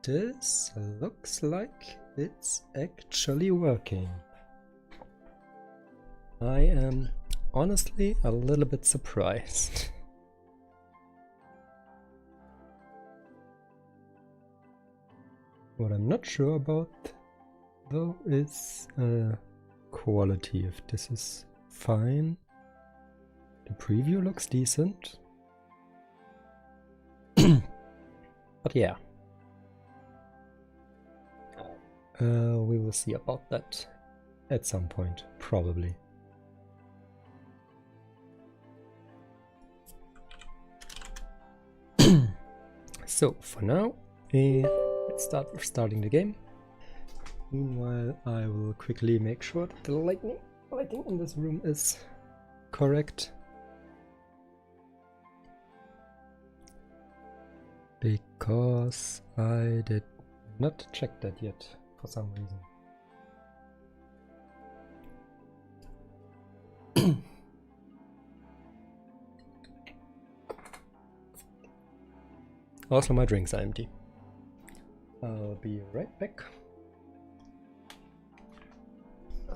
This looks like it's actually working. I am honestly a little bit surprised. What I'm not sure about though is quality, if this is fine. The preview looks decent. But yeah. We will see about that at some point, probably. So, for now, let's start with starting the game. Meanwhile, I will quickly make sure that the lighting in this room is correct. Because I did not check that yet, for some reason. Also, my drinks are empty. I'll be right back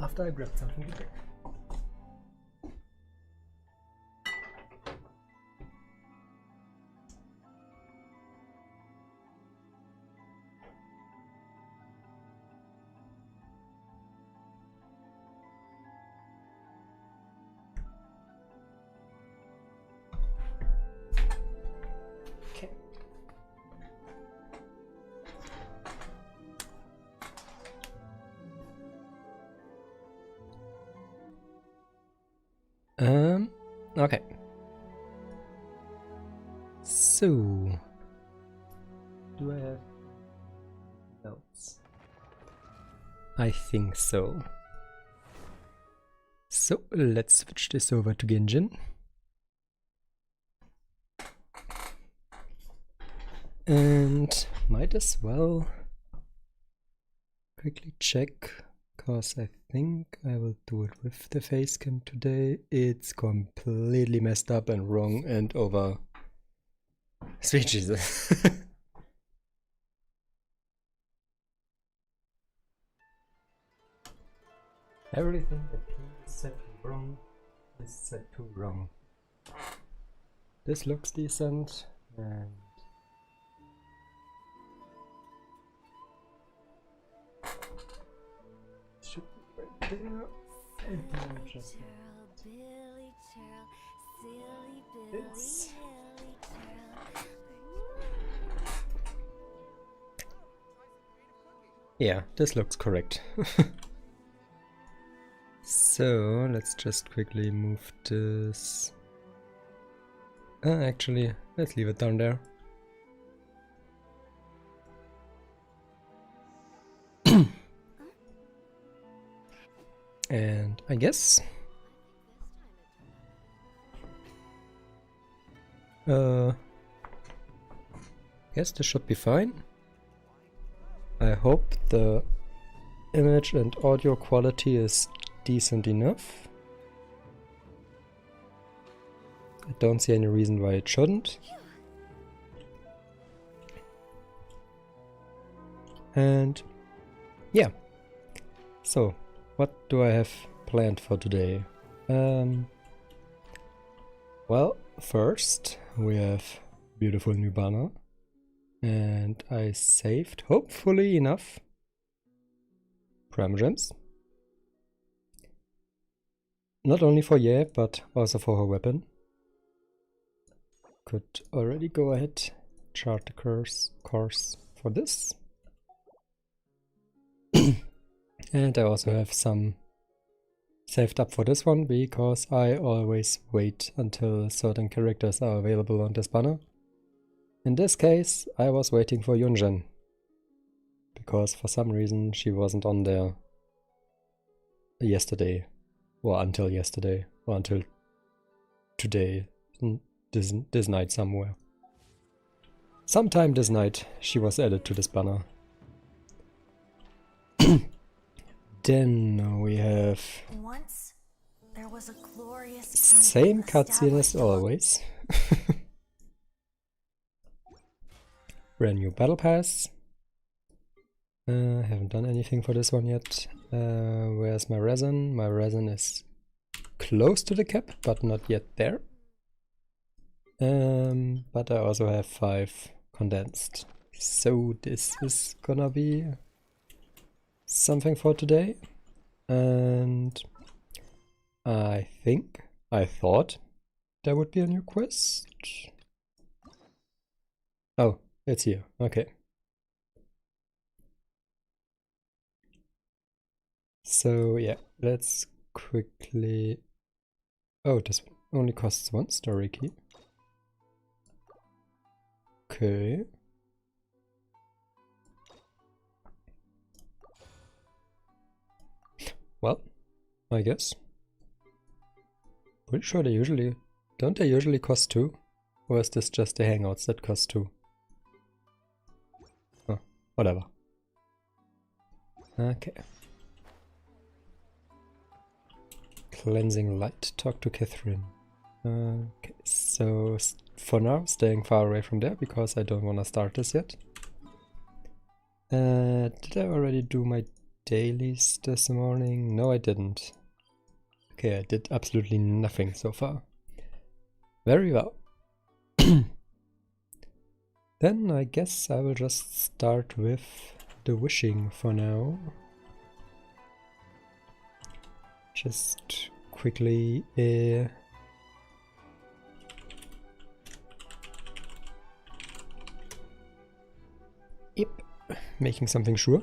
after I grab something to drink. Okay. So, do I have notes? I think so. So, let's switch this over to Genjin. And might as well quickly check, because I think I will do it with the facecam today. It's completely messed up and wrong and over. Sweet Jesus. Everything that is set wrong is set to wrong. This looks decent and should be right there. And now just this. Yeah, this looks correct. So let's just quickly move this. Actually, let's leave it down there. And I guess this should be fine. I hope the image and audio quality is decent enough. I don't see any reason why it shouldn't. And yeah, so what do I have planned for today? Well, first we have beautiful new banner, and I saved, hopefully enough, Prime Gems. Not only for Ye, but also for her weapon. Could already go ahead, chart the course for this. And I also have some saved up for this one, because I always wait until certain characters are available on this banner. In this case, I was waiting for Yunjin, because for some reason she wasn't on there yesterday, or until yesterday, or until today, this night somewhere. Sometime this night she was added to this banner. Then we have once there was a glorious same cutscene as always. Brand new battle pass, Haven't done anything for this one yet. Where's my resin? My resin is close to the cap, but not yet there. But I also have 5 condensed. So this is gonna be something for today. And I thought there would be a new quest. Oh, it's here. Okay. So yeah, let's quickly... Oh, this only costs 1 story key. Okay. Well, I guess. Pretty sure they usually... Don't they usually cost 2? Or is this just the hangouts that cost 2? Oh, whatever. Okay. Cleansing light. Talk to Catherine. Okay, so for now, staying far away from there because I don't want to start this yet. Did I already do my dailies this morning? No, I didn't. Okay, I did absolutely nothing so far. Very well. Then I guess I will just start with the wishing for now. Just quickly yep, making something sure.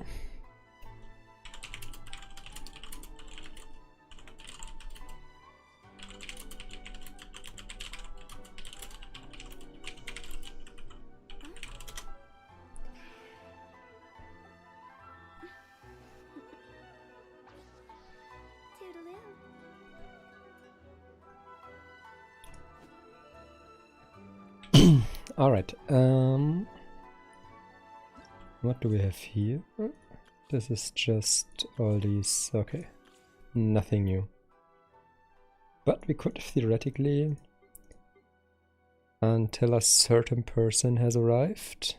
Alright, what do we have here? This is just all these, okay, nothing new. But we could theoretically, until a certain person has arrived,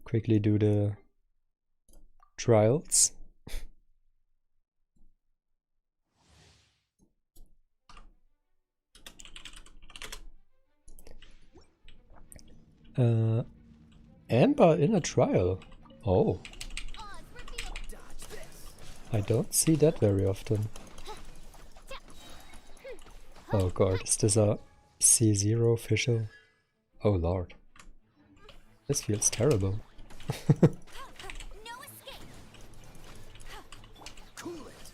quickly do the trials. Amber in a trial. Oh. I don't see that very often. Oh god, is this a C0 official? Oh lord. This feels terrible. Cool it.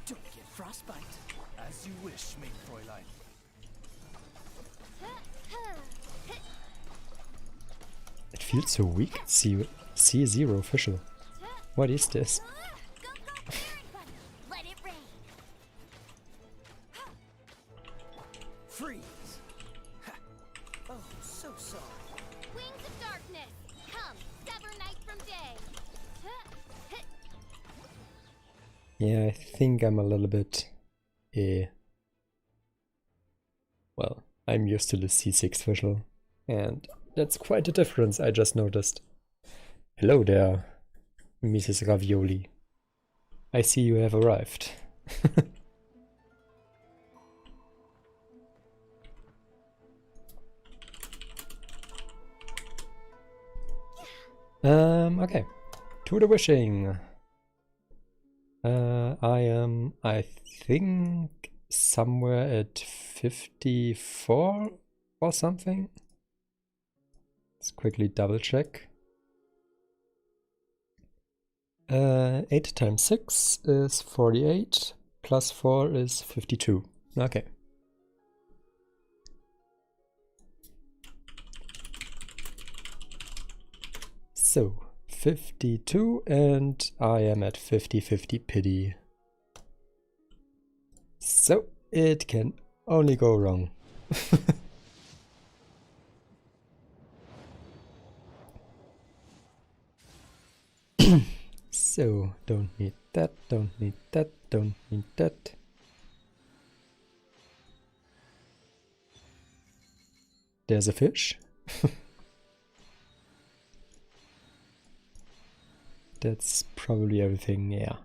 Don't get frostbite. As you wish, mein Fräulein. It feels so weak. C0 official. What is this? Let it rain. Freeze. Oh, so sorry. Wings of darkness, come, sever night from day. Yeah, I think I'm a little bit... well, I'm used to the C6 official. And that's quite a difference, I just noticed. Hello there, Mrs. Ravioli. I see you have arrived. Okay. To the wishing. I am, I think, somewhere at 54 or something. Let's quickly double check. 8 times 6 is 48, plus 4 is 52. Okay. So, 52 and I am at 50-50 pity. So, it can only go wrong. So, don't need that, don't need that, don't need that. There's a fish. that's probably everything, yeah.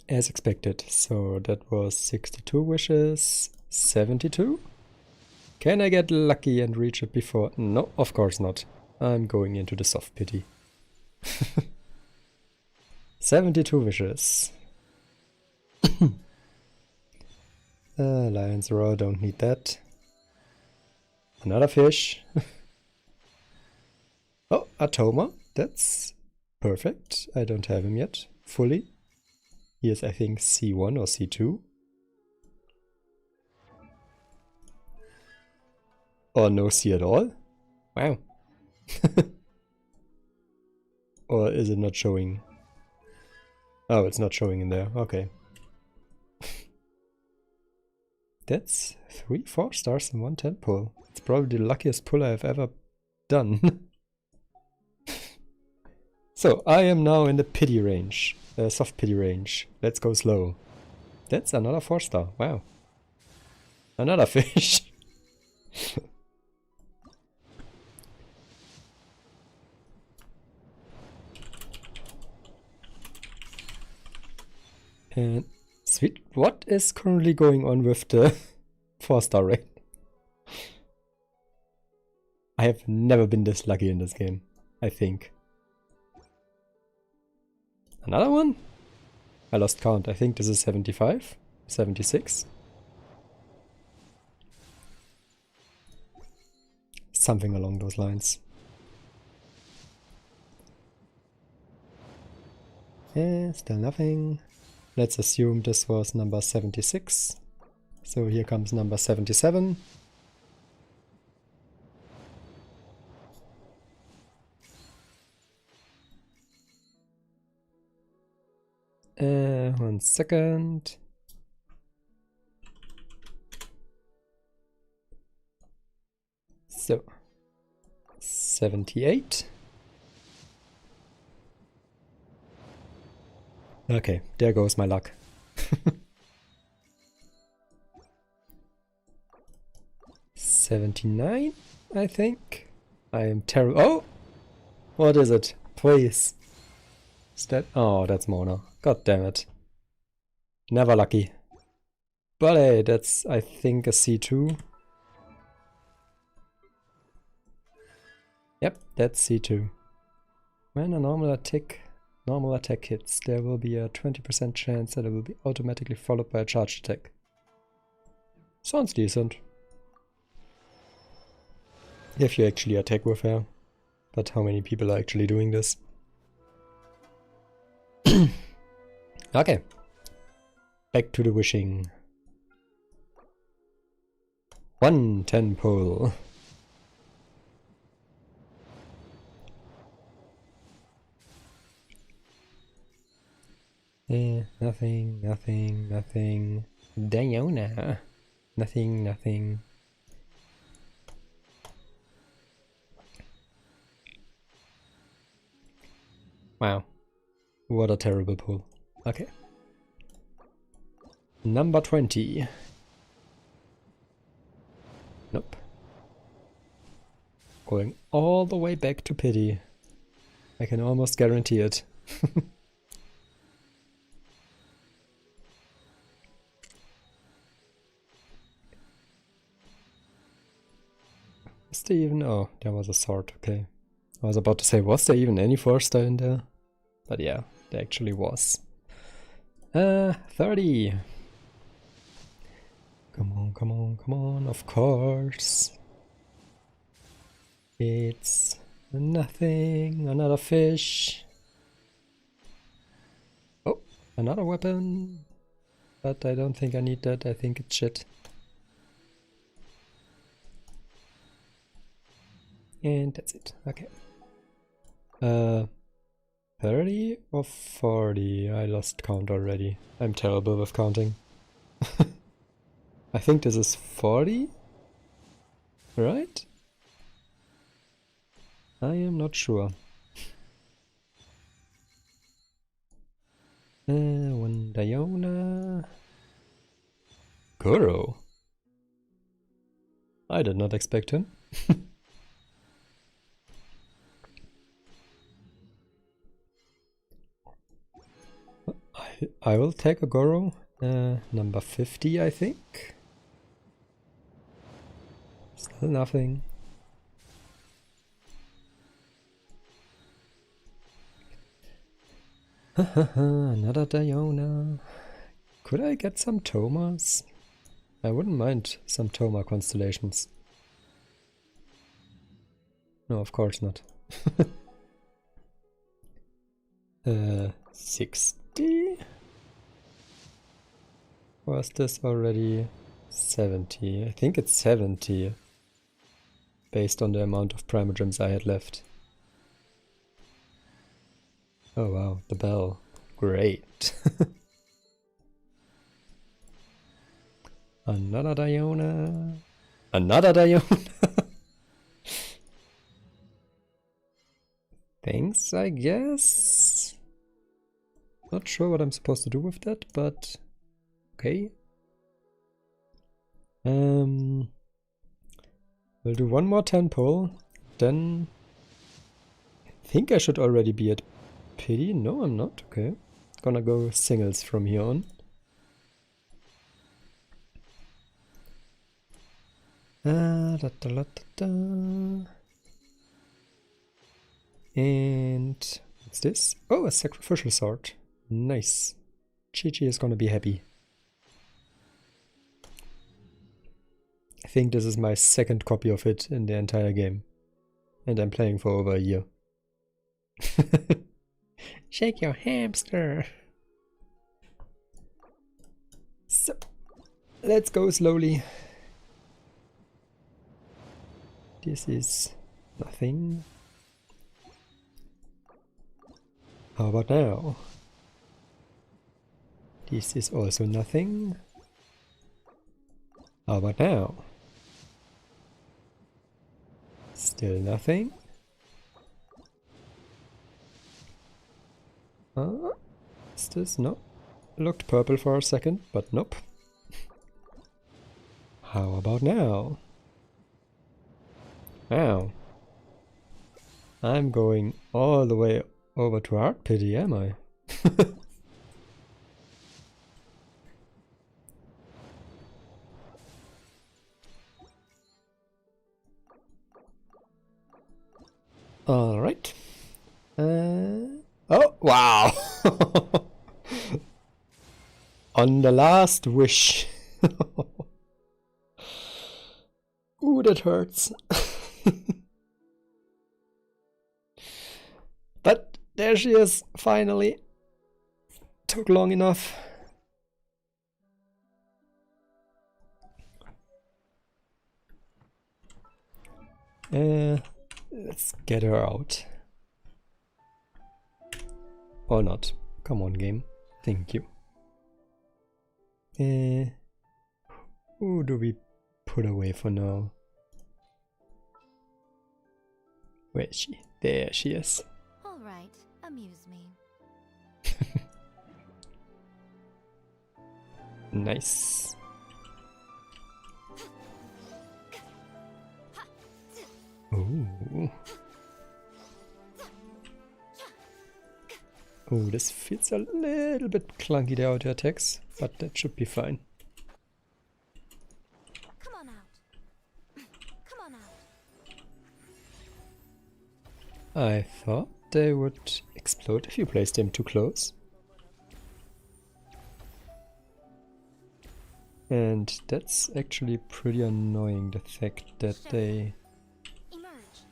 As expected. So that was 62 wishes, 72? Can I get lucky and reach it before? No, of course not. I'm going into the soft pity. 72 wishes. Lion's Roar, don't need that. Another fish. Oh, Atoma. That's perfect. I don't have him yet, fully. He is, I think, C1 or C2. Or no C at all. Wow. Or is it not showing? Oh, it's not showing in there. Okay. That's 3 4-stars in one 10 pull. It's probably the luckiest pull I've ever done. So, I am now in the pity range. Soft pity range. Let's go slow. That's another 4-star. Wow. Another fish. And sweet. What is currently going on with the 4-star rate? I have never been this lucky in this game, I think. Another one? I lost count. I think this is 75, 76. Something along those lines. Yeah, still nothing. Let's assume this was number 76. So here comes number 77. One second. So, 78. Okay, there goes my luck. 79, I think. I am terrible. Oh! What is it? Please. Is that? Oh, that's Mona. God damn it. Never lucky. But hey, that's, I think, a C2. Yep, that's C2. When a normal attack hits, there will be a 20% chance that it will be automatically followed by a charged attack. Sounds decent. If you actually attack with her. But how many people are actually doing this? Okay. Back to the wishing. 110 pull. Nothing, nothing, nothing. Diona. Nothing, nothing. Wow. What a terrible pull. Okay. Number 20. Nope. Going all the way back to pity. I can almost guarantee it. Is there even... Oh, there was a sword, okay. I was about to say, was there even any 4-star in there? But yeah, there actually was. 30. Come on, come on, come on, of course. It's nothing, another fish. Oh, another weapon. But I don't think I need that, I think it's shit. And that's it, okay. 30 or 40? I lost count already. I'm terrible with counting. I think this is 40? Right? I am not sure. One Diona. Kuro. I did not expect him. I will take a Goro. Number 50, I think. Still nothing. Another Diona. Could I get some Tomas? I wouldn't mind some Toma constellations. No, of course not. 60? Was this already 70? I think it's 70. Based on the amount of Primogems I had left. Oh wow, the bell. Great. Another Diona. Another Diona. Thanks, I guess. Not sure what I'm supposed to do with that, but okay. We'll do one more 10 pull, then I think I should already be at pity. No, I'm not. Okay. Gonna go singles from here on. Da, da, da, da. And what's this? Oh, a sacrificial sword. Nice. Chi-Chi is gonna be happy. I think this is my second copy of it in the entire game. And I'm playing for over a year. Shake your hamster! So, let's go slowly. This is nothing. How about now? This is also nothing. How about now? Still nothing. Is this? No. Looked purple for a second, but nope. How about now? Wow. I'm going all the way over to Art Pity, am I? Alright. Oh, wow! On the last wish. Ooh, that hurts. But there she is, finally. Took long enough. Let's get her out. Or not. Come on, game. Thank you. Who do we put away for now? Where is she? There she is. All right, amuse me. Nice. Ooh. Oh, this feels a little bit clunky, the auto attacks, but that should be fine. Come on out. Come on out. I thought they would explode if you placed them too close. And that's actually pretty annoying, the fact that they... Emerge.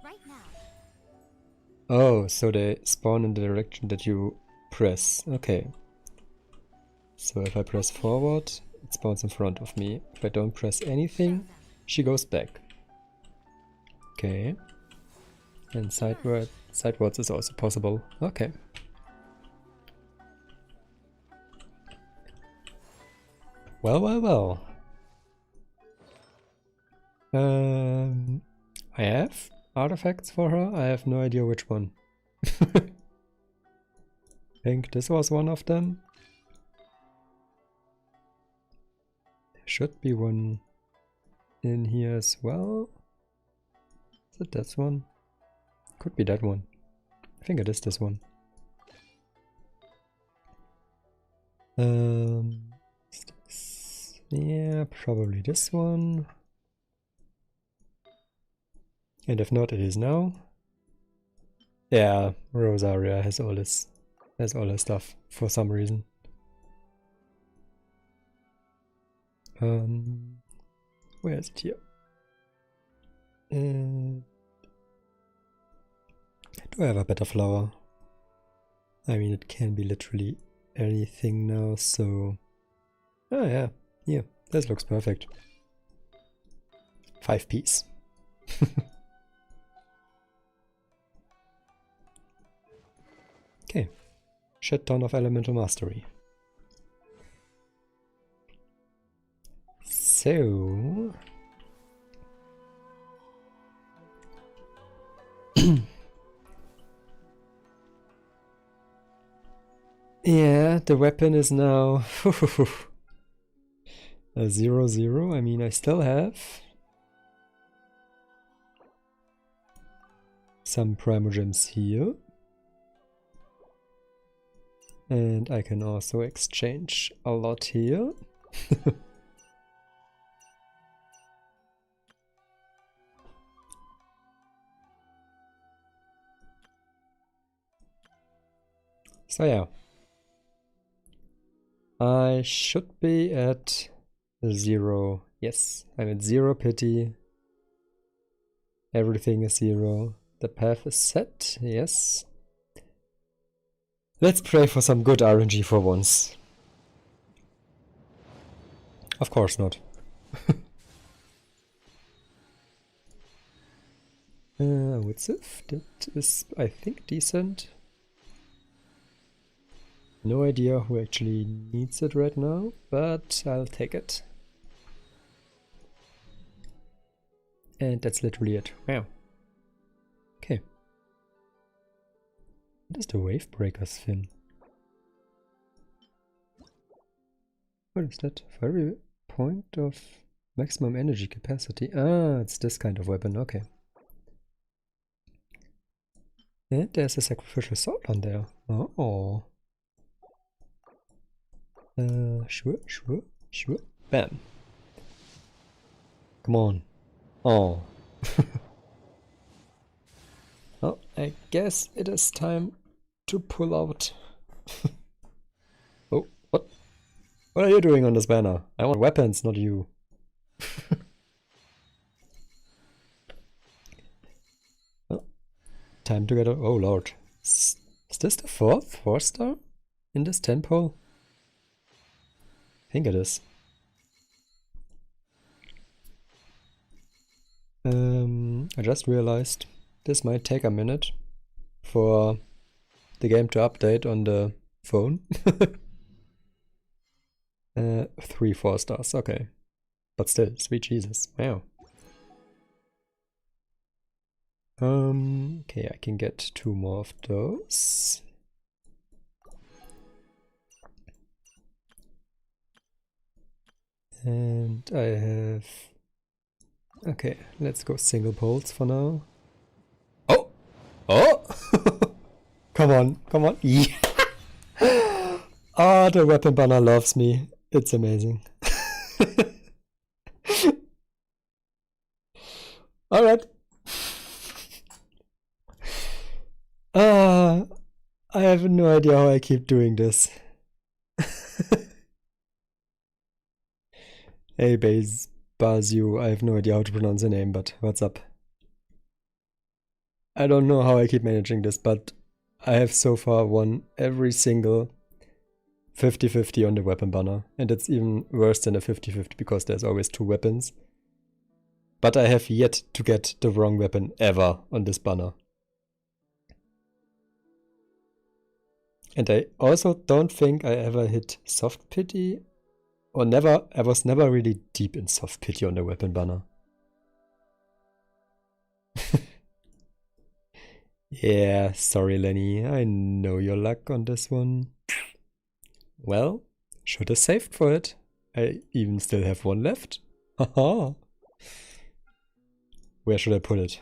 Right now. Oh, so they spawn in the direction that you press. Okay. So if I press forward, it spawns in front of me. If I don't press anything, she goes back. Okay. And sidewards is also possible. Okay. Well, well, well. I have artifacts for her. I have no idea which one. I think this was one of them. There should be one in here as well. Is it this one? Could be that one. I think it is this one. Yeah, probably this one. And if not, it is now. Yeah, Rosaria has all this stuff for some reason. Where is it here? Do I have a better flower? I mean, it can be literally anything now, so... Oh yeah, here, this looks perfect. 5 piece. Okay, shit ton of elemental mastery. So... yeah, the weapon is now a 0-0. I mean, I still have some primogems here. And I can also exchange a lot here. So yeah, I should be at 0. Yes, I'm at 0 pity. Everything is 0. The path is set. Yes. Let's pray for some good RNG for once. Of course not. What's if? That is, I think, decent. No idea who actually needs it right now, but I'll take it. And that's literally it. Wow. Okay. What is the wave breaker's fin? What is that? For every point of maximum energy capacity. Ah, it's this kind of weapon, okay. And there's a sacrificial sword on there. Oh. Sure. Bam. Come on. Oh. Well, I guess it is time to pull out. Oh, what? What are you doing on this banner? I want weapons, not you. Well, time to get a... Oh lord. Is this the 4th 4-star in this 10 pole? I think it is. I just realized this might take a minute for the game to update on the phone. 3 4-stars, okay. But still, sweet Jesus, wow. Okay, I can get 2 more of those. And I have... Okay, let's go single poles for now. Oh! Oh! Come on. Yeah! Ah, the weapon banner loves me. It's amazing. Alright. I have no idea how I keep doing this. Hey, Bazu, I have no idea how to pronounce the name, but what's up? I don't know how I keep managing this, but I have so far won every single 50-50 on the weapon banner. And it's even worse than a 50-50 because there's always 2 weapons. But I have yet to get the wrong weapon ever on this banner. And I also don't think I ever hit soft pity. Or never, I was never really deep in soft pity on the weapon banner. Yeah, sorry Lenny, I know your luck on this one. Well, should have saved for it. I even still have 1 left. Haha. Where should I put it?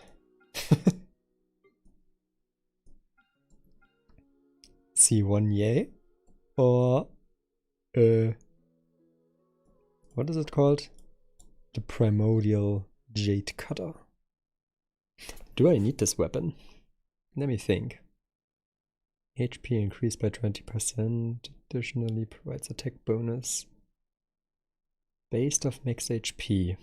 C1 yay? Or what is it called? The Primordial Jade Cutter. Do I need this weapon? Let me think. HP increased by 20%, additionally provides attack bonus. Based off max HP.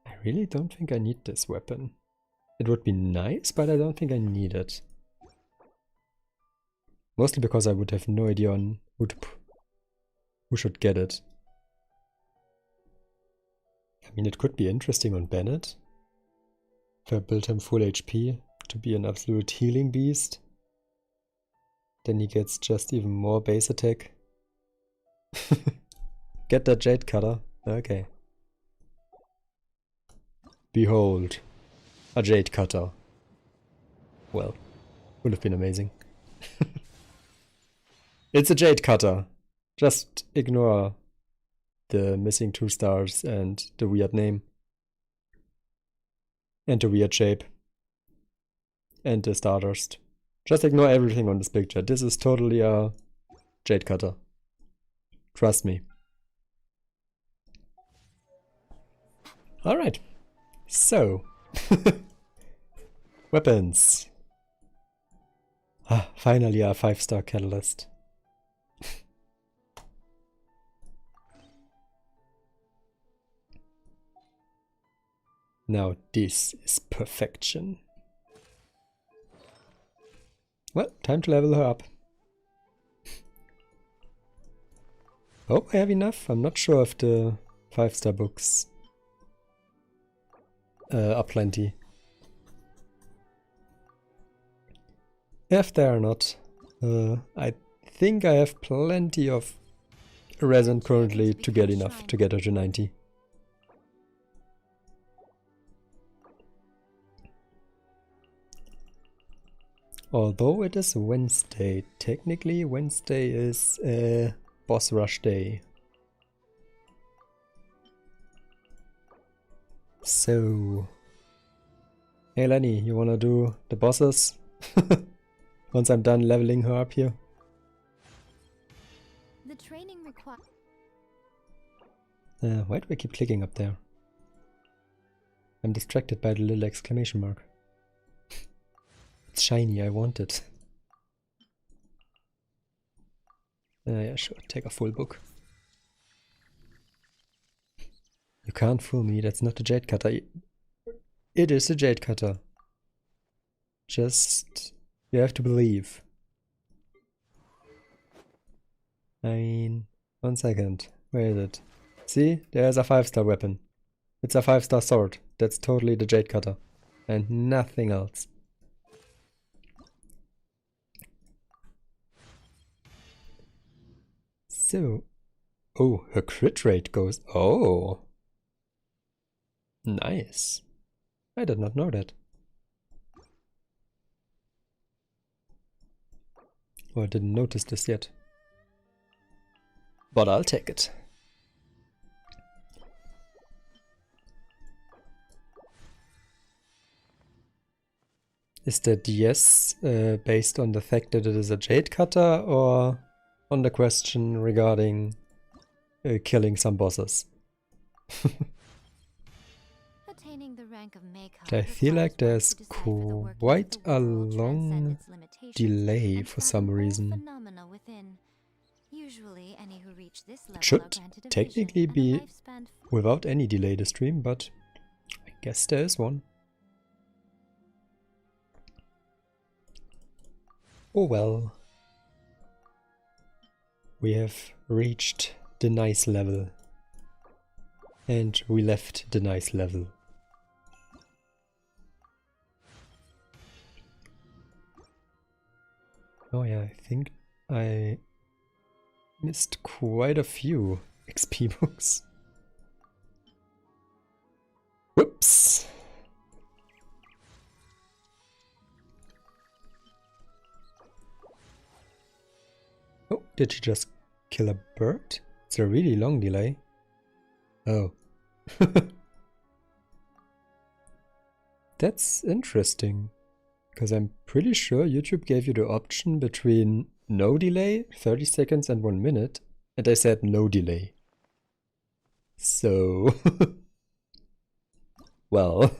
I really don't think I need this weapon. It would be nice, but I don't think I need it. Mostly because I would have no idea on who should get it. I mean, it could be interesting on Bennett. If I build him full HP to be an absolute healing beast, then he gets just even more base attack. Get that Jade Cutter. Okay. Behold, a Jade Cutter. Well, would have been amazing. It's a Jade Cutter. Just ignore the missing 2 stars and the weird name. And the weird shape. And the Stardust. Just ignore everything on this picture. This is totally a Jade Cutter. Trust me. Alright. So. Weapons. Ah, finally a 5-star catalyst. Now this is perfection. Well, time to level her up. Oh, I have enough? I'm not sure if the 5-star books are plenty. If they are not, I think I have plenty of resin currently to get enough to get her to 90. Although it is Wednesday, technically Wednesday is boss rush day. So, hey Lenny, you wanna do the bosses? Once I'm done leveling her up here. The training requires. Why do I keep clicking up there? I'm distracted by the little exclamation mark. It's shiny, I want it. Yeah, sure, take a full book. You can't fool me, that's not a Jade Cutter. It is a Jade Cutter. Just, you have to believe. I mean, 1 second, where is it? See, there's a 5-star weapon. It's a 5-star sword. That's totally the Jade Cutter. And nothing else. So, oh, her crit rate goes, oh, nice. I did not know that. Or I didn't notice this yet. But I'll take it. Is that yes, based on the fact that it is a Jade Cutter, or on the question regarding killing some bosses? Attaining the rank of I feel like there's quite a long delay for some reason. Usually, any who reach this level It should are granted a technically vision and a be lifespan without any delay the stream, but I guess there is one. Oh well. We have reached the nice level. And we left the nice level. Oh yeah, I think I missed quite a few XP books. Whoops! Oh, did she just kill a bird? It's a really long delay. Oh. That's interesting. Because I'm pretty sure YouTube gave you the option between no delay, 30 seconds and 1 minute, and I said no delay. So, well,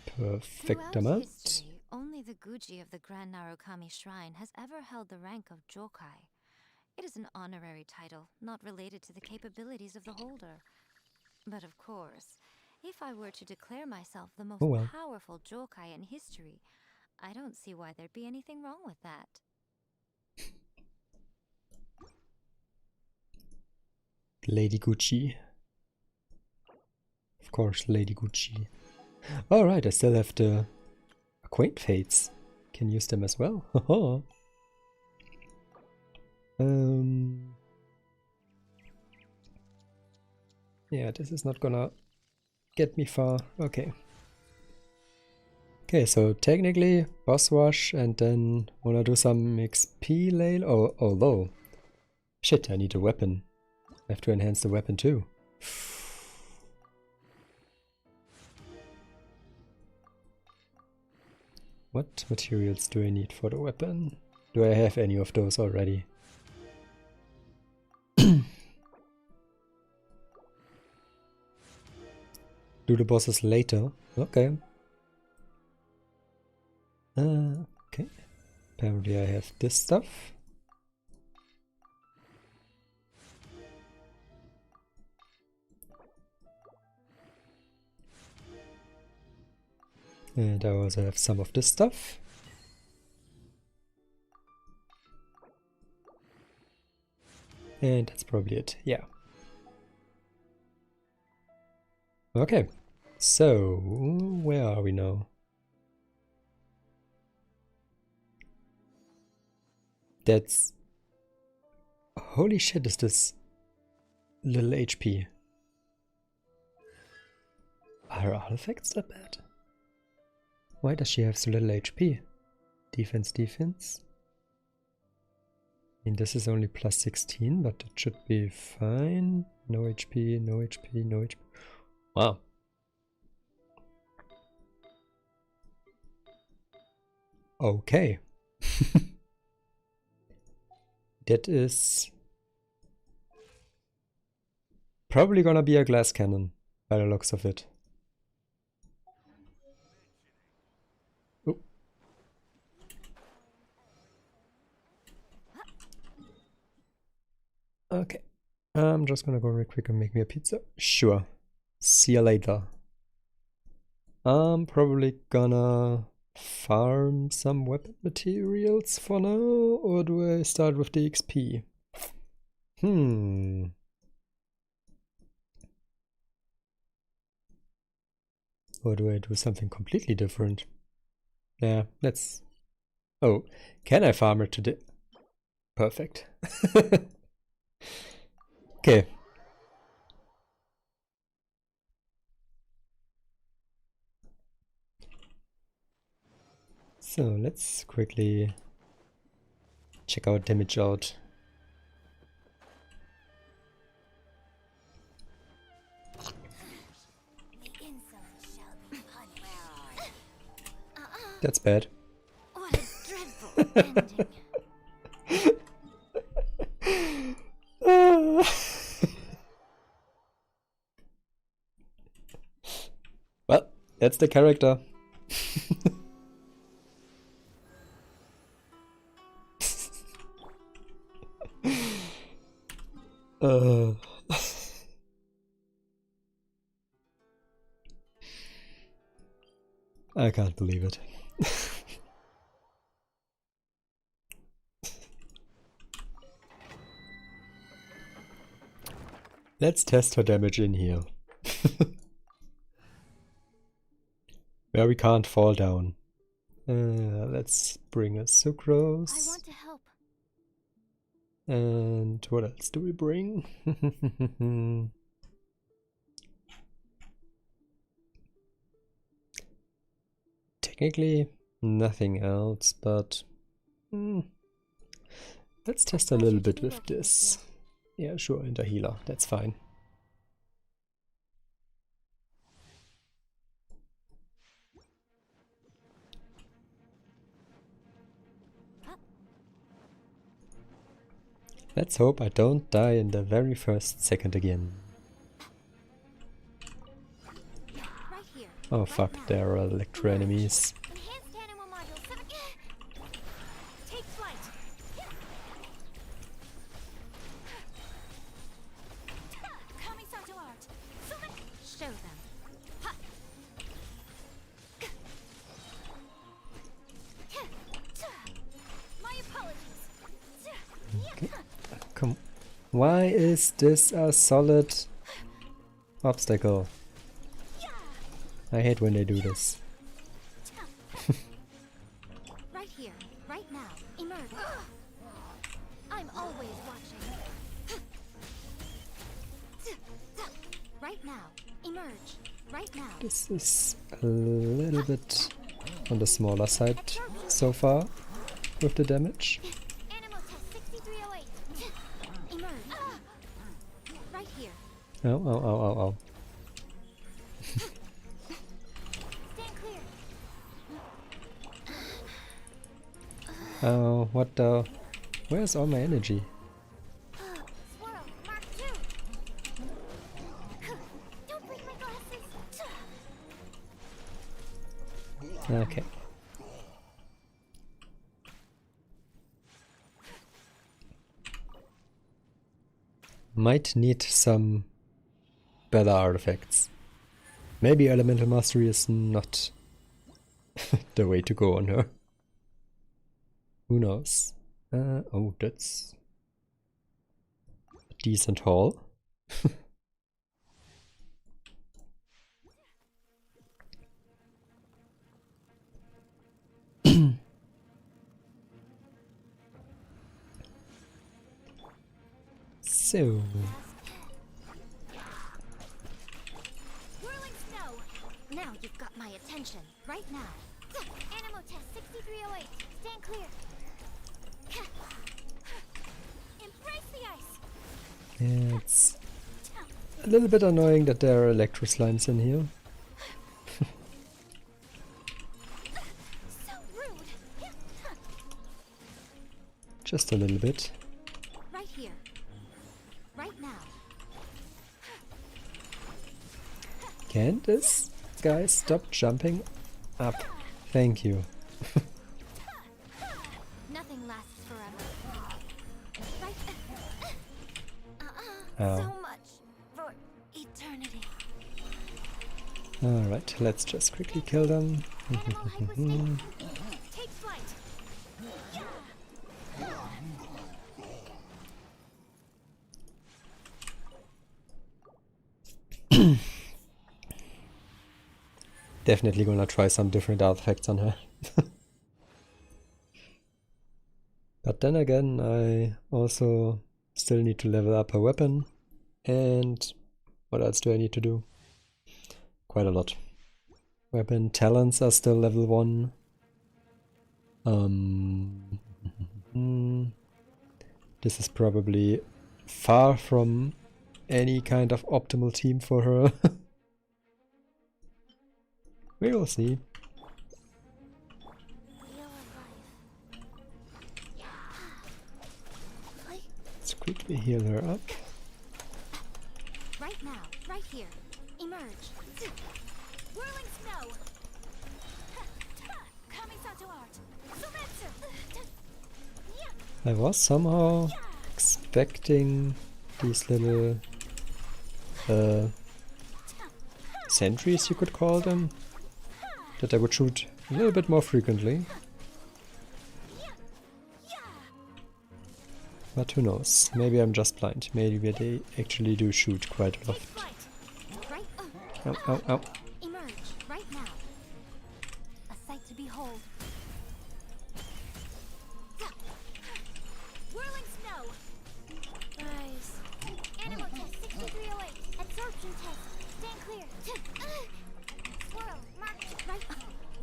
perfect Throughout amount. history, only the Guji of the Grand Narukami Shrine has ever held the rank of Jokai. It is an honorary title, not related to the capabilities of the holder. But of course, if I were to declare myself the most Oh well. powerful Jokai in history, I don't see why there'd be anything wrong with that. Lady Gucci. Of course, Lady Gucci. Alright, I still have the Quaint Fates. Can use them as well. Yeah, this is not gonna get me far. Okay. Okay, so technically boss rush and then wanna do some XP lane. Oh, although, shit, I need a weapon. I have to enhance the weapon too. What materials do I need for the weapon? Do I have any of those already? Do the bosses later. Okay. Okay. Apparently I have this stuff. And I also have some of this stuff. And that's probably it. Yeah. Okay. So, where are we now? That's... Holy shit, is this little HP? Are her artifacts that bad? Why does she have so little HP? Defense, defense. I mean, this is only plus 16, but it should be fine. No HP, no HP, no HP. Wow. Okay. That is probably gonna be a glass cannon, by the looks of it. Ooh. Okay. I'm just gonna go real quick and make me a pizza. Sure. See you later. I'm probably gonna farm some weapon materials for now, or do I start with the XP? Or do I do something completely different? Yeah, let's... Oh, can I farm it today? Perfect. Okay. So let's quickly check our damage out. That's bad. What a dreadful ending. Well, that's the character. I can't believe it. Let's test her damage in here. Where we can't fall down. Let's bring a sucrose. I want to help. And what else do we bring? Technically, nothing else, but let's test a little bit with this. Yeah, sure, and a healer, that's fine. Let's hope I don't die in the very first second again. Right here. Oh Right fuck, now. there are electro enemies. Enhanced animal module 7. Take flight. Kami-sato art. Show them. Ha. My apologies. Okay. Come. Why is this a solid obstacle? I hate when they do this. Right here, right now, emerge. I'm always watching. Right now, emerge. Right now. This is a little bit on the smaller side so far with the damage. Animal test 6308. Emerge. Right here. Ow, ow, ow, ow, ow. Stand clear. Oh, what the... Where's all my energy? Swirl, Mark 2. Don't break my glasses. Okay. Might need some better artifacts. Maybe Elemental Mastery is not the way to go on her. Who knows? Oh, that's a decent haul. So, Whirling snow. Now you've got my attention. Right now. Animal test 6308. Stand clear. Embrace the ice. it's a little bit annoying that there are electro slimes in here. So rude. Just a little bit. Right here. Right now. Can this guy stop jumping up? Thank you. Nothing lasts forever. Right. Ow. So much for eternity. Alright, let's just quickly kill them. Animal hypospace. Take flight. Definitely gonna try some different artifacts on her. But then again, I also still need to level up her weapon. And what else do I need to do? Quite a lot. Weapon talents are still level 1. This is probably far from any kind of optimal team for her. We will see. Let's quickly heal her up. Right now, right here. Emerge. Whirling snow. Kami-sato art. I was somehow expecting these little sentries, you could call them, that I would shoot a little bit more frequently. But who knows, maybe I'm just blind, maybe they actually do shoot quite a lot. Right. Ow, ow, ow. Emerge. Right now. A sight to behold. Whirling snow. Rise. Animal test 6308. Absorption test. Stand clear. Swirl. Mark. Right.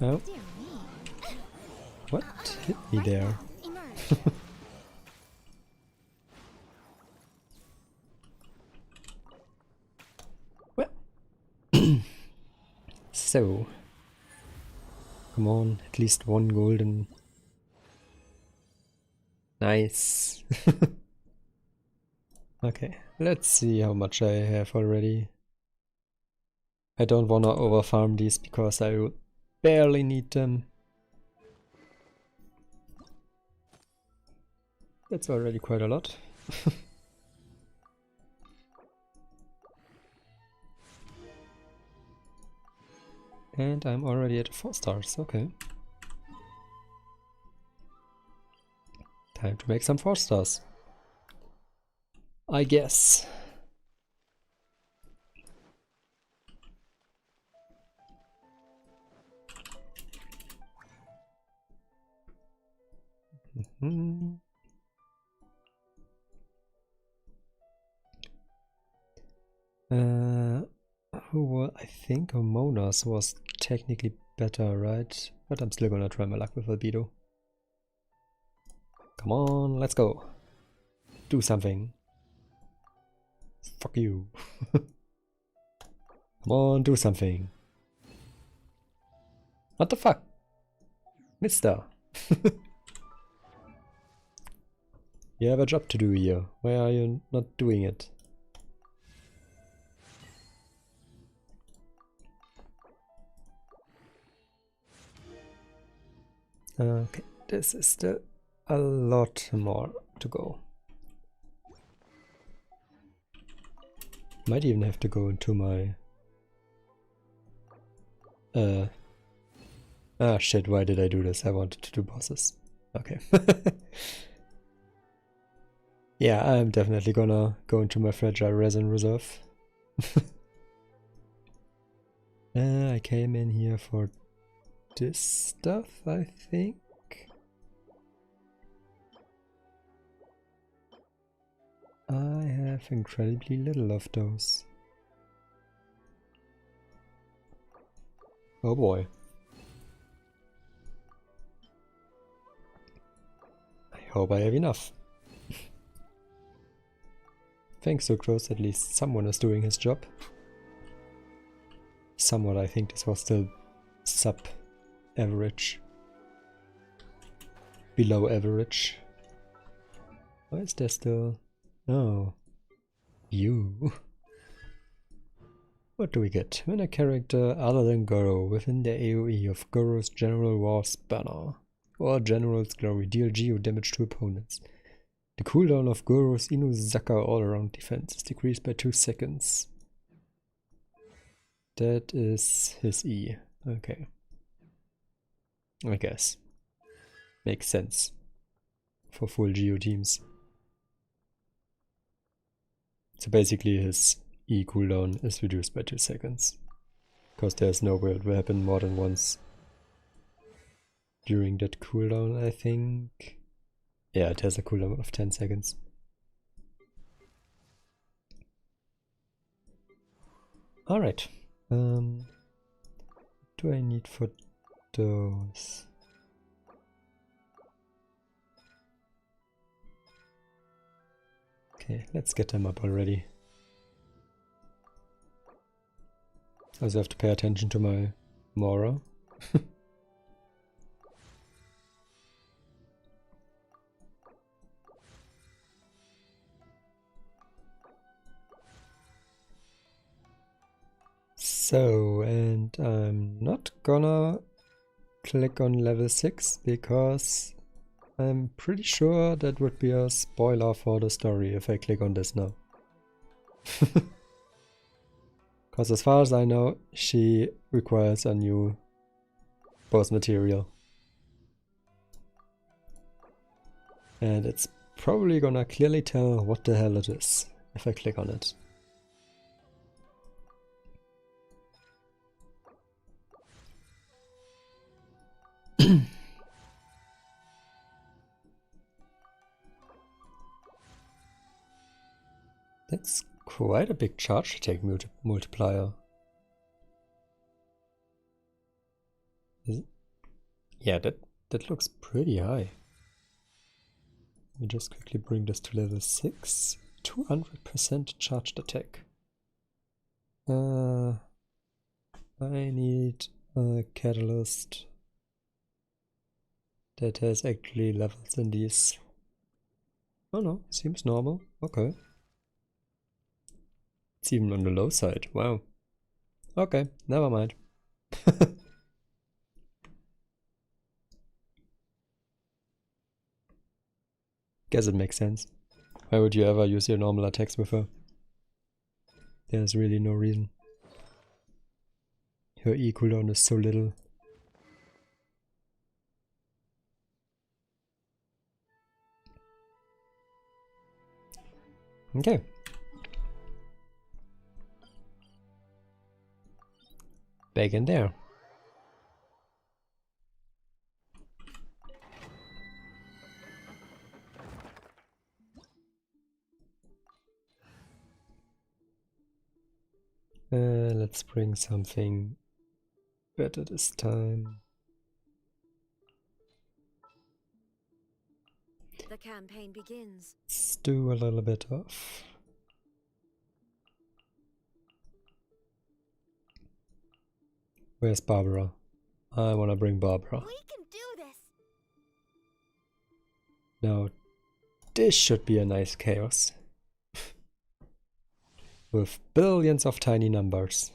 Oh, Dear me. what hit me Right there? now. Emerge. Well, so, come on, at least one golden. Nice. Okay, let's see how much I have already. I don't wanna overfarm these because I will barely need them. That's already quite a lot. And I'm already at 4 stars, okay. Time to make some 4 stars. I guess. Mm-hmm. I think Mona's was technically better, right? But I'm still gonna try my luck with Albedo. Come on, let's go. Do something. Fuck you. Come on, do something. What the fuck? Mister. You have a job to do here. Why are you not doing it? Okay, this is still a lot more to go. Might even have to go into my... Ah shit, why did I do this? I wanted to do bosses. Okay. Yeah, I'm definitely gonna go into my fragile resin reserve. I came in here for this stuff, I think. I have incredibly little of those. Oh boy. I hope I have enough. Thanks, Sucrose, at least someone is doing his job. Somewhat, I think this was still sub-average. Below average. Why is there still... Oh. You. What do we get? When a character other than Goro within the AoE of Goro's General War's banner or General's Glory deal geo damage to opponents. The cooldown of Goro's Inuzaka all-around defense is decreased by 2 seconds. That is his E. Okay. I guess. Makes sense. For full geo teams. So basically his E cooldown is reduced by 2 seconds. Because there's no way it will happen more than once during that cooldown, I think. Yeah, it has a cooldown of 10 seconds. Alright. Do I need for those? Okay, let's get them up already. I also have to pay attention to my Mora. So, and I'm not gonna click on level 6 because I'm pretty sure that would be a spoiler for the story if I click on this now. Because as far as I know, she requires a new boss material. And it's probably gonna clearly tell what the hell it is if I click on it. That's quite a big charge attack multiplier. Yeah, that looks pretty high. Let me just quickly bring this to level 6. 200% charged attack. I need a catalyst that has actually levels in these. Oh no, seems normal. Okay. It's even on the low side. Wow. Okay, never mind. Guess it makes sense. Why would you ever use your normal attacks with her? There's really no reason. Her E cooldown is so little. Okay. Back in there. Let's bring something better this time. The campaign begins. Let's do a little bit of... Where's Barbara? I wanna bring Barbara. We can do this. Now, this should be a nice chaos. With billions of tiny numbers.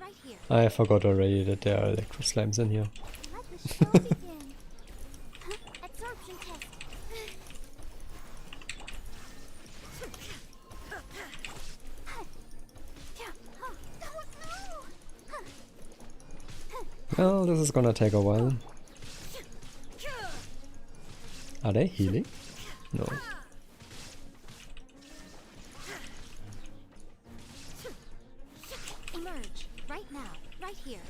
Right here. I forgot already that there are electro slimes in here. Let the show begin. Absorption test. Well, this is gonna take a while. Are they healing? No. Emerge. Right now. Right here.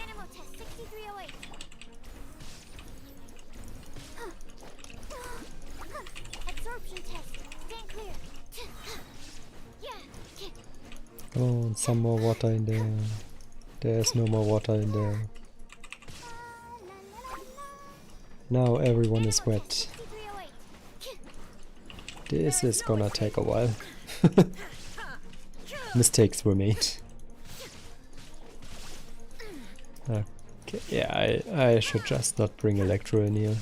Animal test 6308. Absorption test. Stand clear. Yeah. Come on, some more water in there. There's no more water in there. Now everyone is wet. 6308. This is gonna take a while. Mistakes were made. Okay, yeah, I should just not bring Electro in here.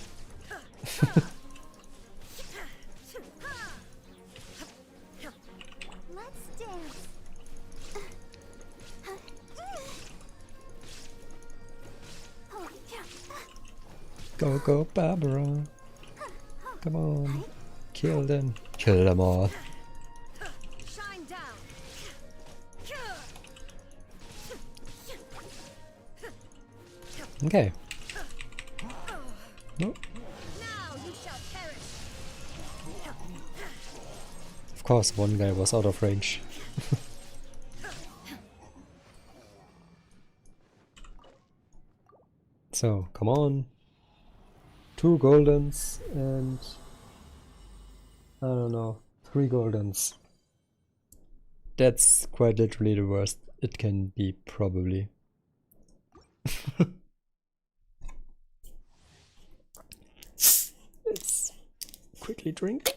Let's dance. Go, go, Barbara. Come on. Kill them. Kill them all. Shine down. Okay. No. Now you shall perish. Of course, one guy was out of range. So, come on. 2 goldens and... I don't know, 3 goldens. That's quite literally the worst it can be, probably. Let's quickly drink.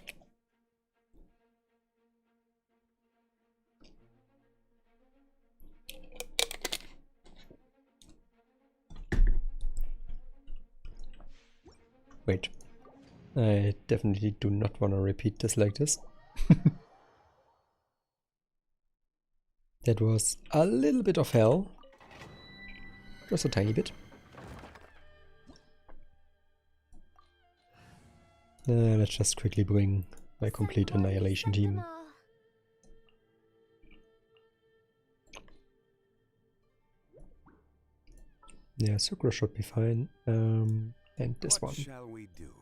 Wait, I definitely do not want to repeat this like this. That was a little bit of hell. Just a tiny bit. Let's just quickly bring my complete annihilation team. Yeah, Sucro should be fine. And this one. What shall we do?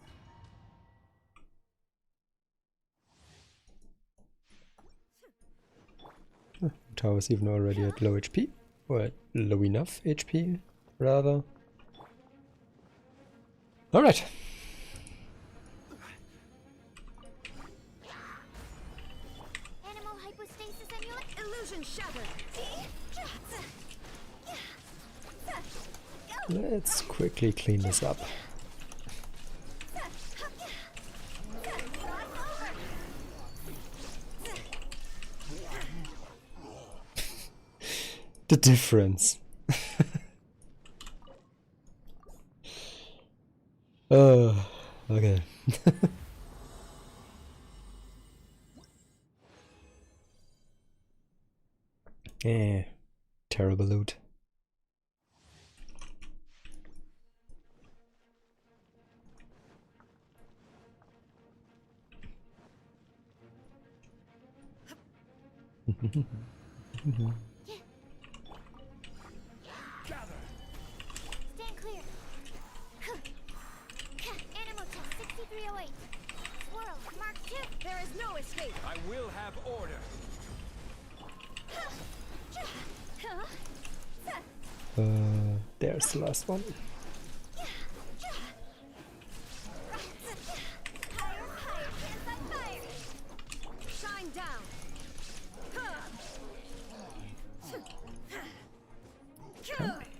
Tower's even already at low HP. Or at low enough HP, rather. Alright. Animal hypostasis amulet. Illusion shattered. Let's quickly clean this up. The difference. Okay. Eh, terrible loot. Gather. Stand clear. Animal test 6308. Swirl, Mark 2. There is no escape. I will have order. There's the last one. Higher, higher, hands on fire. Shine down.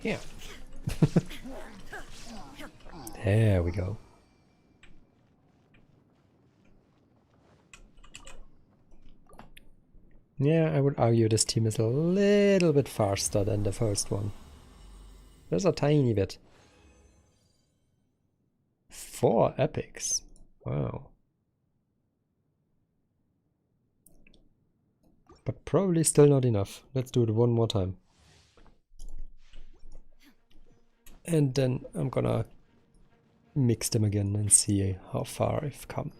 Yeah. There we go. Yeah, I would argue this team is a little bit faster than the first one. There's a tiny bit. 4 epics. Wow. But probably still not enough. Let's do it one more time. And then I'm gonna mix them again and see how far I've come.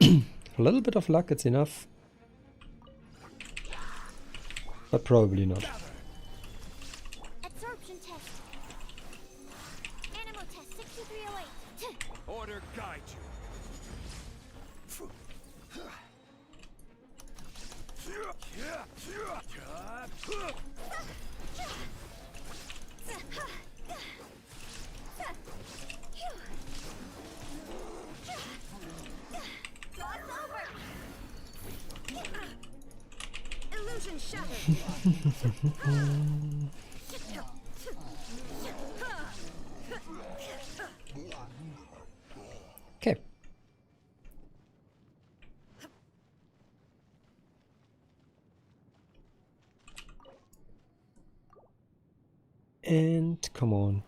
A little bit of luck, it's enough. But probably not. Absorption test. Animal test 6308. Order guide you. Cross over. Illusion shattered. Okay. And come on,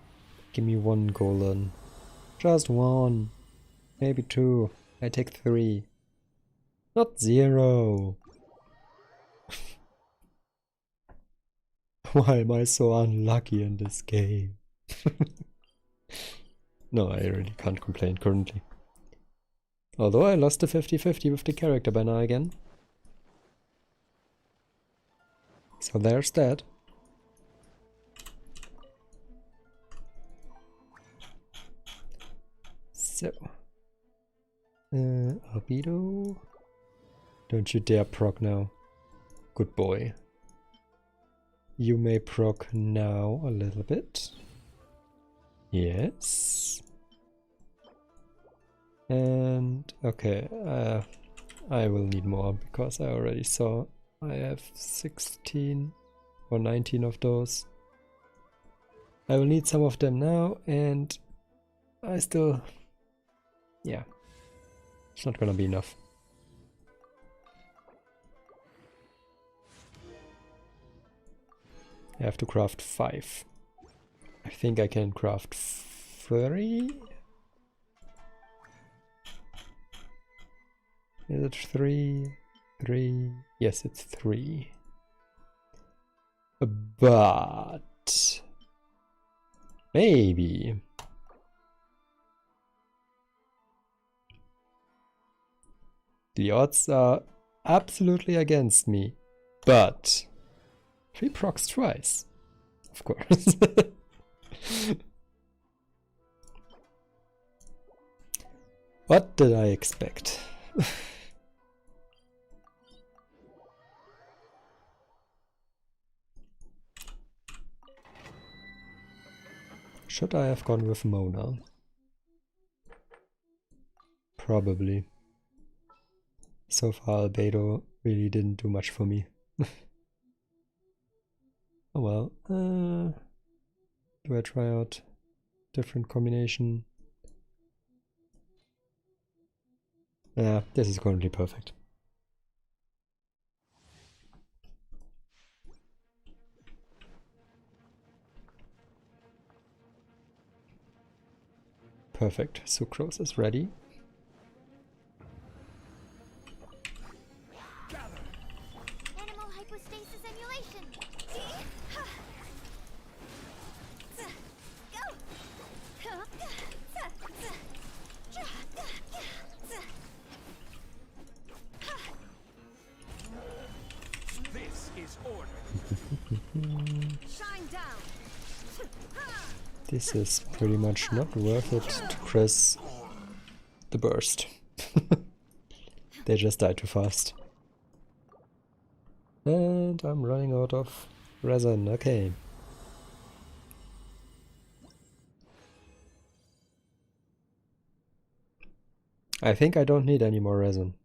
give me 1 golden. Just 1. Maybe 2. I take 3. Not 0. Why am I so unlucky in this game? No, I really can't complain currently. Although I lost the 50-50 with the character banner again. So there's that. So, Albedo, don't you dare proc now. Good boy. You may proc now a little bit. Yes. And okay, I will need more because I already saw I have 16 or 19 of those. I will need some of them now, and I still, yeah, it's not gonna be enough. I have to craft 5. I think I can craft 3? Is it 3? 3? Yes, it's 3. But maybe the odds are absolutely against me, but 3 procs twice, of course. What did I expect? Should I have gone with Mona? Probably. So far, Albedo really didn't do much for me. Oh well. Do I try out different combination? Yeah, this is currently perfect. Perfect. Sucrose is ready. Animal hypostasis emulation. This is order. Shine down. This is pretty much not worth it to press the burst. They just die too fast. And I'm running out of resin, okay. I think I don't need any more resin.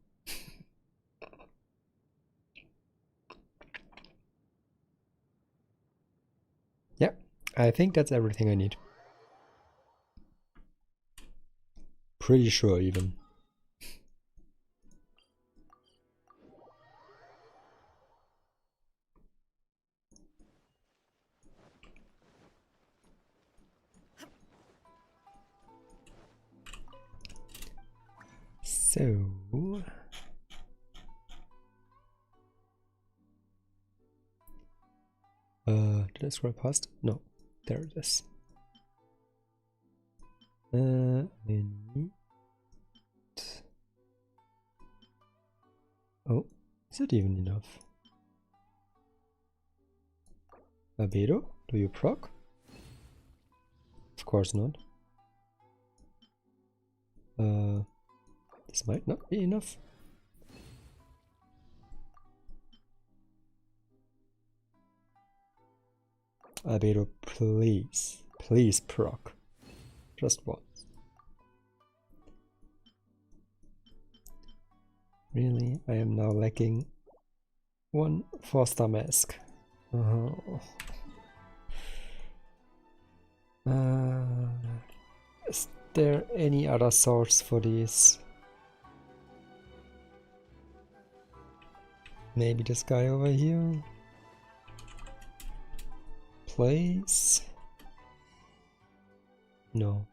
Yeah, I think that's everything I need. Pretty sure even. So did I scroll past? No, there it is. I need... Oh, is it even enough? Albedo, do you proc? Of course not. This might not be enough. Albedo, please. Please proc. Just once. Really? I am now lacking one 4-star mask. Oh. Is there any other source for these? Maybe this guy over here? Place? No.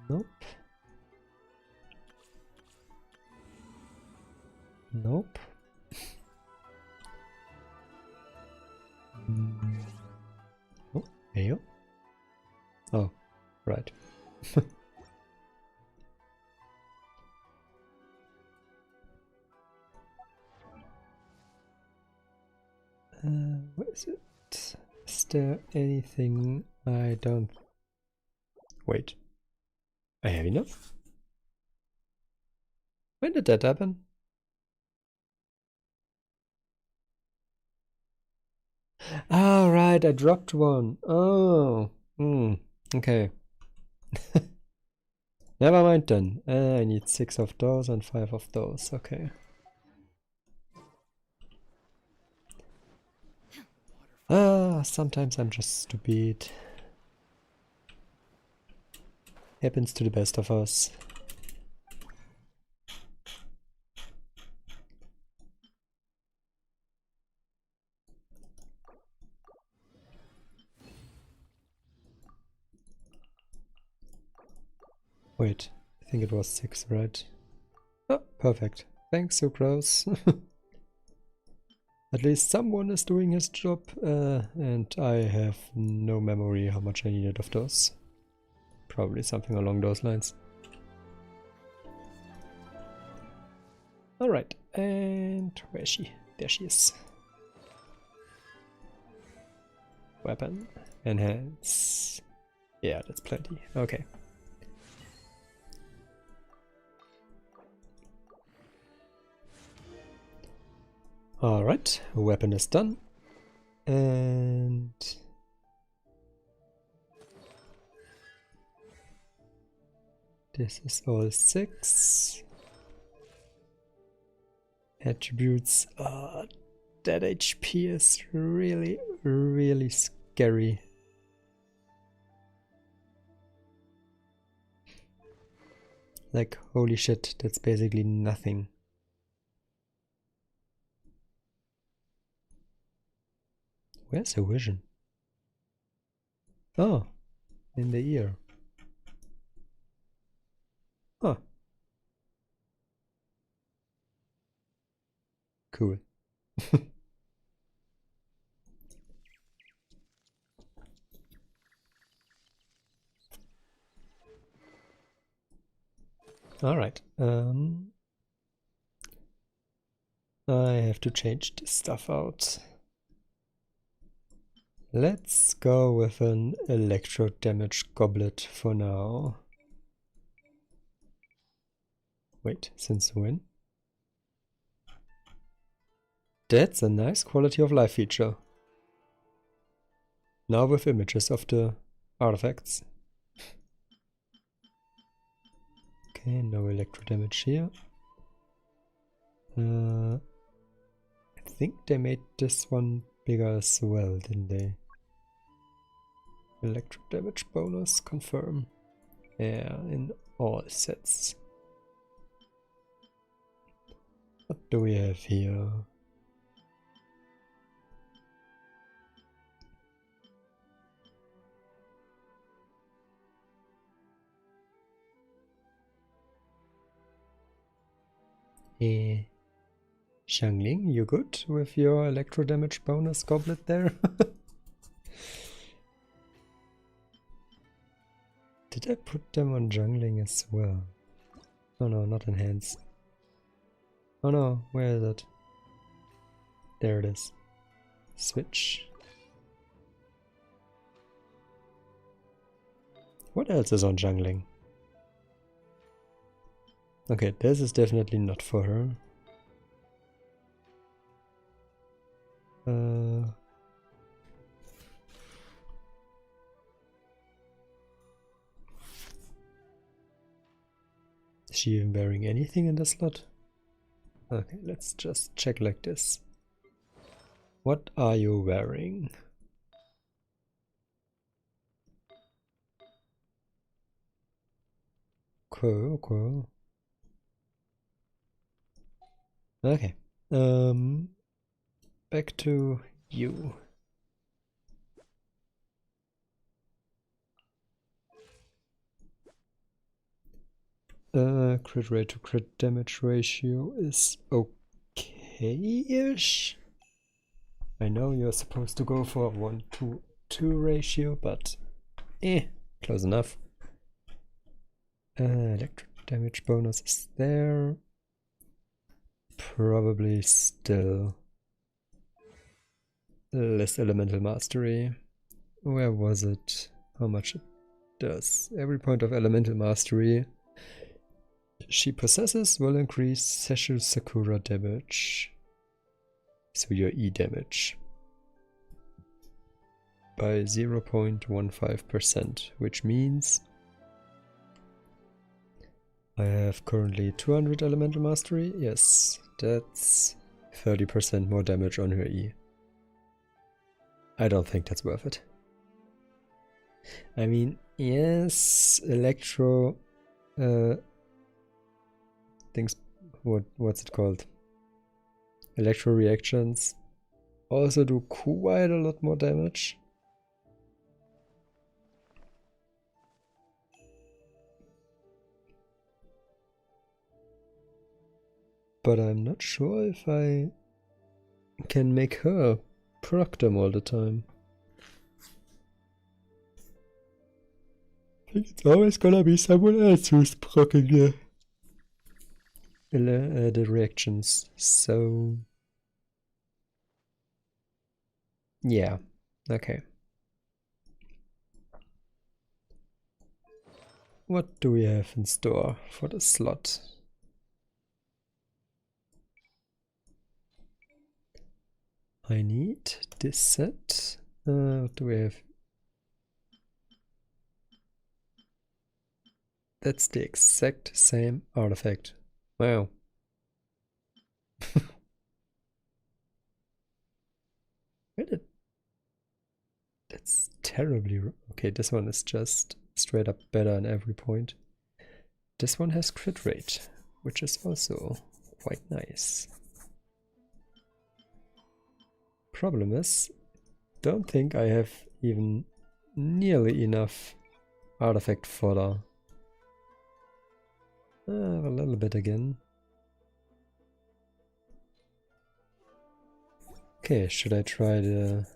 Nope. Nope. Oh, mayo? Oh, right. What is it? Is there anything I don't... Wait. I have enough? When did that happen? Ah, right, I dropped one. Oh, okay. Never mind then. I need 6 of those and 5 of those. Okay. Sometimes I'm just stupid. Happens to the best of us. Wait, I think it was 6, right? Oh, perfect. Thanks, Sucrose. At least someone is doing his job, and I have no memory how much I needed of those. Probably something along those lines. Alright, and where is she? There she is. Weapon. Enhance. Yeah, that's plenty. Okay. Alright, weapon is done. And... this is all 6. Attributes. That HP is really, really scary. Like, holy shit, that's basically nothing. Where's her vision? Oh, in the ear. Huh. Cool. Alright. I have to change this stuff out. Let's go with an electro damage goblet for now. Wait, since when? That's a nice quality of life feature. Now with images of the artifacts. Okay, no electro damage here. I think they made this one bigger as well, didn't they? Electro damage bonus, confirm. Yeah, in all sets. What do we have here? Xiangling, you good with your electro damage bonus goblet there? Did I put them on jungling as well? Oh no, not enhanced. Oh no, where is it? There it is. Switch. What else is on jungling? Okay, this is definitely not for her. Is she even wearing anything in the slot? Okay, let's just check like this. What are you wearing? Cool, cool. Okay. Back to you. Crit rate to crit damage ratio is okay-ish. I know you're supposed to go for a 1-to-2 ratio, but close enough. Electric damage bonus is there. Probably still less elemental mastery. Where was it? How much it does? Every point of elemental mastery she possesses will increase Seshu Sakura damage. So your E damage. By 0.15%, which means I have currently 200 elemental mastery. Yes, that's 30% more damage on her E. I don't think that's worth it. I mean, yes, electro things, what's it called? Electro reactions also do quite a lot more damage. But I'm not sure if I can make her proc them all the time. I think it's always gonna be someone else who's proccing the reactions, so yeah, okay. What do we have in store for the slot? I need this set. What do we have? That's the exact same artifact. Wow. That's terribly... Okay, this one is just straight up better on every point. This one has crit rate, which is also quite nice. Problem is, don't think I have even nearly enough artifact fodder. A little bit again. Okay, should I try the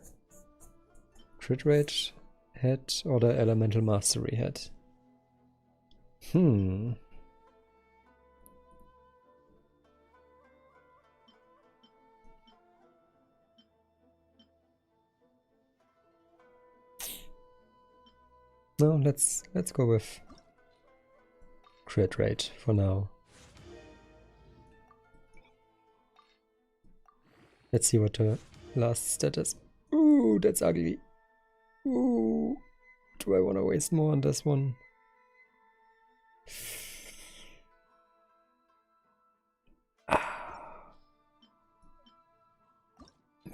crit rate head or the elemental mastery head? No, let's go with crit rate for now. Let's see what the last stat is. Ooh, that's ugly. Ooh, do I want to waste more on this one?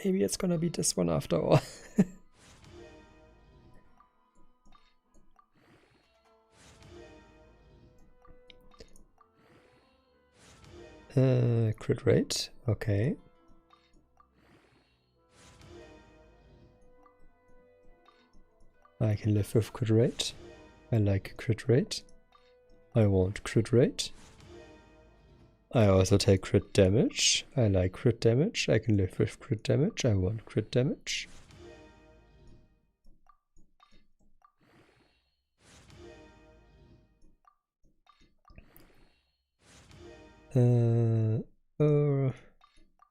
Maybe it's gonna be this one after all. Crit rate, okay. I can live with crit rate. I like crit rate. I want crit rate. I also take crit damage. I like crit damage. I can live with crit damage. I want crit damage.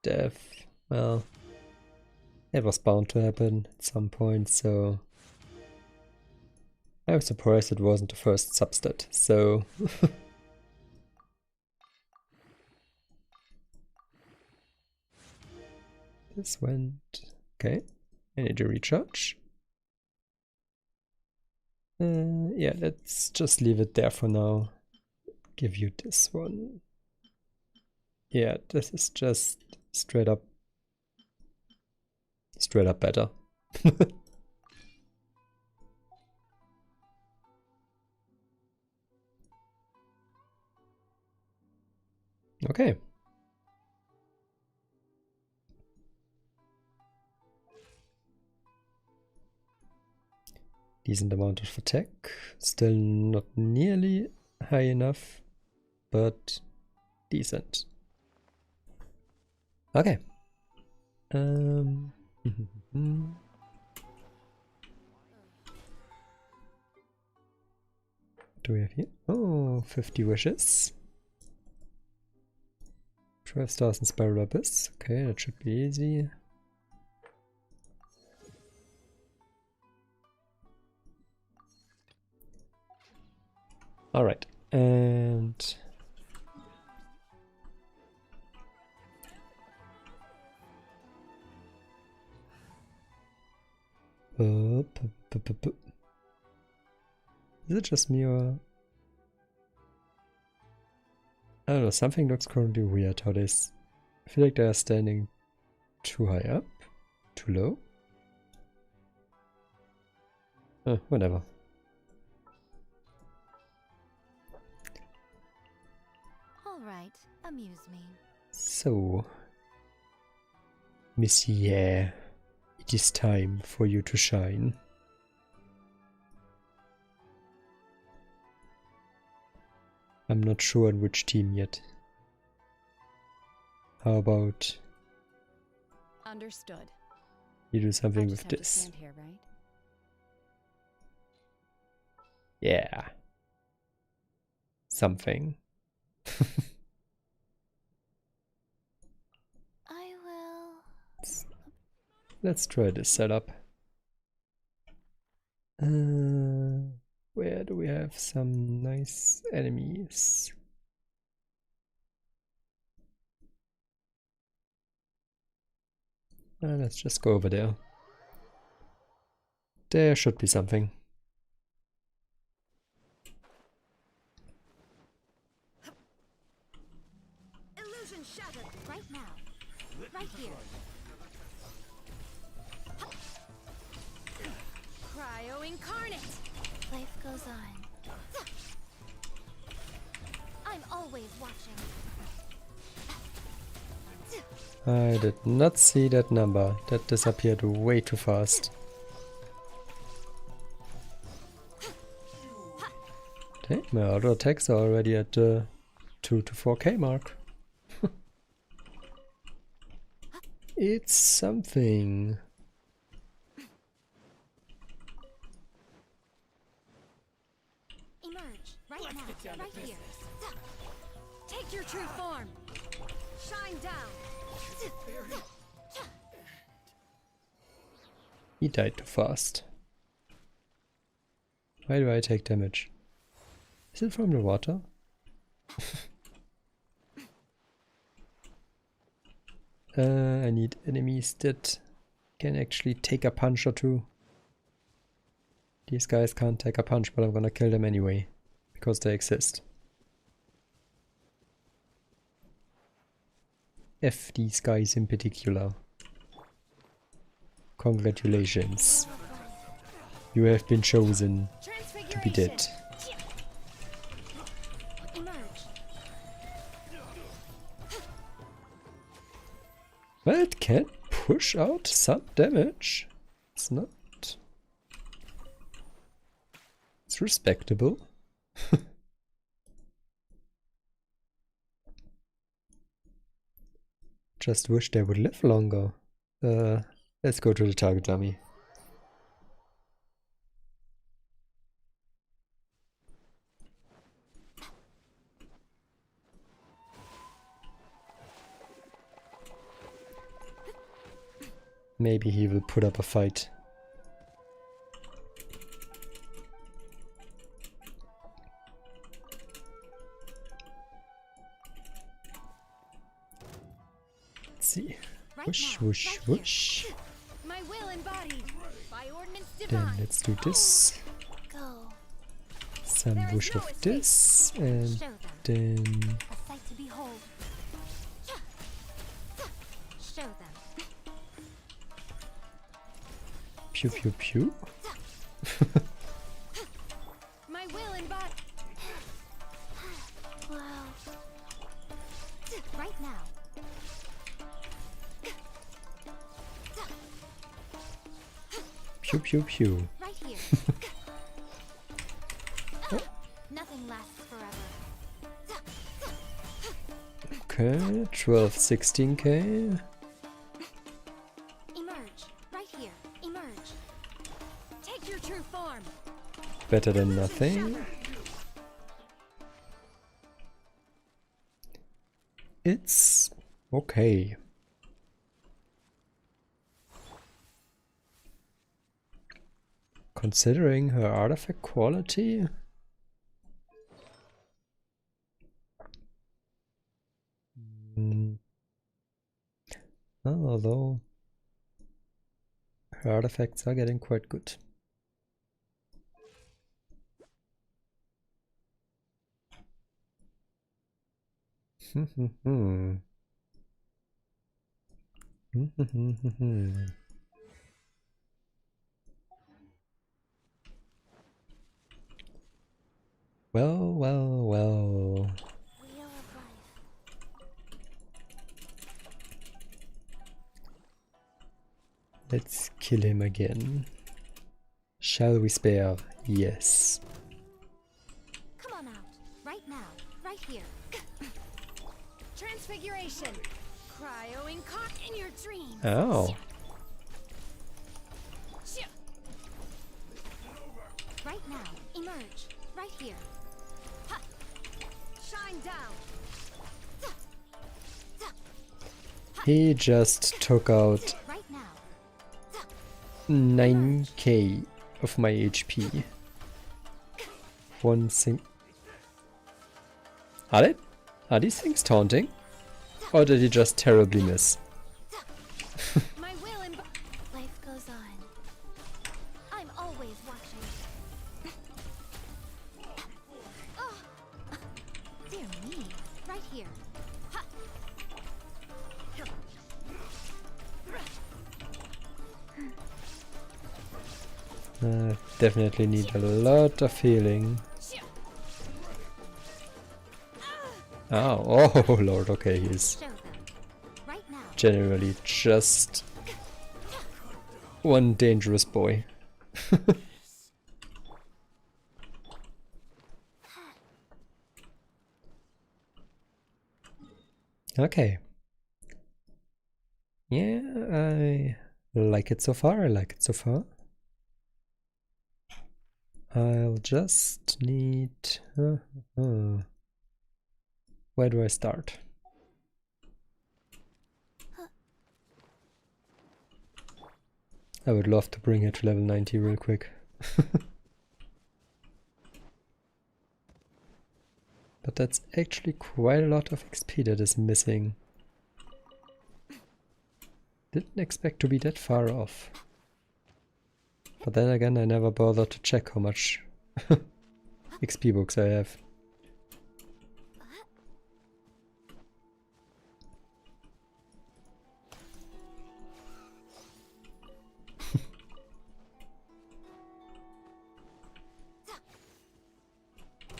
Death. Well, it was bound to happen at some point, so I'm surprised it wasn't the first substat, so this went okay. I need to recharge. Yeah, let's just leave it there for now. Give you this one. Yeah, this is just straight up better. Okay. Decent amount of attack. Still not nearly high enough, but decent. Okay. What do we have here? Oh, 50 wishes. 12 stars in Spiral Abyss. Okay, that should be easy. Alright, and is it just me or I don't know, something looks currently weird how this. I feel like they are standing too high up, too low. Whatever. All right, amuse me. So, Monsieur, it is time for you to shine. I'm not sure on which team yet. How about Understood. you do something I with just have to this? stand here, right? Yeah. Something. I will. Let's try this setup. Where do we have some nice enemies? Let's just go over there. There should be something. Illusion shattered. Right now. Right here. Cryo incarnate. Life goes on. I'm always watching. I did not see that number. That disappeared way too fast. Okay, my auto attacks are already at the 2 to 4k mark. It's something. Emerge right now, right here. Take your true form. Shine down. He died too fast. Why do I take damage? Is it from the water? I need enemies that can actually take a punch or two. These guys can't take a punch, but I'm gonna kill them anyway, because they exist. F these guys in particular. Congratulations. You have been chosen to be dead. Well, it can push out some damage. It's not... It's respectable. Just wish they would live longer. Let's go to the target dummy. Maybe he will put up a fight. Let's see. Whoosh, whoosh, whoosh. My will embodied by ordinance Then divine. let's do this. Go. Some There is whoosh no of escape. this, and Show them. then A sight to behold. Show them. pew pew pew. My will embodied. Wow. Right now. Pew pew pew. Right here. Nothing lasts forever. Okay, 12, 16k. Emerge. Right here. Emerge. Take your true form. Better than nothing. It's okay. Considering her artifact quality. Well, although her artifacts are getting quite good. Well, well, well. Wheel of life. Let's kill him again. Shall we spare? Yes. Come on out. Right now. Right here. Transfiguration. Cryo incarnate in your dreams. Ow. Right now. Emerge. Right here. Shine down. He just took out Right now. 9k of my HP. One thing. Are these things taunting? Or did he just terribly miss? My will embodied. Life goes on. I'm always watching. Oh. Dear me. Right here. Definitely need a lot of healing. Oh, oh lord, okay, he's Show them. Right now. generally just one dangerous boy. Okay. Yeah, I like it so far. I like it so far. I'll just need... where do I start? I would love to bring it to level 90 real quick. But that's actually quite a lot of XP that is missing. Didn't expect to be that far off. But then again, I never bothered to check how much XP books I have.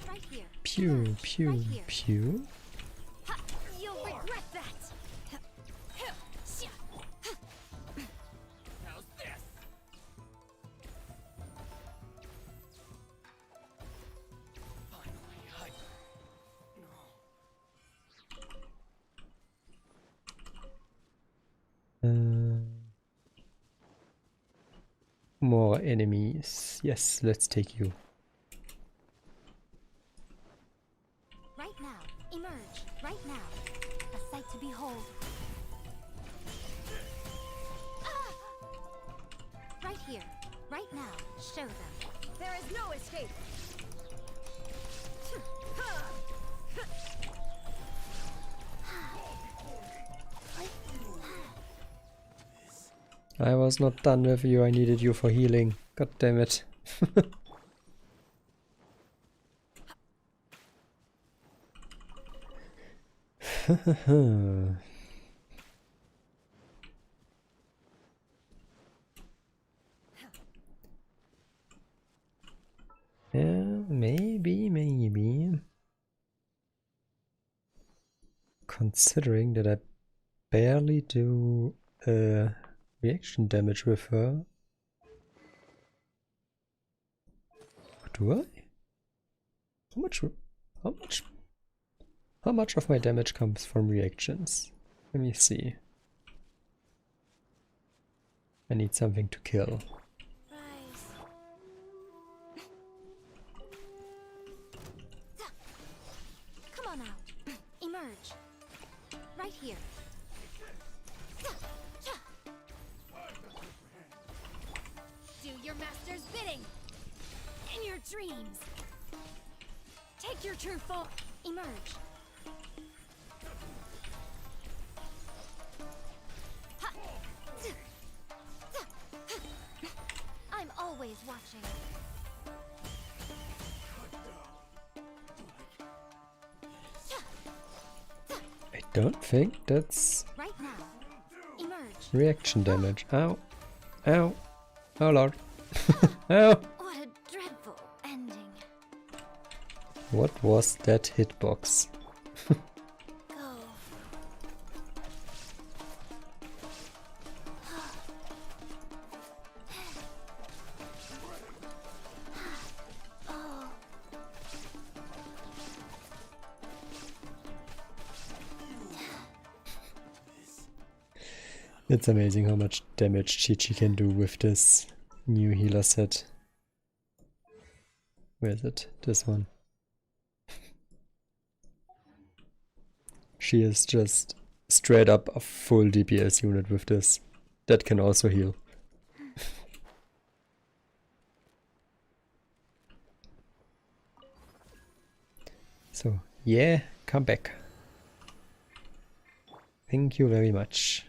Right here. Pew, pew, Right here. pew. Ha! You'll regret that. How's this? Finally, More enemies. Yes, let's take you. Right now. Emerge. Right now. A sight to behold. Ah! Right here. Right now. Show them. There is no escape. I was not done with you, I needed you for healing. God damn it. Yeah, maybe. Considering that I barely do reaction damage with her. Do I? How much of my damage comes from reactions? Let me see. I need something to kill. Come on out. Emerge. Right here. Do your master's bidding. In your dreams. Take your true form. Emerge. I'm always watching. I don't think that's Right now. Emerge. reaction damage. Ow. Ow. Oh lord. Ow. What a dreadful ending. What was that hitbox? Go. Oh. It's amazing how much damage Chi-Chi can do with this new healer set. Where is it? This one. She is just straight up a full DPS unit with this. That can also heal. So, yeah, come back. Thank you very much.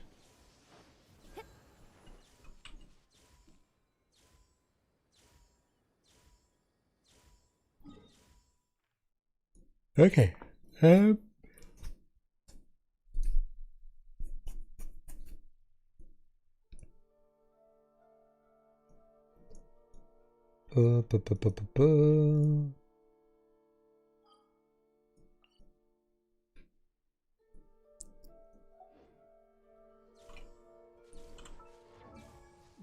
Okay. Bu- bu- bu- bu- bu- bu.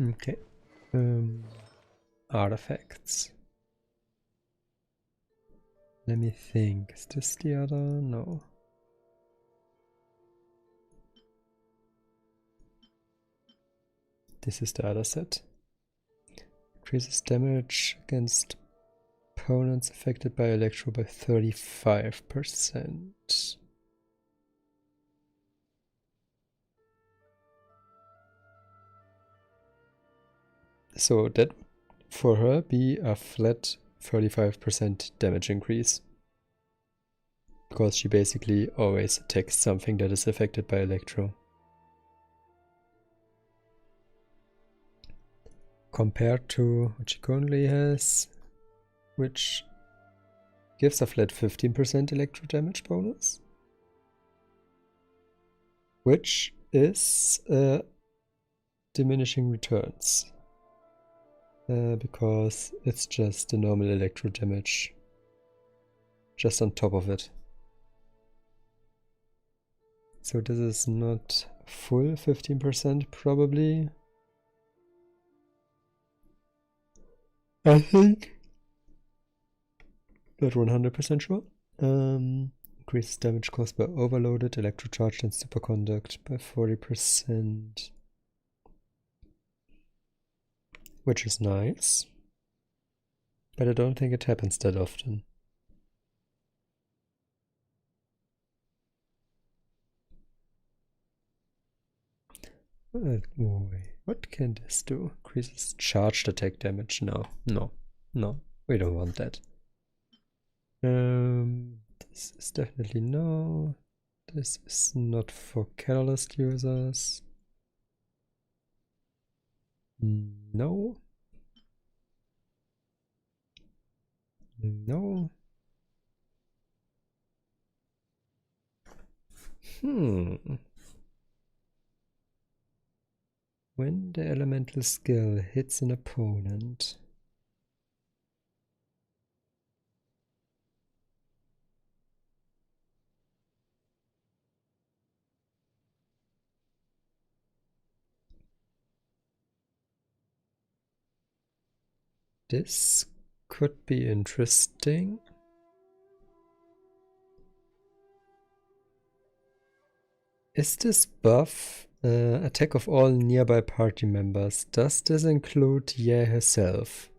Okay. Artifacts. Let me think. Is this the other? No. This is the other set. Increases damage against opponents affected by Electro by 35%. So that would for her be a flat 35% damage increase. Because she basically always attacks something that is affected by Electro. Compared to what she currently has, which gives a flat 15% electro damage bonus, which is diminishing returns, because it's just the normal electro damage just on top of it. So this is not full 15% probably. I think. Not 100% sure. Increases damage caused by overloaded, electrocharged, and superconduct by 40%. Which is nice. But I don't think it happens that often. What can this do? Increases charged attack damage. No. We don't want that. This is definitely no. This is not for catalyst users. No. No. When the elemental skill hits an opponent, this could be interesting. Is this buff attack of all nearby party members? Does this include Ye herself?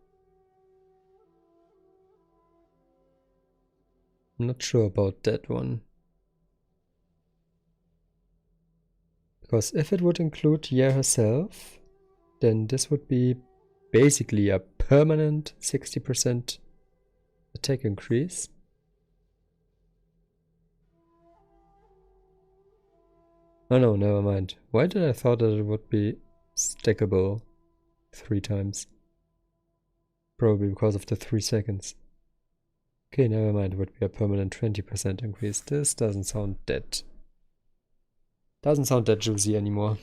I'm not sure about that one. Because if it would include Ye herself, then this would be basically a permanent 60% attack increase. Oh no, never mind. Why did I thought that it would be stackable 3 times? Probably because of the 3 seconds. Okay, never mind. It would be a permanent 20% increase. This doesn't sound that juicy anymore.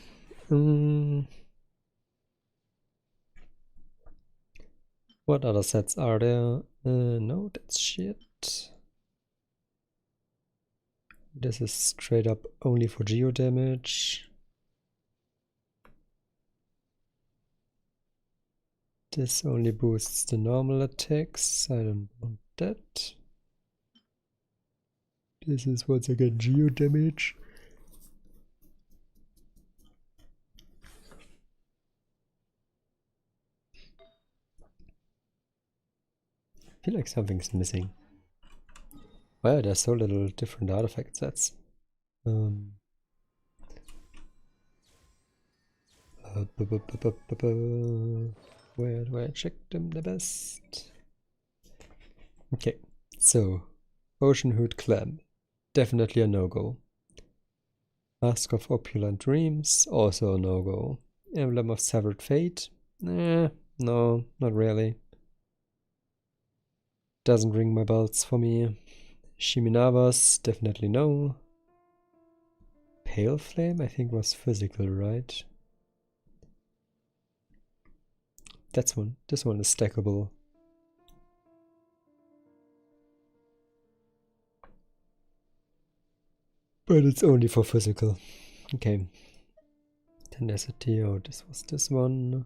What other sets are there? No, that's shit. This is straight up only for geo damage. This only boosts the normal attacks. I don't want that. This is once again geo damage. I feel like something's missing. Wow, there's so little different artifact sets. Where do I check them the best? Okay, so Ocean Hood Clam, definitely a no-go. Mask of Opulent Dreams, also a no-go. Emblem of Severed Fate, no, not really. Doesn't ring my bells for me. Shiminavas, definitely no. Pale Flame, I think was physical, right? That's one. This one is stackable. But it's only for physical. Okay. Tenacity, oh, this was this one.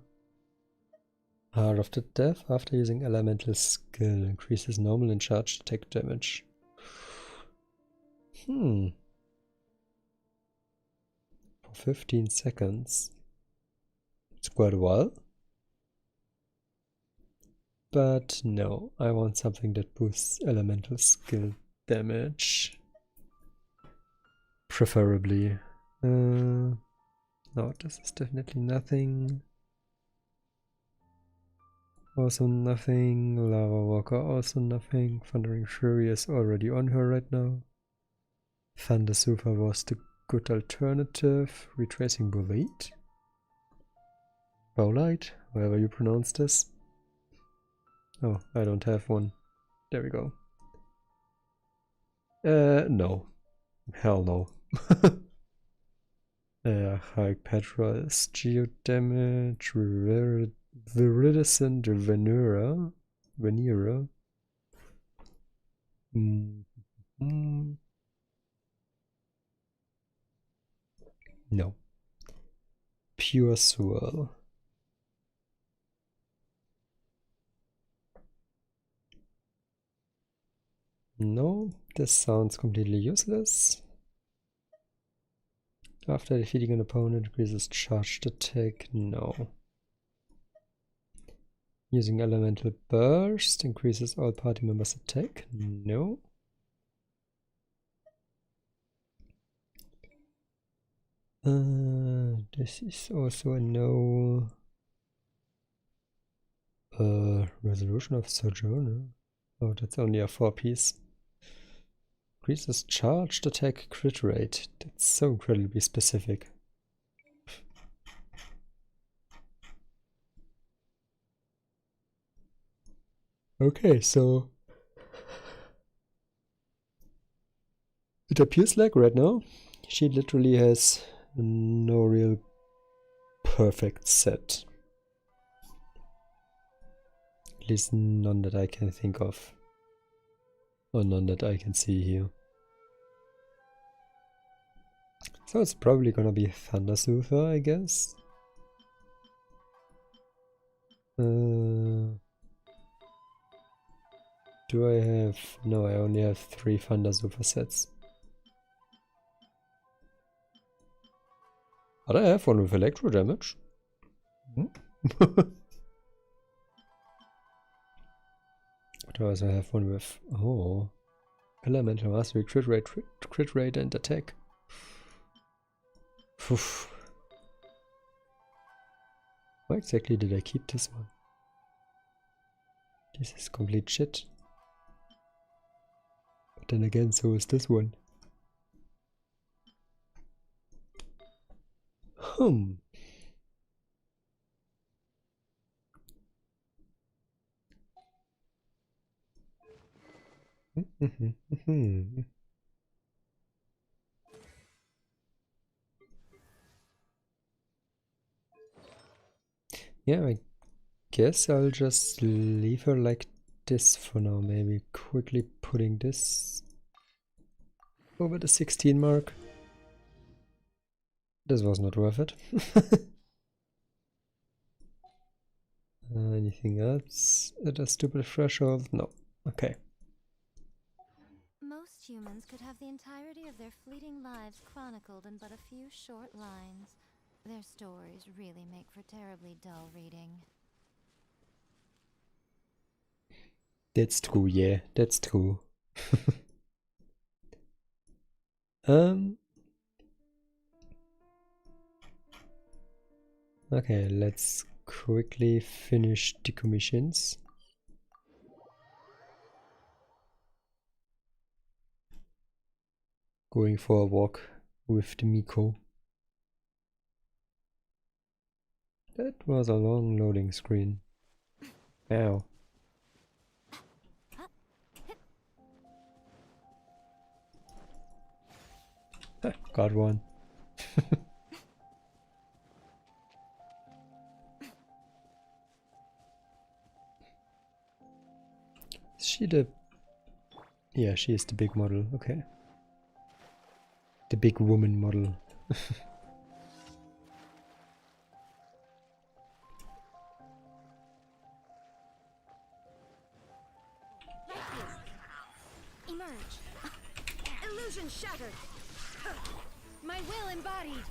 Heart of the Death after using elemental skill increases normal and charged attack damage. For 15 seconds. It's quite a while. But no, I want something that boosts elemental skill damage. Preferably. No, this is definitely nothing. Also nothing. Lava Walker also nothing. Thundering Fury is already on her right now. Thunder Super was the good alternative. Retracing Bolide? Bowlight? However you pronounce this. Oh, I don't have one. There we go. No. Hell no. High Petra is geo damage. Viridescent Venera. No. Pure Swirl. No, this sounds completely useless. After defeating an opponent, increases charged attack. No. Using Elemental Burst increases all party members' attack. No. This is also a no. Resolution of Sojourner. Oh, that's only a 4-piece. Increases charged attack crit rate. That's so incredibly specific. Okay, so it appears like right now she literally has no real perfect set. At least none that I can think of. Or none that I can see here. So it's probably gonna be Thunder Soother, I guess. Do I have... No, I only have 3 Thunder Soother sets. But I have one with electro damage. But I also have one with... Oh... Elemental Mastery, crit rate and attack. Oof. Why exactly did I keep this one? This is complete shit. But then again, so is this one. Yeah, I guess I'll just leave her like this for now. Maybe quickly putting this over the 16 mark. This was not worth it. Anything else at a stupid threshold? No. Okay. Most humans could have the entirety of their fleeting lives chronicled in but a few short lines. Their stories really make for terribly dull reading. That's true, yeah, that's true. Okay, let's quickly finish the commissions. Going for a walk with the Miko. That was a long loading screen. Ow. Got one. Is she the... Yeah, she is the big model, okay. The big woman model. shattered. My will embodied.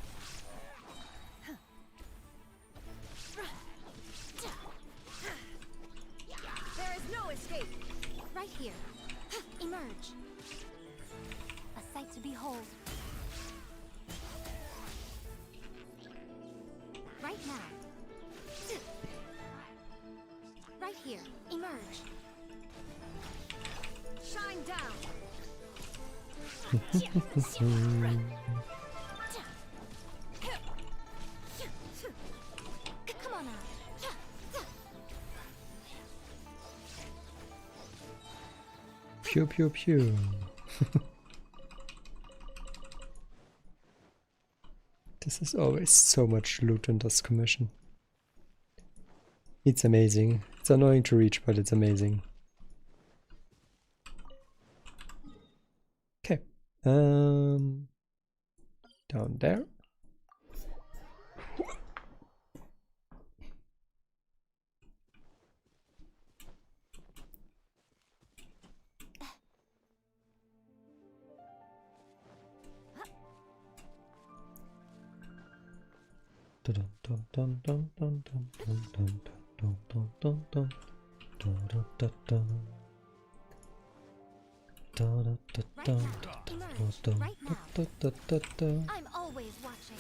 There is no escape. Right here. Emerge. A sight to behold. Right now. Right here. Emerge. Shine down. Come on now. Pew pew pew. This is always so much loot in this commission. It's amazing. It's annoying to reach, but it's amazing. Okay. Down there. Dun dun dun dun dun dun dun dun dun dun dun dun dun dun dun. I'm always watching.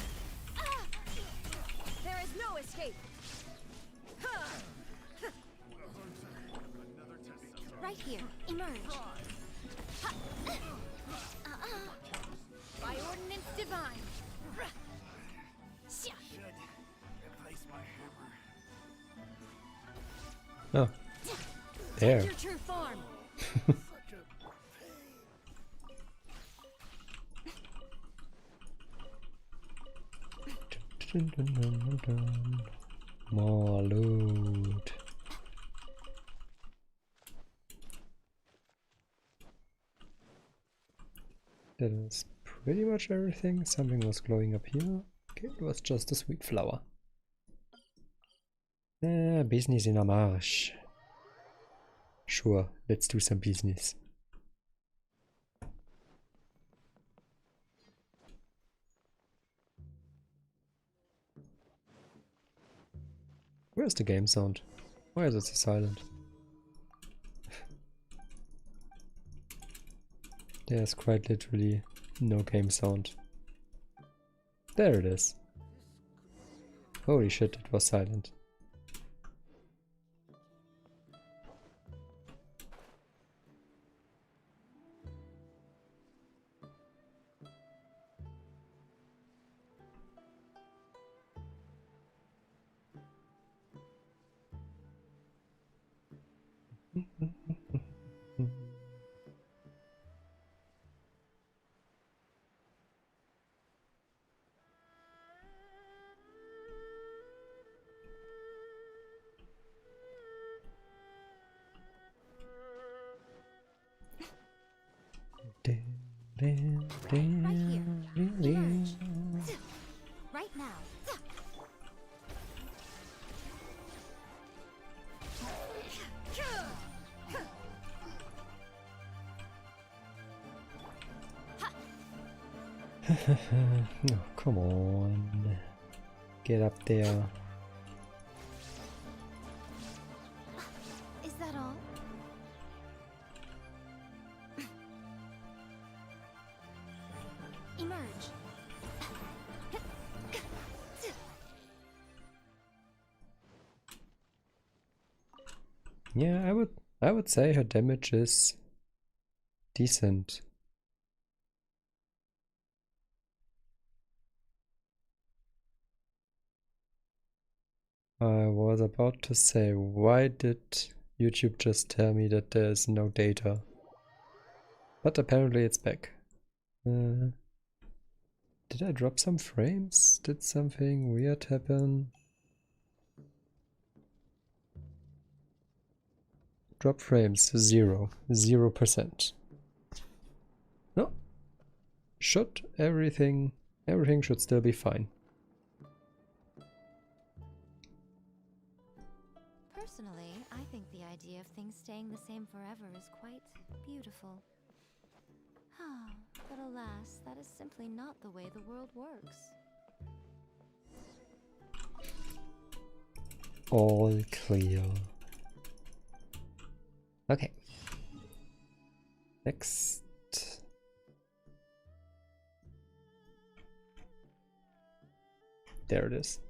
There is no escape. Right here. Emerge. By ordinance divine. Replace my hammer. Oh, there. Your true form. More loot. That is pretty much everything. Something was glowing up here. Okay, it was just a sweet flower. Business in a marsh. Sure, let's do some business. Where's the game sound? Why is it so silent? There's quite literally no game sound. There it is. Holy shit, it was silent. Right here. Emerge. Right now. Oh, come on. Get up there. Is that all? Emerge. Yeah, I would say her damage is decent. I was about to say, why did YouTube just tell me that there's no data? But apparently it's back. Did I drop some frames? Did something weird happen? Drop frames, 0%. No. Everything should still be fine. Personally, I think the idea of things staying the same forever is quite beautiful. But alas, that is simply not the way the world works. All clear. Okay. Next. There it is.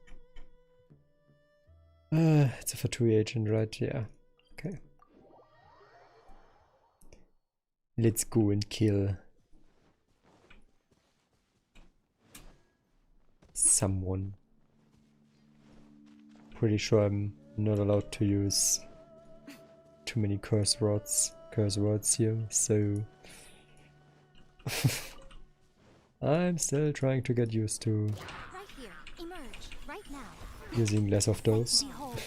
It's a Fatui agent, right? Yeah. Okay. Let's go and kill someone. Pretty sure I'm not allowed to use too many curse words here, so I'm still trying to get used to Right here, emerge, right now. using less of those. Behold.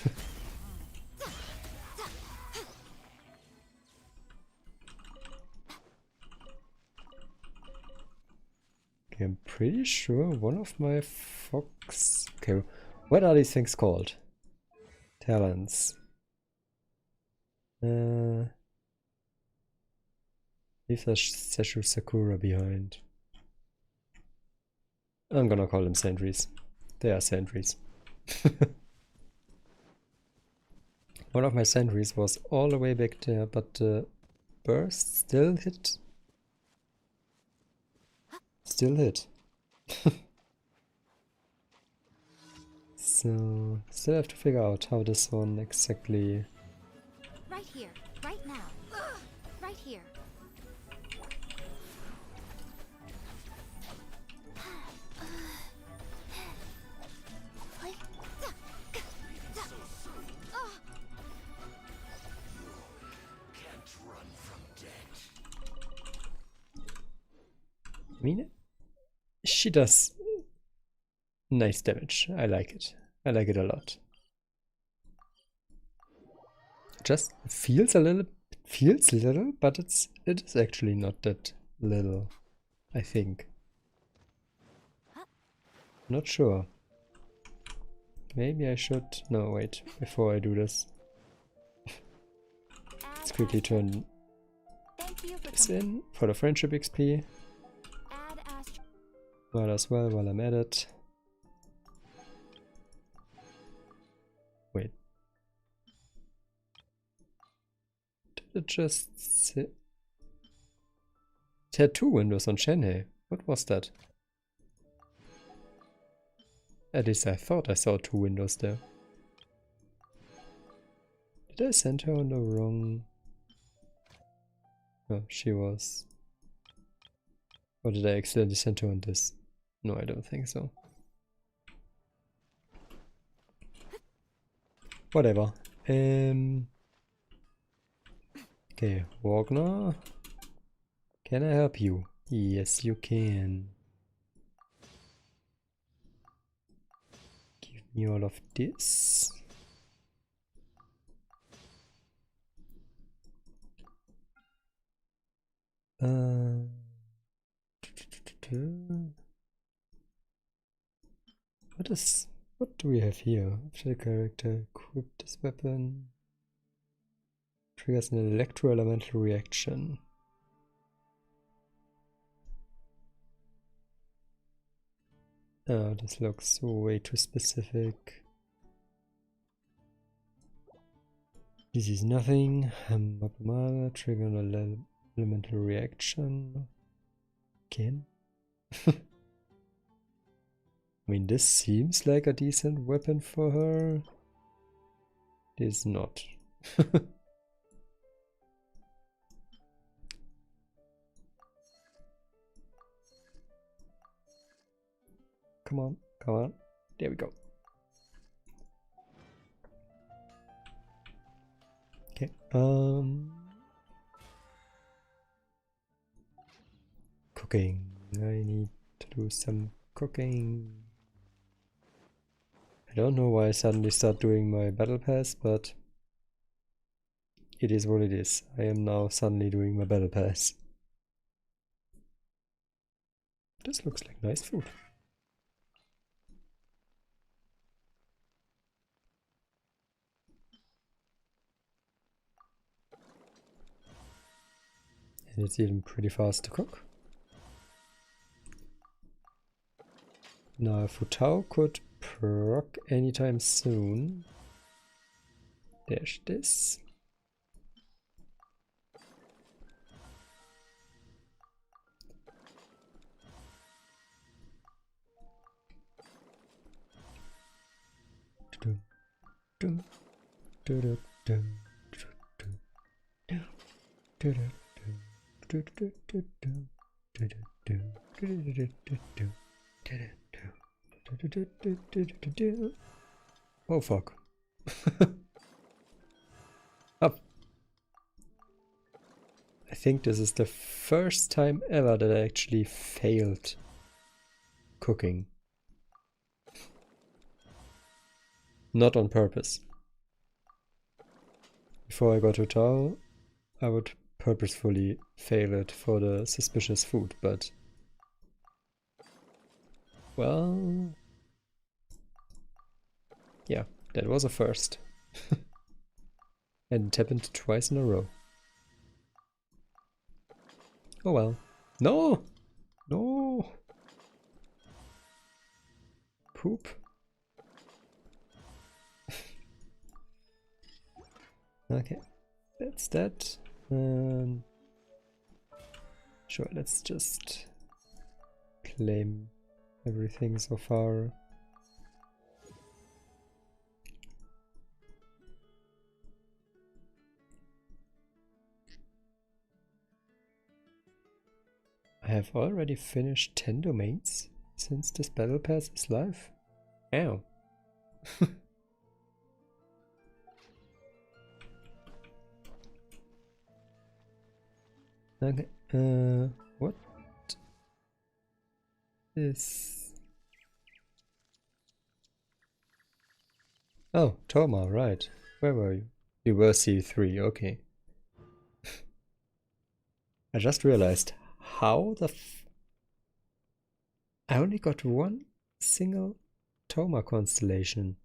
Okay, I'm pretty sure one of my fox... Okay, what are these things called? Talents. Leave the Seshu Sakura behind. I'm gonna call them sentries. They are sentries. One of my sentries was all the way back there, but the burst still hit. Still hit. So, still have to figure out how this one exactly... Right here, right now. Right here. I mean, she does nice damage. I like it. I like it a lot. Just feels little, but it is actually not that little, I think. Not sure. Maybe I should... No, wait. Before I do this, let's quickly turn this in for the friendship XP. Might as well while I'm at it. Wait. Did it just say... It had 2 windows on Shenhe. What was that? At least I thought I saw 2 windows there. Did I send her on the wrong... Oh, she was... Or did I accidentally send her on this? No, I don't think so. Whatever. Okay, Wagner. Can I help you? Yes, you can. Give me all of this. What do we have here? After the character equip this weapon, triggers an electro-elemental reaction. Oh, this looks way too specific. This is nothing. Trigger an elemental reaction. Again? I mean, this seems like a decent weapon for her. It is not. Come on, come on. There we go. Okay, cooking. I need to do some cooking. I don't know why I suddenly start doing my battle pass, but it is what it is. I am now suddenly doing my battle pass. This looks like nice food. And it's even pretty fast to cook. Now, Futao could proc anytime soon. There's this. Oh fuck. Up. I think this is the first time ever that I actually failed cooking. Not on purpose. Before I got to Tao, I would purposefully fail it for the suspicious food, but... well... yeah, that was a first. And it happened twice in a row. Oh well. No! No! Poop. Okay, that's that. Sure, let's just claim everything so far. I have already finished 10 domains since this battle pass is live. Ow. Okay, what is... oh, Toma, right. Where were you? You were C3, okay. I just realized how the I only got one single Toma constellation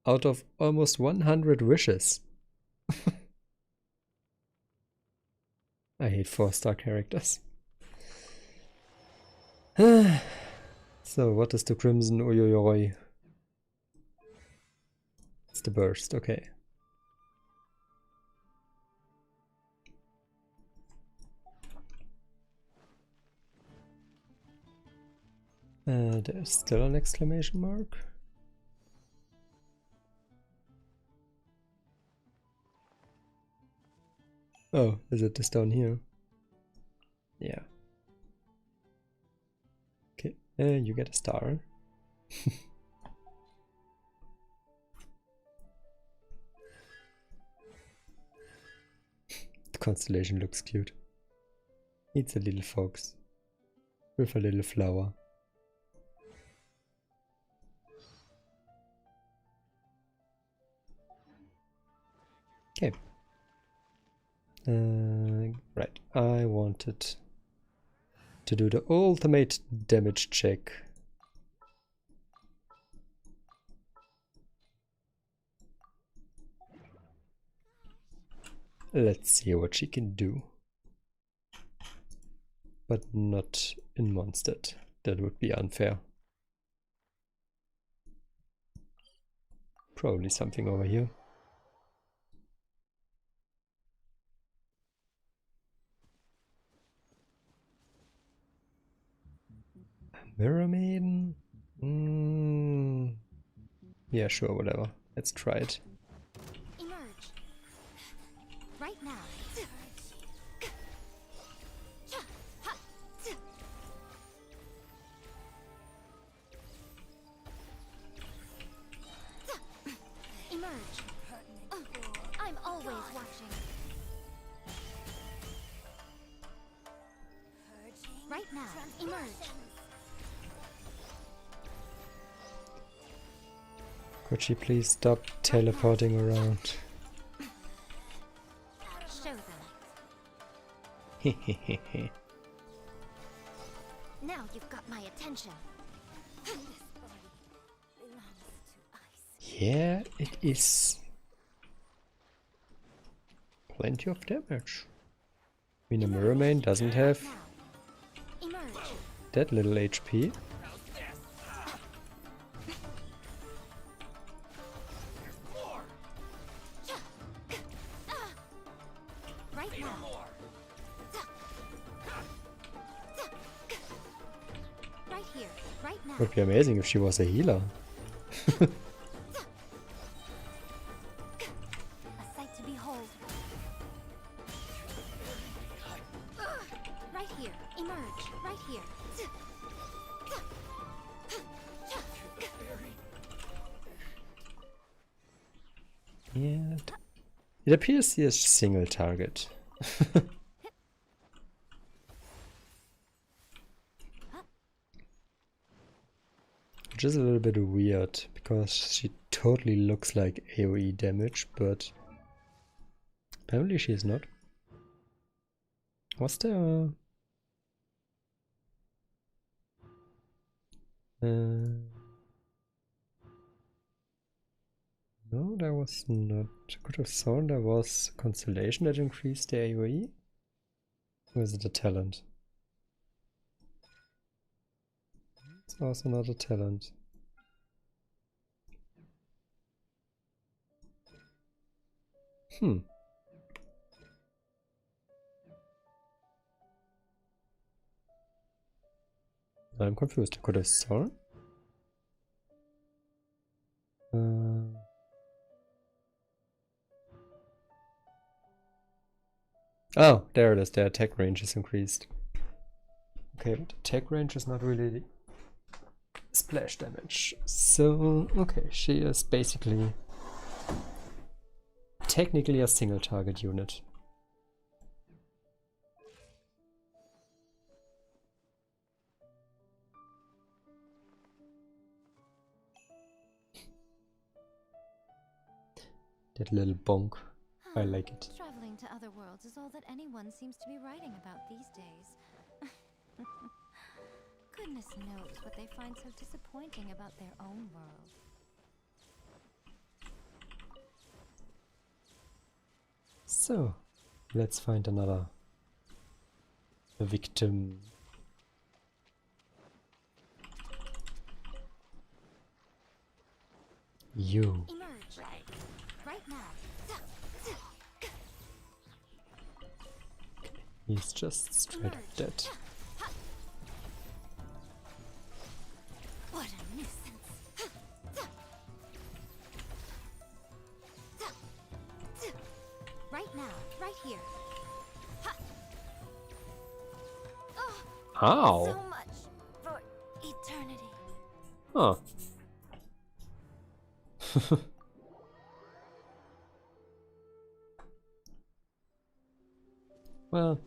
out of almost 100 wishes. I hate 4-star characters. So, what is the Crimson Oyoyoi? It's the burst, okay. There's still an exclamation mark. Oh, is it this down here? Yeah. Okay, you get a star. The constellation looks cute. It's a little fox with a little flower. Okay. Right, I wanted to do the ultimate damage check. Let's see what she can do. But not in Mondstadt. That would be unfair. Probably something over here. Mirror Maiden? Yeah, sure, whatever. Let's try it. Emerge. Right now. Emerge. I'm always watching. Right now. Emerge. Could she please stop teleporting around? Show them. Hehehehe. Now you've got my attention. Yeah, it is. Plenty of damage. I mean, a Mirror Maiden doesn't have Emerge. that little HP. Right now. Right here. Right now. Would be amazing if she was a healer. A sight to behold. Right here. Emerge. Right here. Yeah. It appears he is single target. Which is a little bit weird, because she totally looks like AoE damage, but apparently she is not. Was there no, there was not. I could have thought there was Constellation that increased the AoE. Or is it a talent? It's also not a talent. I'm confused. I could have sworn. Oh, there it is. The attack range is increased. Okay, but attack range is not really splash damage. So, okay, she is basically technically a single target unit. That little bonk. I like it. Traveling to other worlds is all that anyone seems to be writing about these days. Goodness knows what they find so disappointing about their own world. So, let's find another victim. You. Emerge. Right now. He's just straight up dead. What a nuisance. Right now, right here. Ow! So much for eternity. Huh. Well,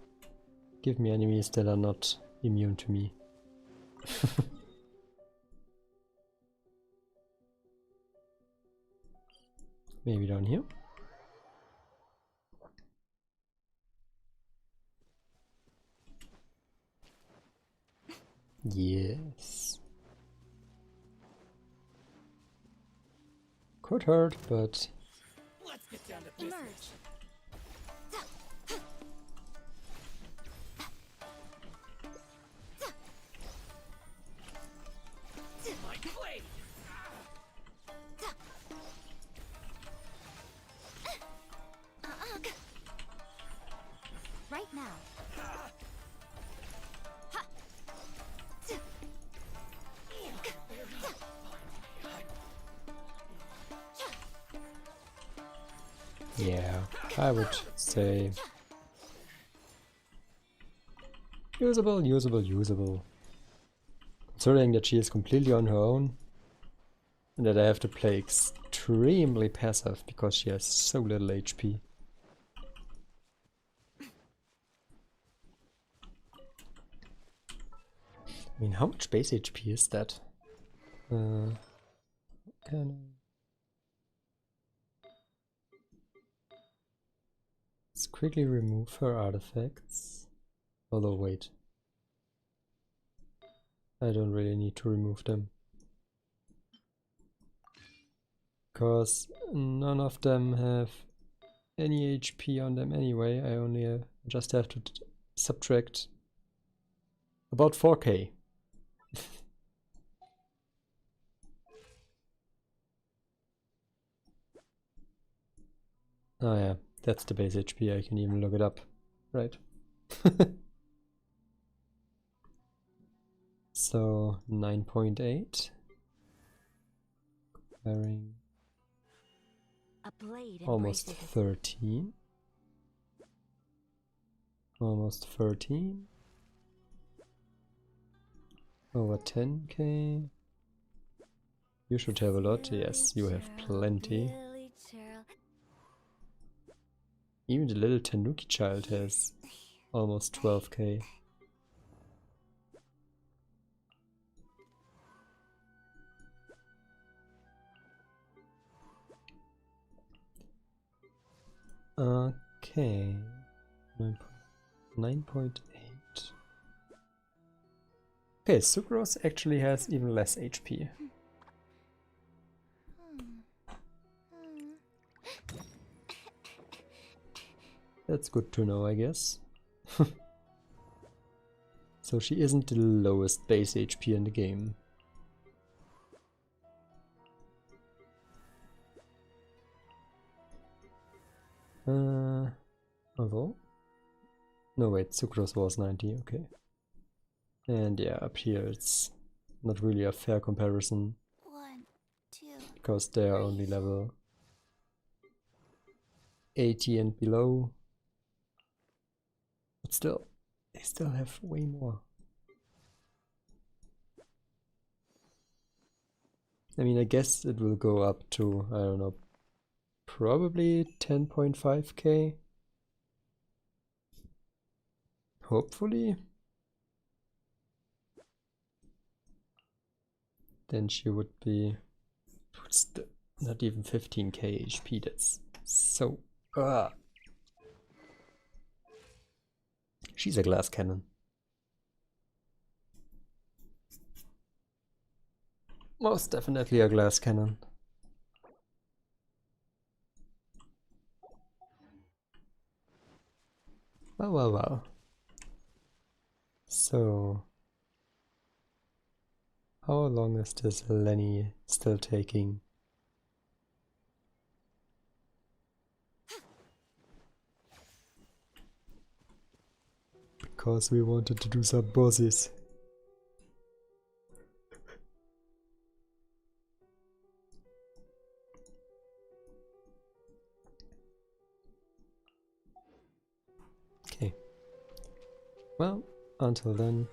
give me enemies that are not immune to me. Maybe down here? Yes. Could hurt, but Let's get down to business. Emerge. My blade! Right now. yeah, I would say usable, usable, usable. Considering that she is completely on her own and that I have to play extremely passive because she has so little HP. I mean, how much base HP is that? Can I... Let's quickly remove her artifacts. Although, wait. I don't really need to remove them. Because none of them have any HP on them anyway. I only just have to subtract about 4k Oh yeah, that's the base HP, I can even look it up. Right. So 9.8. Comparing A blade almost embraces 13. Almost 13. Over 10k. You should have a lot. Yes, you have plenty. Even the little Tanuki child has almost 12k. Okay. 9.8. Okay, Sucrose actually has even less HP. That's good to know, I guess. So she isn't the lowest base HP in the game. Although? No wait, Sucrose was 90, okay. And yeah, up here it's not really a fair comparison. 1, 2. Because they are only level 80 and below. But still, they still have way more. I mean, I guess it will go up to, I don't know, probably 10.5k. Hopefully. Then she would be not even 15k HP. That's so... She's a glass cannon. Most definitely a glass cannon. Well, well, well. So... how long is this Lenny still taking? Because we wanted to do some bosses. Okay. Well, until then.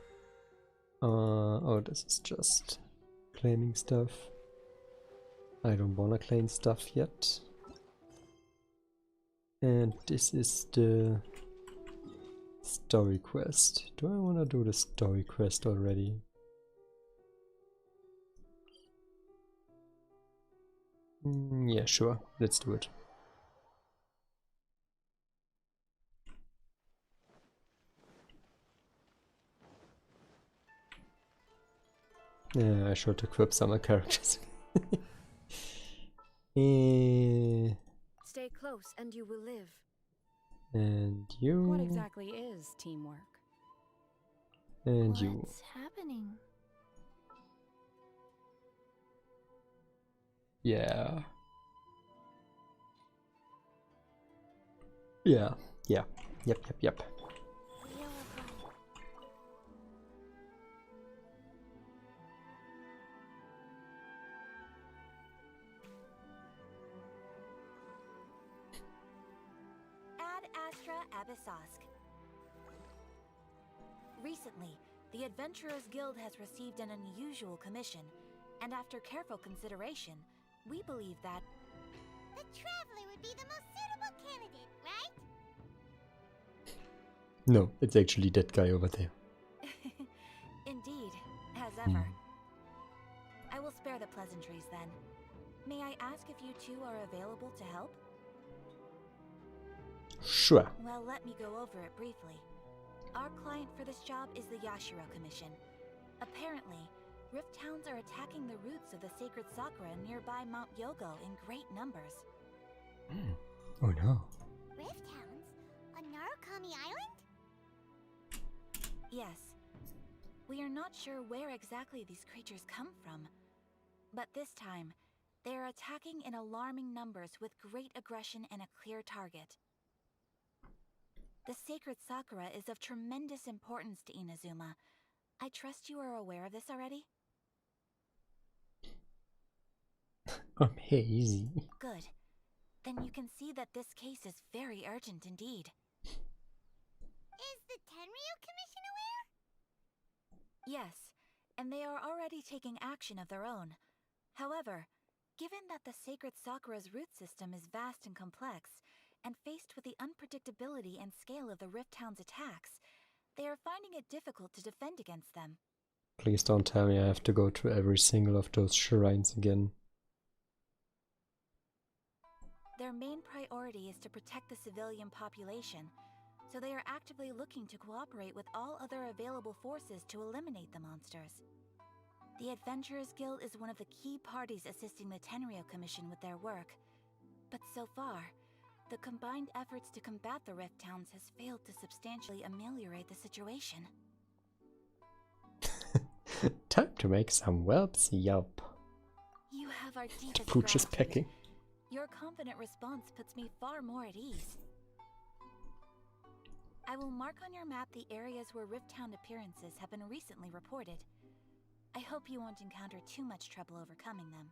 Oh, this is just claiming stuff. I don't wanna claim stuff yet. And this is the story quest. Do I wanna do the story quest already? Yeah, sure. Let's do it. Yeah, I should equip some characters. Stay close and you will live. And you. What exactly is teamwork? And you. What's happening? Yeah. Yeah. Yeah. Yep. Ad Astra Abyssosque. Recently, the Adventurers Guild has received an unusual commission, and after careful consideration, we believe that The Traveler would be the most suitable candidate, right? No, it's actually that guy over there. indeed, as ever. I will spare the pleasantries then. May I ask if you two are available to help? Sure. Well, let me go over it briefly. Our client for this job is the Yashiro Commission. Apparently, Rift Hounds are attacking the roots of the sacred Sakura nearby Mount Yogo in great numbers. Oh no. Rift Hounds? On Narukami Island? Yes. We are not sure where exactly these creatures come from, but this time, they are attacking in alarming numbers with great aggression and a clear target. The sacred Sakura is of tremendous importance to Inazuma. I trust you are aware of this already? Amazing. Good. Then you can see that this case is very urgent indeed. Is the Tenryu Commission aware? Yes, and they are already taking action of their own. However, given that the sacred Sakura's root system is vast and complex, and faced with the unpredictability and scale of the Rift Town's attacks, they are finding it difficult to defend against them. Please don't tell me I have to go through every single of those shrines again. Their main priority is to protect the civilian population, so they are actively looking to cooperate with all other available forces to eliminate the monsters. The Adventurers Guild is one of the key parties assisting the Tenryu Commission with their work, but so far, the combined efforts to combat the Rift Towns has failed to substantially ameliorate the situation. Time to make some whelps yelp. You have our deepest Pooch is gratitude. pecking. Your confident response puts me far more at ease. I will mark on your map the areas where Rift Town appearances have been recently reported. I hope you won't encounter too much trouble overcoming them.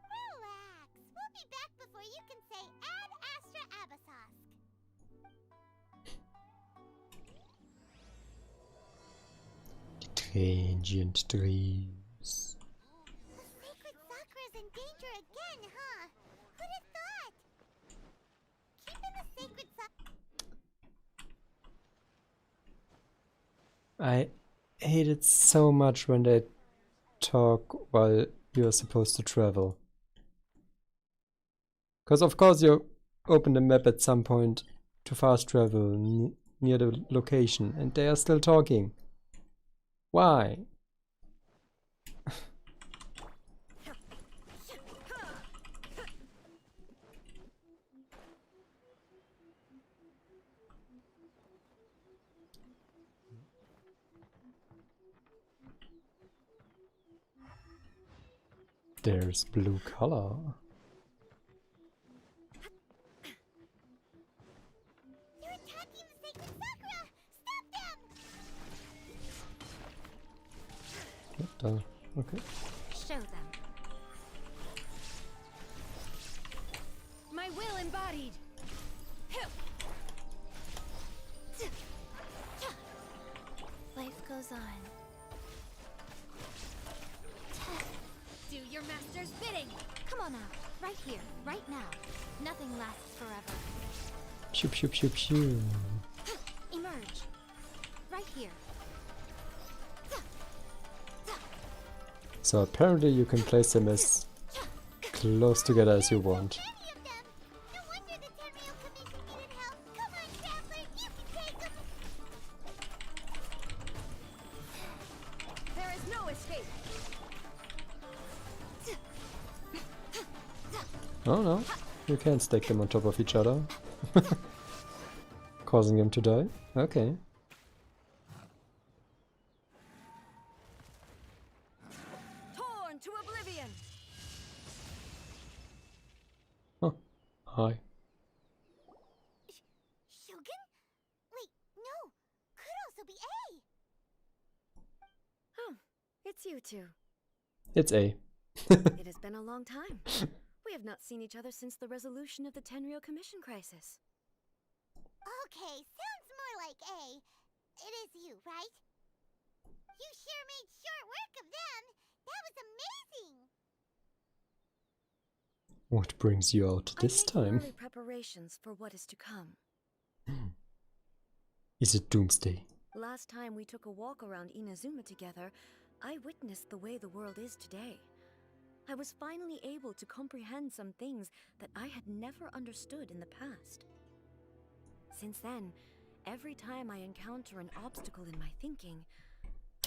Relax. We'll be back before you can say Ad Astra Abyssosque. Transient dreams. The sacred Sakura's in danger again, huh? Who'd have thought? Keeping the sacred I hate it so much when they talk while you're supposed to travel. Because of course you open the map at some point to fast travel near the location and they are still talking. Why? There's blue color. They're attacking the sacred Sakura! Stop them! What the? Okay. Show them. My will embodied. Life goes on. Do your master's bidding. Come on now, right here, right now. Nothing lasts forever. Pew pew pew pew. Emerge. Right here. So apparently you can place them as close together as you want. Any of them! No wonder the Tenryu Commission needed help! Come on, Traveler! You can take them! There is no escape. Oh no, you can't stack them on top of each other. Causing them to die? Okay. Torn to oblivion. Oh, hi. Shogun? Wait, no! Could also be A! Oh, it's you two. It's A. It has been a long time. We have not seen each other since the resolution of the Tenryu Commission crisis. Okay, sounds more like A. It is you, right? You sure made short work of them! That was amazing! What brings you out this I'm making time? early preparations for what is to come. Is it Doomsday? Last time we took a walk around Inazuma together, I witnessed the way the world is today. I was finally able to comprehend some things that I had never understood in the past. Since then, every time I encounter an obstacle in my thinking,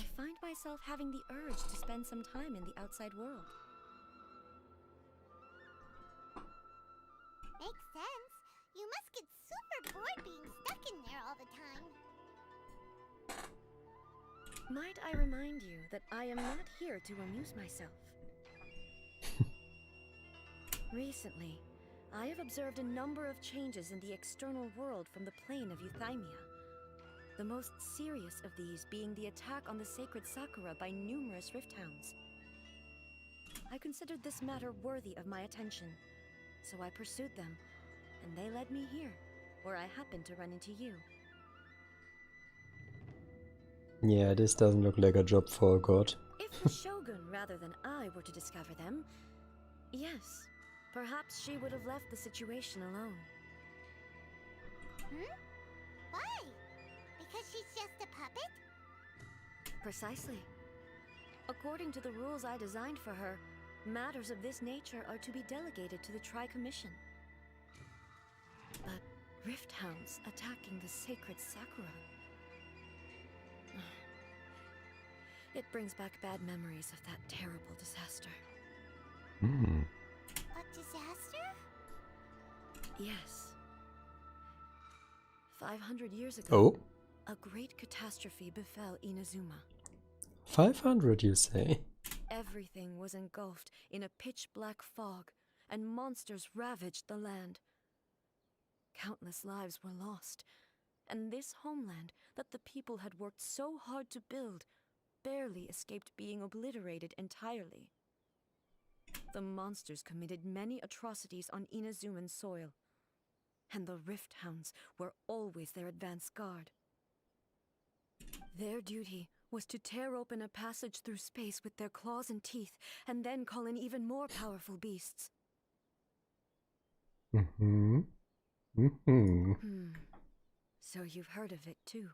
I find myself having the urge to spend some time in the outside world. Makes sense. You must get super bored being stuck in there all the time. Might I remind you that I am not here to amuse myself? Recently, I have observed a number of changes in the external world from the plane of Euthymia. The most serious of these being the attack on the sacred Sakura by numerous rift hounds. I considered this matter worthy of my attention, so I pursued them, and they led me here, where I happened to run into you. Yeah, this doesn't look like a job for a god. If the Shogun rather than I were to discover them, yes, perhaps she would have left the situation alone. Why? Because she's just a puppet? Precisely. According to the rules I designed for her, matters of this nature are to be delegated to the Tri-Commission. But rift hounds attacking the sacred Sakura... It brings back bad memories of that terrible disaster. Hmm. A disaster? Yes. 500 years ago, Oh, a great catastrophe befell Inazuma. 500 you say? Everything was engulfed in a pitch-black fog, and monsters ravaged the land. Countless lives were lost, and this homeland that the people had worked so hard to build barely escaped being obliterated entirely. The monsters committed many atrocities on Inazuman soil, and the rift hounds were always their advance guard. Their duty was to tear open a passage through space with their claws and teeth, and then call in even more powerful beasts. Mm-hmm. Mm-hmm. So you've heard of it too.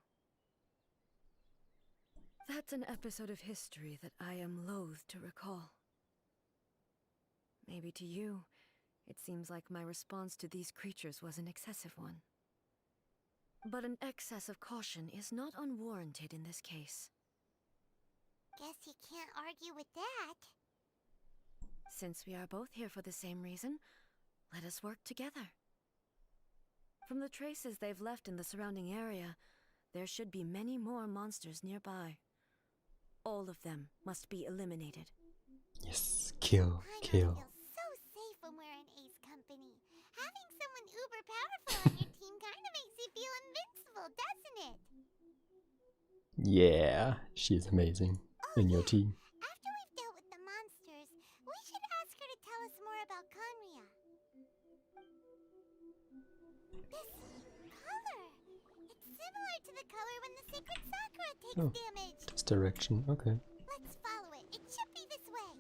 That's an episode of history that I am loath to recall. Maybe to you, it seems like my response to these creatures was an excessive one. But an excess of caution is not unwarranted in this case. Guess you can't argue with that. Since we are both here for the same reason, let us work together. From the traces they've left in the surrounding area, there should be many more monsters nearby. All of them must be eliminated. Yes, kill, I kill. feel so safe when we're in Ace company. Having someone uber powerful on your team kind of makes you feel invincible, doesn't it? Yeah, she's amazing. In your team. After we've dealt with the monsters, we should ask her to tell us more about Conria. This color! It's similar to the color when the sacred Sakura takes Oh. damage. This direction, okay. Let's follow it. It should be this way.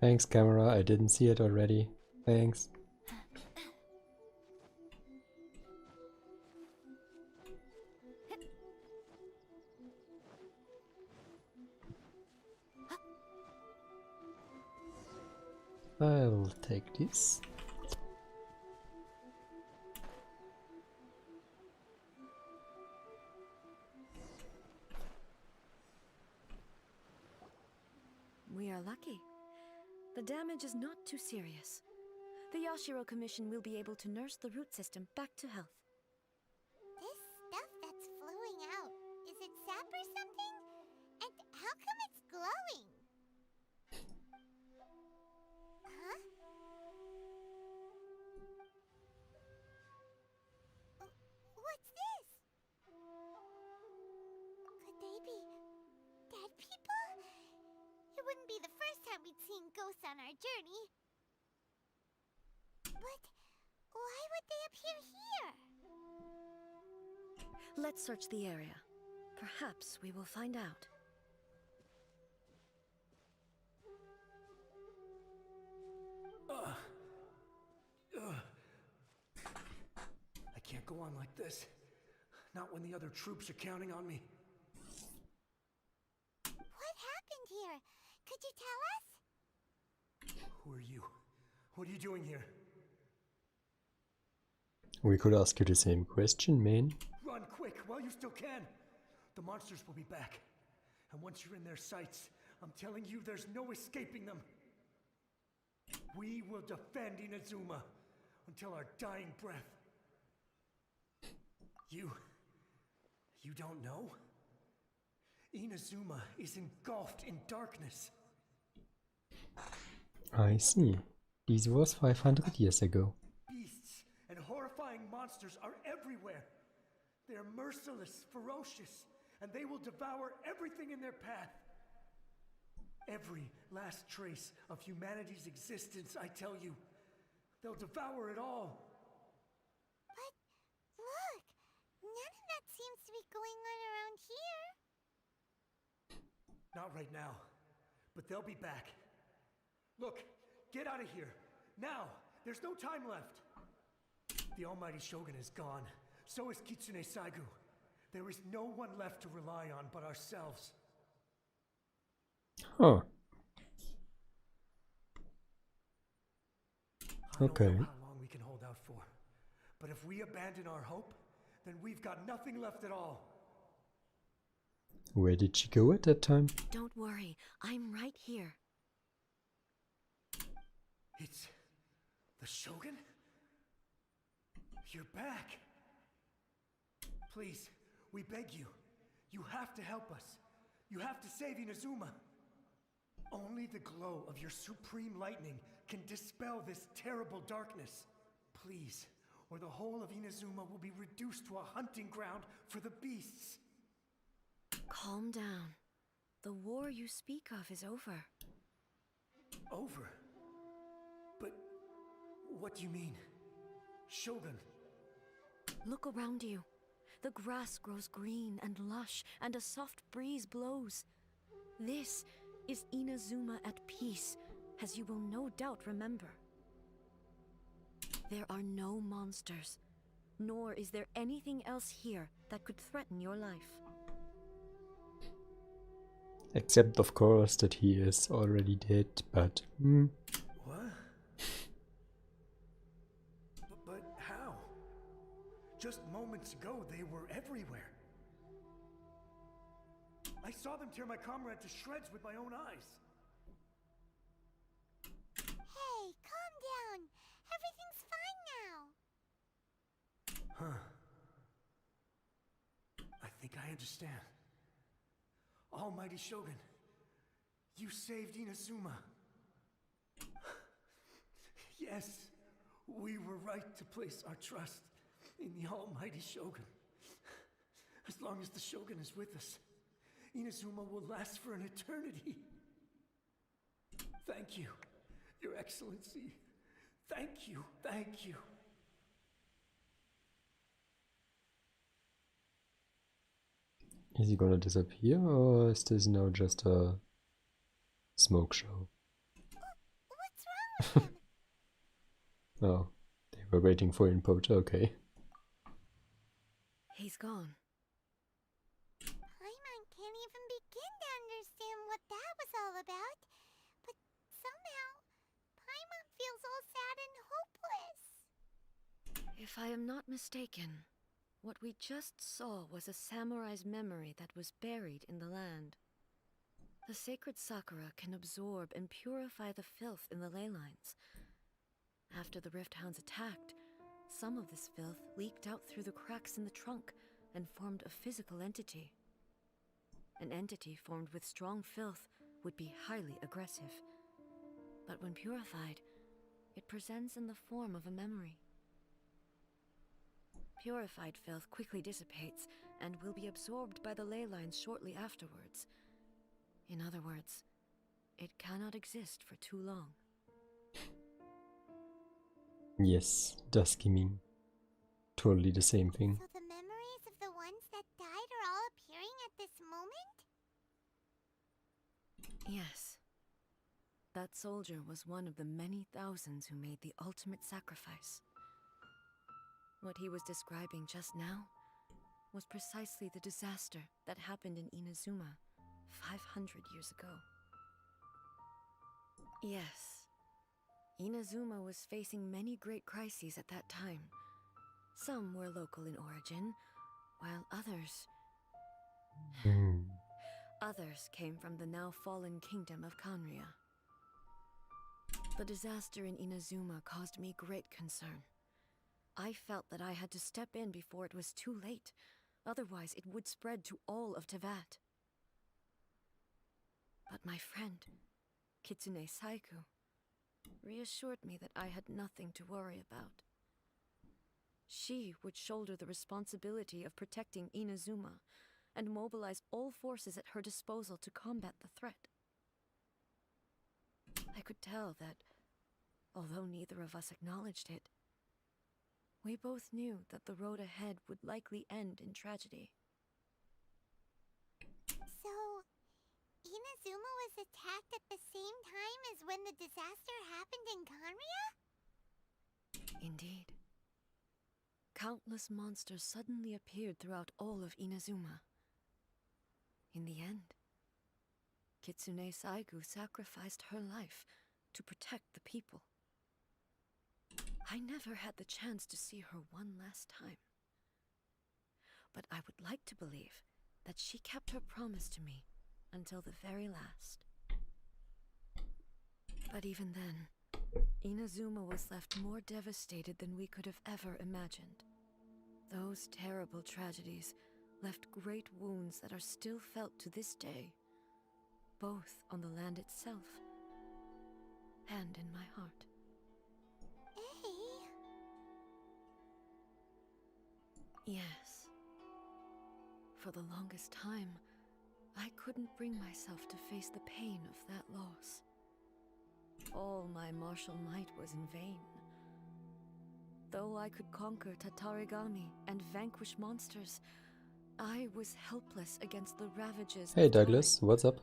Thanks, camera. I didn't see it already. Thanks. I'll take this. We are lucky. The damage is not too serious. The Yashiro Commission will be able to nurse the root system back to health. This stuff that's flowing out, is it sap or something? And how come it's glowing? Huh? What's this? Could they be dead people? It wouldn't be the first time we'd seen ghosts on our journey. But why would they appear here? Let's search the area. Perhaps we will find out. I can't go on like this. Not when the other troops are counting on me. What happened here? Could you tell us? Who are you? What are you doing here? We could ask you the same question, man. Run quick while you still can. The monsters will be back. And once you're in their sights, I'm telling you there's no escaping them. We will defend Inazuma until our dying breath. You don't know? Inazuma is engulfed in darkness. I see. This was 500 years ago. Beasts and horrifying monsters are everywhere. They are merciless, ferocious, and they will devour everything in their path. Every last trace of humanity's existence, I tell you. They'll devour it all. But look, none of that seems to be going on around here. Not right now, but they'll be back. Look, get out of here. Now! There's no time left! The almighty Shogun is gone. So is Kitsune Saigu. There is no one left to rely on but ourselves. Oh, I okay. don't know how long we can hold out for. But if we abandon our hope, then we've got nothing left at all. Where did she go at that time? Don't worry, I'm right here. It's the Shogun? You're back. Please, we beg you. You have to help us. You have to save Inazuma. Only the glow of your supreme lightning can dispel this terrible darkness. Please, or the whole of Inazuma will be reduced to a hunting ground for the beasts. Calm down. The war you speak of is over. Over? But what do you mean? Shogun? Look around you. The grass grows green and lush, and a soft breeze blows. This is Inazuma at peace, as you will no doubt remember. There are no monsters, nor is there anything else here that could threaten your life. Except, of course, that he is already dead, but... What? But how? Just moments ago, they were everywhere. I saw them tear my comrade to shreds with my own eyes. Hey, calm down. Everything's fine now. Huh. I think I understand. Almighty Shogun, you saved Inazuma. Yes, we were right to place our trust in the Almighty Shogun. As long as the Shogun is with us, Inazuma will last for an eternity. Thank you, Your Excellency. Thank you, thank you. Is he gonna disappear, or is this now just a smoke show? What's wrong with him? Oh, they were waiting for input, okay. He's gone. Paimon can't even begin to understand what that was all about. But somehow, Paimon feels all sad and hopeless. If I am not mistaken, what we just saw was a samurai's memory that was buried in the land. The sacred sakura can absorb and purify the filth in the ley lines. After the Rift Hounds attacked, some of this filth leaked out through the cracks in the trunk and formed a physical entity. An entity formed with strong filth would be highly aggressive. But when purified, it presents in the form of a memory. Purified filth quickly dissipates and will be absorbed by the ley lines shortly afterwards. In other words, it cannot exist for too long. Yes, dusky mean. Totally the same thing. So the memories of the ones that died are all appearing at this moment? Yes. That soldier was one of the many thousands who made the ultimate sacrifice. What he was describing just now was precisely the disaster that happened in Inazuma 500 years ago. Yes, Inazuma was facing many great crises at that time. Some were local in origin, while others came from the now fallen kingdom of Kanria. The disaster in Inazuma caused me great concern. I felt that I had to step in before it was too late, otherwise it would spread to all of Teyvat. But my friend, Kitsune Saiku, reassured me that I had nothing to worry about. She would shoulder the responsibility of protecting Inazuma and mobilize all forces at her disposal to combat the threat. I could tell that, although neither of us acknowledged it, we both knew that the road ahead would likely end in tragedy. So, Inazuma was attacked at the same time as when the disaster happened in Conria? Indeed. Countless monsters suddenly appeared throughout all of Inazuma. In the end, Kitsune Saigu sacrificed her life to protect the people. I never had the chance to see her one last time. But I would like to believe that she kept her promise to me until the very last. But even then, Inazuma was left more devastated than we could have ever imagined. Those terrible tragedies left great wounds that are still felt to this day, both on the land itself and in my heart. Yes. For the longest time, I couldn't bring myself to face the pain of that loss. All my martial might was in vain. Though I could conquer Tatarigami and vanquish monsters, I was helpless against the ravages Hey of time, Douglas, what's up?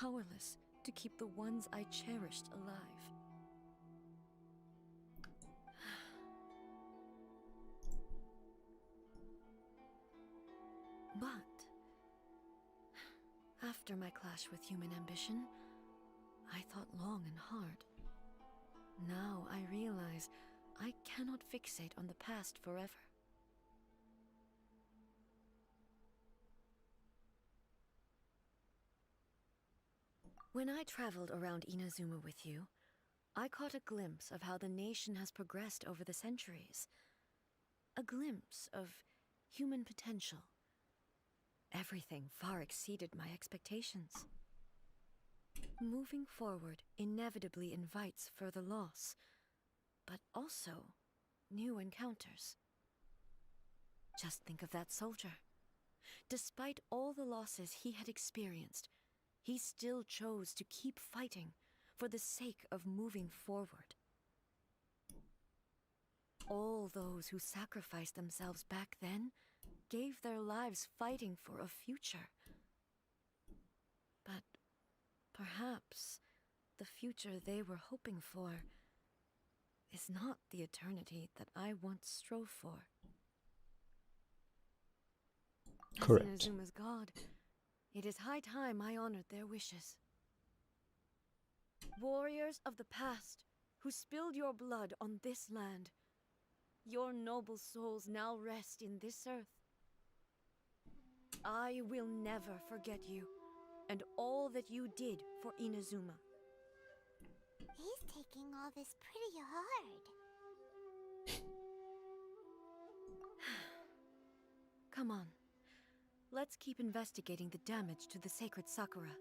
powerless to keep the ones I cherished alive. But after my clash with human ambition, I thought long and hard. Now I realize I cannot fixate on the past forever. When I traveled around Inazuma with you, I caught a glimpse of how the nation has progressed over the centuries. A glimpse of human potential. Everything far exceeded my expectations. Moving forward inevitably invites further loss, but also new encounters. Just think of that soldier. Despite all the losses he had experienced, he still chose to keep fighting for the sake of moving forward. All those who sacrificed themselves back then gave their lives fighting for a future. But perhaps the future they were hoping for is not the eternity that I once strove for. Correct. As Inazuma's god, it is high time I honored their wishes. Warriors of the past who spilled your blood on this land, your noble souls now rest in this earth. I will never forget you and all that you did for Inazuma. He's taking all this pretty hard. Come on. Let's keep investigating the damage to the sacred Sakura.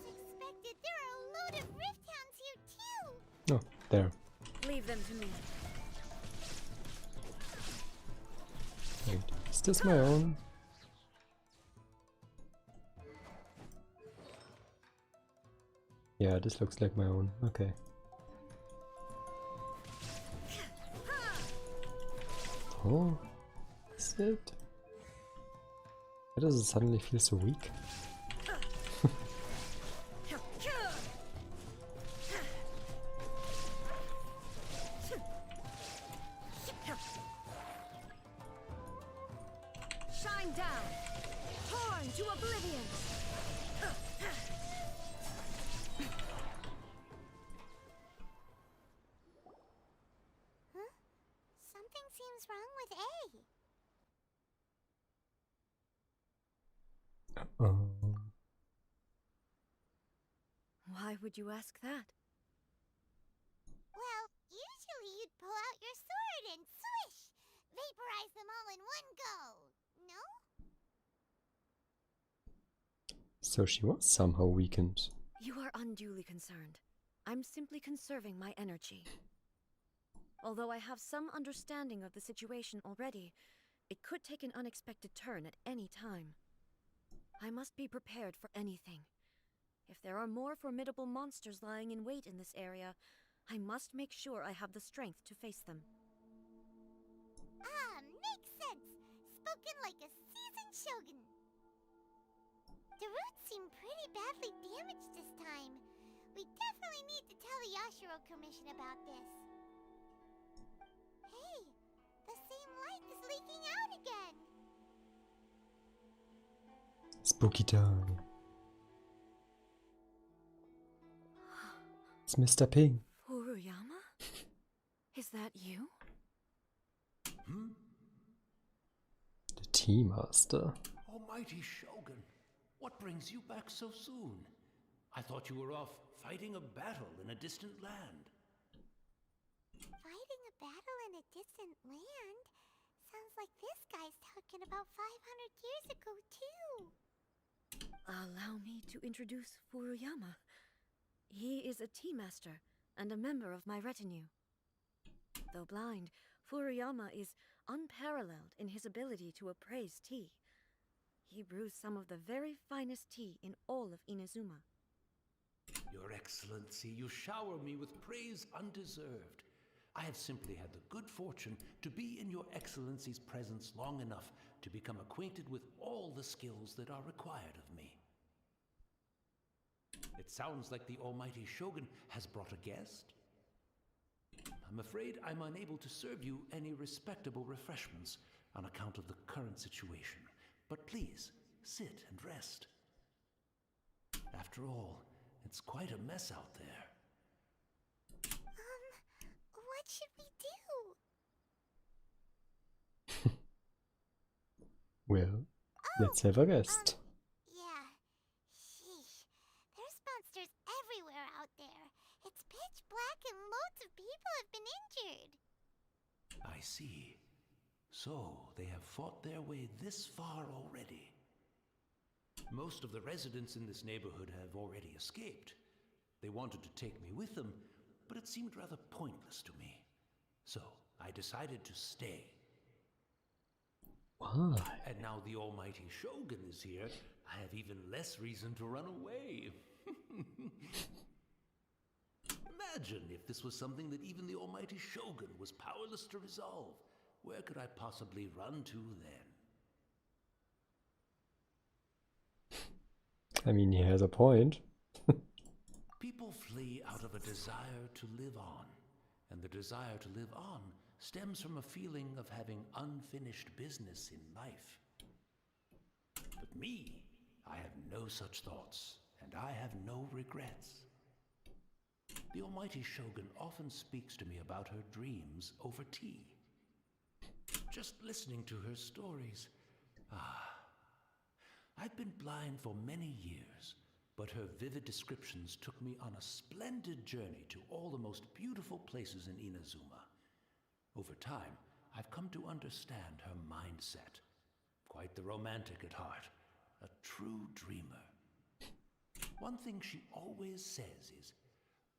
As expected, there are a load of rift hounds here too! Oh, there. Leave them to me. Wait, is this my own? Yeah, this looks like my own. Okay. Oh, is it? Why does it suddenly feel so weak? Shine down! Torn to oblivion! Why would you ask that? Well, usually you'd pull out your sword and swish! Vaporize them all in one go! No? So she was somehow weakened. You are unduly concerned. I'm simply conserving my energy. Although I have some understanding of the situation already, it could take an unexpected turn at any time. I must be prepared for anything. If there are more formidable monsters lying in wait in this area, I must make sure I have the strength to face them. Ah, makes sense! Spoken like a seasoned shogun! The roots seem pretty badly damaged this time. We definitely need to tell the Yashiro Commission about this. Hey, the same light is leaking out again! Spooky time. It's Mr. Ping. Furuyama? Is that you? The Tea Master. Almighty Shogun, what brings you back so soon? I thought you were off fighting a battle in a distant land. Fighting a battle in a distant land? Sounds like this guy's talking about 500 years ago, too. Allow me to introduce Furuyama. He is a tea master and a member of my retinue. Though blind, Furuyama is unparalleled in his ability to appraise tea. He brews some of the very finest tea in all of Inazuma. Your Excellency, you shower me with praise undeserved. I have simply had the good fortune to be in Your Excellency's presence long enough to become acquainted with all the skills that are required of me. It sounds like the Almighty Shogun has brought a guest. I'm afraid I'm unable to serve you any respectable refreshments on account of the current situation. But please, sit and rest. After all, it's quite a mess out there. What should we do? Well, let's have a rest. Yeah. Sheesh. There's monsters everywhere out there. It's pitch black and loads of people have been injured. I see. So, they have fought their way this far already. Most of the residents in this neighborhood have already escaped. They wanted to take me with them, but it seemed rather pointless to me. So, I decided to stay. Why? And now the Almighty Shogun is here, I have even less reason to run away. Imagine if this was something that even the Almighty Shogun was powerless to resolve. Where could I possibly run to then? I mean, he has a point. People flee out of a desire to live on, and the desire to live on stems from a feeling of having unfinished business in life. But me, I have no such thoughts, and I have no regrets. The Almighty Shogun often speaks to me about her dreams over tea. Just listening to her stories, I've been blind for many years, but her vivid descriptions took me on a splendid journey to all the most beautiful places in Inazuma. Over time, I've come to understand her mindset. Quite the romantic at heart, a true dreamer. One thing she always says is,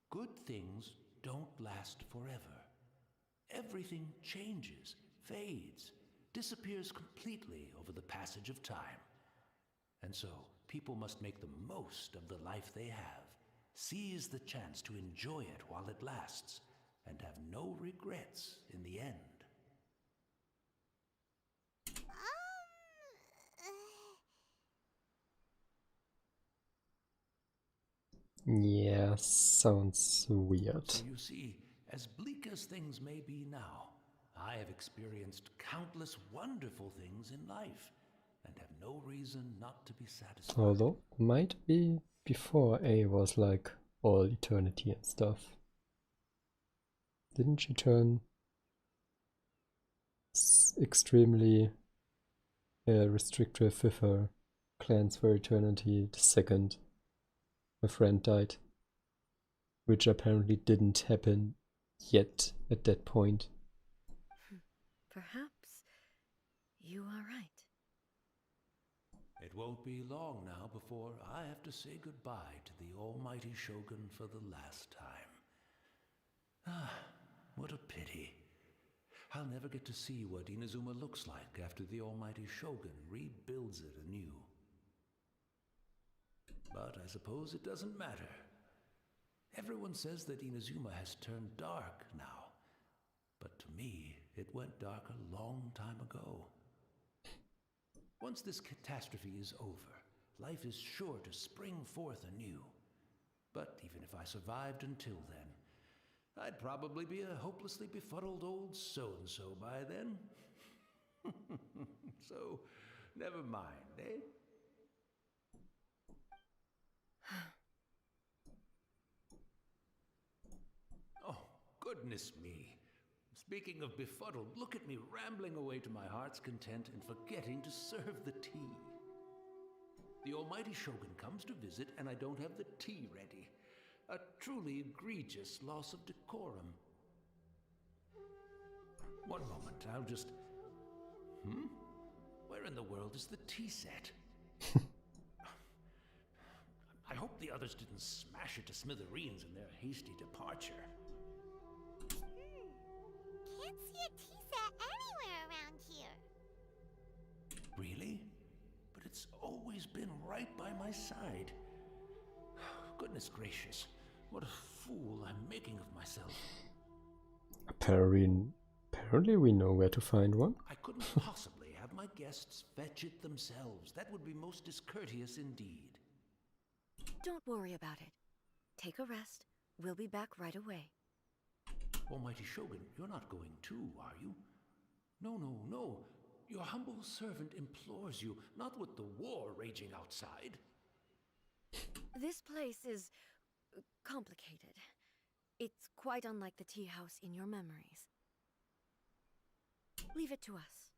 good things don't last forever. Everything changes, fades, disappears completely over the passage of time. And so, people must make the most of the life they have, seize the chance to enjoy it while it lasts, and have no regrets in the end. Yeah, sounds weird. So you see, as bleak as things may be now, I have experienced countless wonderful things in life, and have no reason not to be satisfied. Although, might be before A was like all eternity and stuff. Didn't she turn extremely restrictive with her Clans for Eternity the second. My friend died. Which apparently didn't happen yet at that point. Perhaps you are right. It won't be long now before I have to say goodbye to the almighty Shogun for the last time. Ah, what a pity. I'll never get to see what Inazuma looks like after the almighty Shogun rebuilds it anew. But I suppose it doesn't matter. Everyone says that Inazuma has turned dark now. But to me, it went dark a long time ago. Once this catastrophe is over, life is sure to spring forth anew. But even if I survived until then, I'd probably be a hopelessly befuddled old so-and-so by then. So, never mind, eh? Oh, goodness me. Speaking of befuddled, look at me rambling away to my heart's content and forgetting to serve the tea. The almighty Shogun comes to visit and I don't have the tea ready. A truly egregious loss of decorum. One moment, I'll just... Where in the world is the tea set? I hope the others didn't smash it to smithereens in their hasty departure. Can't see a tea set anywhere around here. Really? But it's always been right by my side. Goodness gracious, what a fool I'm making of myself. Apparently we know where to find one. I couldn't possibly have my guests fetch it themselves. That would be most discourteous indeed. Don't worry about it. Take a rest. We'll be back right away. Almighty Shogun, you're not going too, are you? No, no, no. Your humble servant implores you, not with the war raging outside. This place is complicated. It's quite unlike the tea house in your memories. Leave it to us.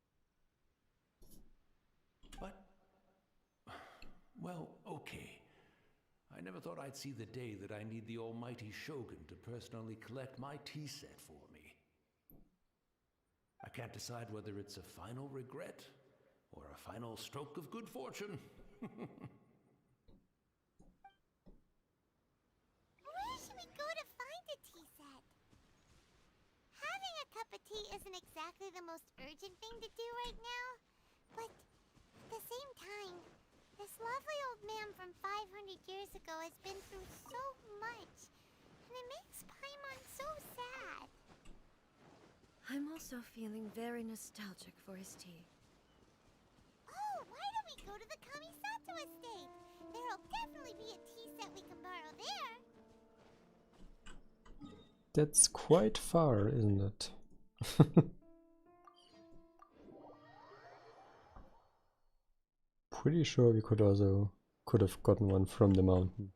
But... well, okay. I never thought I'd see the day that I need the almighty Shogun to personally collect my tea set for me. I can't decide whether it's a final regret or a final stroke of good fortune. Where should we go to find a tea set? Having a cup of tea isn't exactly the most urgent thing to do right now, but at the same time, this lovely old man from 500 years ago has been through so much, and it makes Paimon so sad. I'm also feeling very nostalgic for his tea. Oh, why don't we go to the Kamisato estate? There'll definitely be a tea set we can borrow there. That's quite far, isn't it? Pretty sure we could have gotten one from the mountain.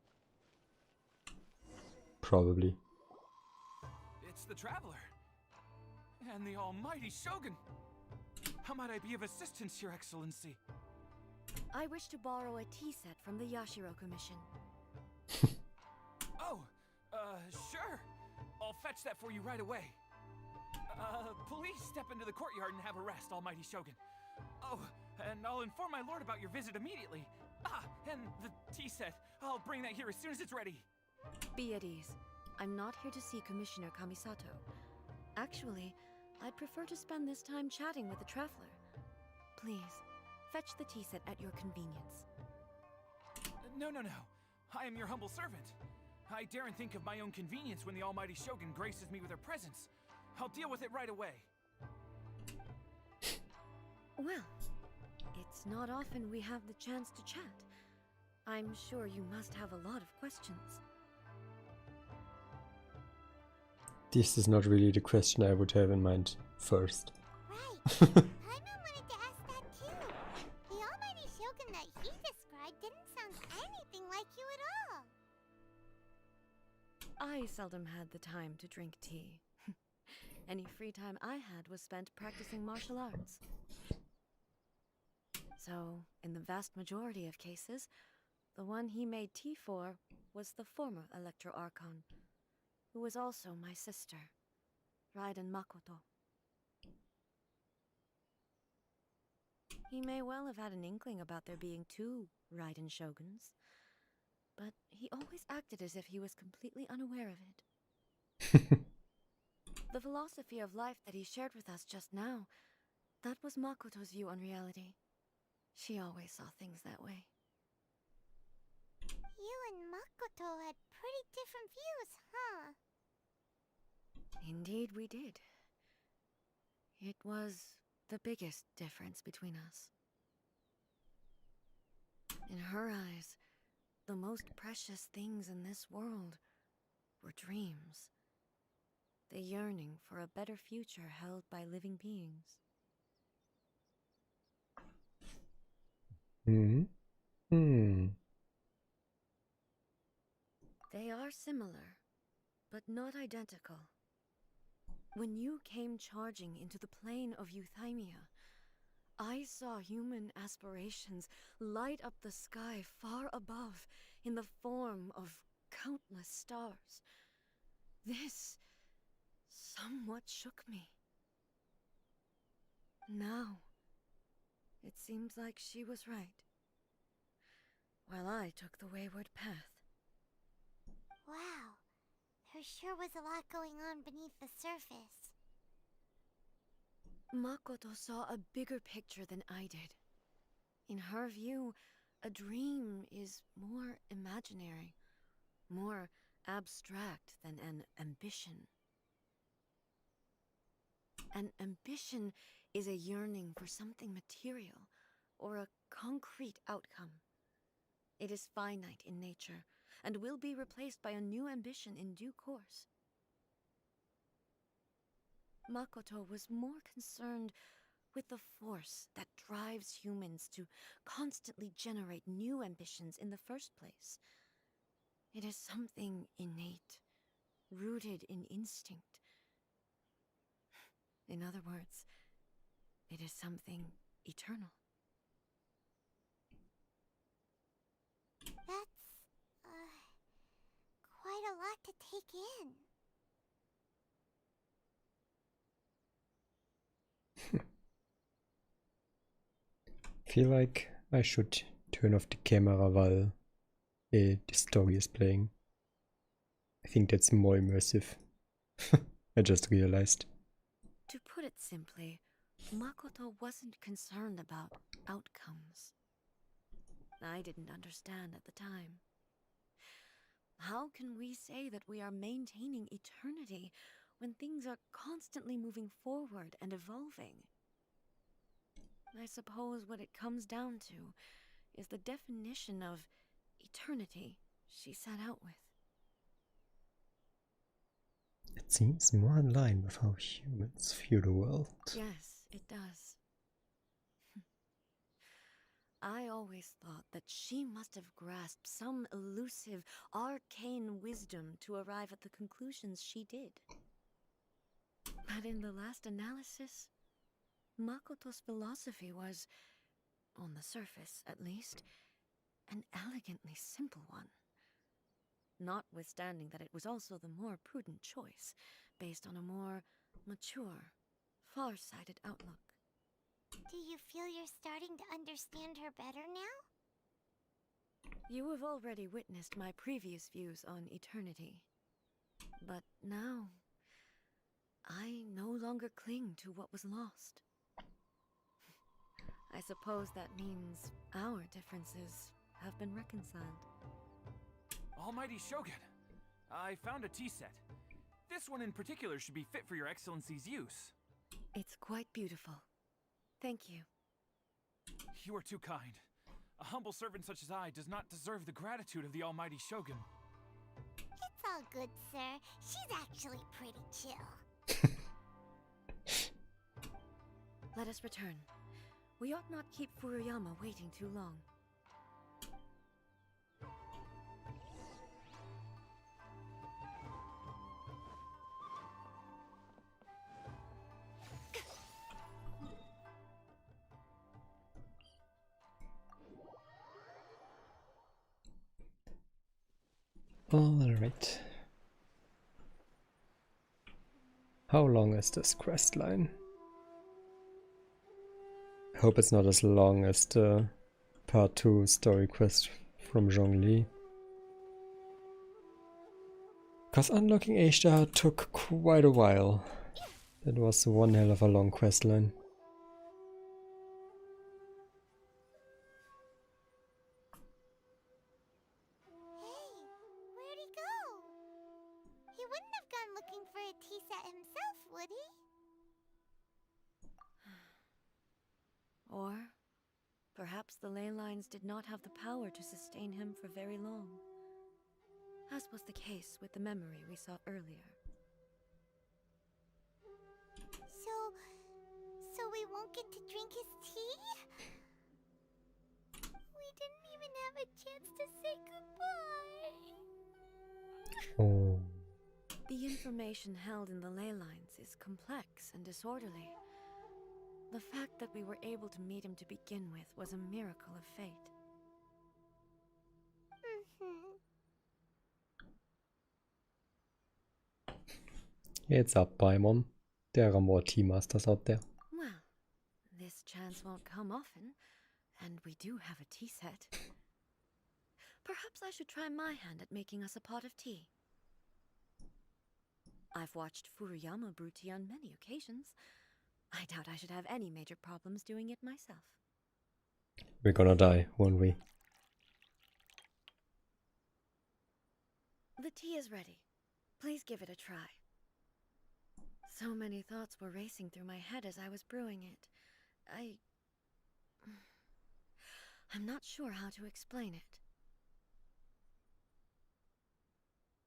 Probably. It's the Traveler. And the almighty Shogun. How might I be of assistance, Your Excellency? I wish to borrow a tea set from the Yashiro Commission. Oh, sure. I'll fetch that for you right away. Please step into the courtyard and have a rest, almighty Shogun. Oh, and I'll inform my lord about your visit immediately. Ah, and the tea set. I'll bring that here as soon as it's ready. Be at ease. I'm not here to see Commissioner Kamisato. Actually, I'd prefer to spend this time chatting with the Traveler. Please, fetch the tea set at your convenience. No. I am your humble servant. I daren't think of my own convenience when the almighty Shogun graces me with her presence. I'll deal with it right away. Well, it's not often we have the chance to chat. I'm sure you must have a lot of questions. This is not really the question I would have in mind first. Right. Paimon wanted to ask that too. The almighty Shogun that he described didn't sound anything like you at all. I seldom had the time to drink tea. Any free time I had was spent practicing martial arts. So, in the vast majority of cases, the one he made tea for was the former Electro Archon, who was also my sister, Raiden Makoto. He may well have had an inkling about there being two Raiden Shoguns, but he always acted as if he was completely unaware of it. The philosophy of life that he shared with us just now, that was Makoto's view on reality. She always saw things that way. You and Makoto had pretty different views, huh? Indeed we did. It was the biggest difference between us. In her eyes, the most precious things in this world were dreams. The yearning for a better future held by living beings. They are similar, but not identical. When you came charging into the plane of Euthymia, I saw human aspirations light up the sky far above in the form of countless stars. This somewhat shook me. Now, it seems like she was right, while I took the wayward path. Wow, there sure was a lot going on beneath the surface. Makoto saw a bigger picture than I did. In her view, a dream is more imaginary, more abstract than an ambition. An ambition is a yearning for something material or a concrete outcome. It is finite in nature and will be replaced by a new ambition in due course. Makoto was more concerned with the force that drives humans to constantly generate new ambitions in the first place. It is something innate, rooted in instinct. In other words, it is something eternal. That's, quite a lot to take in. Feel like I should turn off the camera while the story is playing. I think that's more immersive. I just realized. To put it simply, Makoto wasn't concerned about outcomes. I didn't understand at the time. How can we say that we are maintaining eternity when things are constantly moving forward and evolving? I suppose what it comes down to is the definition of eternity she set out with. It seems more in line with how humans view the world. Yes, it does. I always thought that she must have grasped some elusive, arcane wisdom to arrive at the conclusions she did. But in the last analysis, Makoto's philosophy was, on the surface at least, an elegantly simple one. Notwithstanding that it was also the more prudent choice, based on a more mature, far-sighted outlook. Do you feel you're starting to understand her better now? You have already witnessed my previous views on eternity. But now, I no longer cling to what was lost. I suppose that means our differences have been reconciled. Almighty Shogun, I found a tea set. This one in particular should be fit for your Excellency's use. It's quite beautiful. Thank you. You are too kind. A humble servant such as I does not deserve the gratitude of the Almighty Shogun. It's all good, sir. She's actually pretty chill. Let us return. We ought not keep Furuyama waiting too long. Alright. How long is this quest line? I hope it's not as long as the part 2 story quest from Zhongli. Because unlocking Asia took quite a while. That was one hell of a long quest line. Hey, where'd he go? He wouldn't have gone looking for a tea set himself, would he? Or perhaps the ley lines did not have the power to sustain him for very long, as was the case with the memory we saw earlier. So we won't get to drink his tea? We didn't even have a chance to say goodbye. Oh. The information held in the ley lines is complex and disorderly. The fact that we were able to meet him to begin with was a miracle of fate. It's up, Paimon. There are more tea masters out there. Well, this chance won't come often, and we do have a tea set. Perhaps I should try my hand at making us a pot of tea. I've watched Furuyama brew tea on many occasions. I doubt I should have any major problems doing it myself. We're gonna die, won't we? The tea is ready. Please give it a try. So many thoughts were racing through my head as I was brewing it. I'm not sure how to explain it.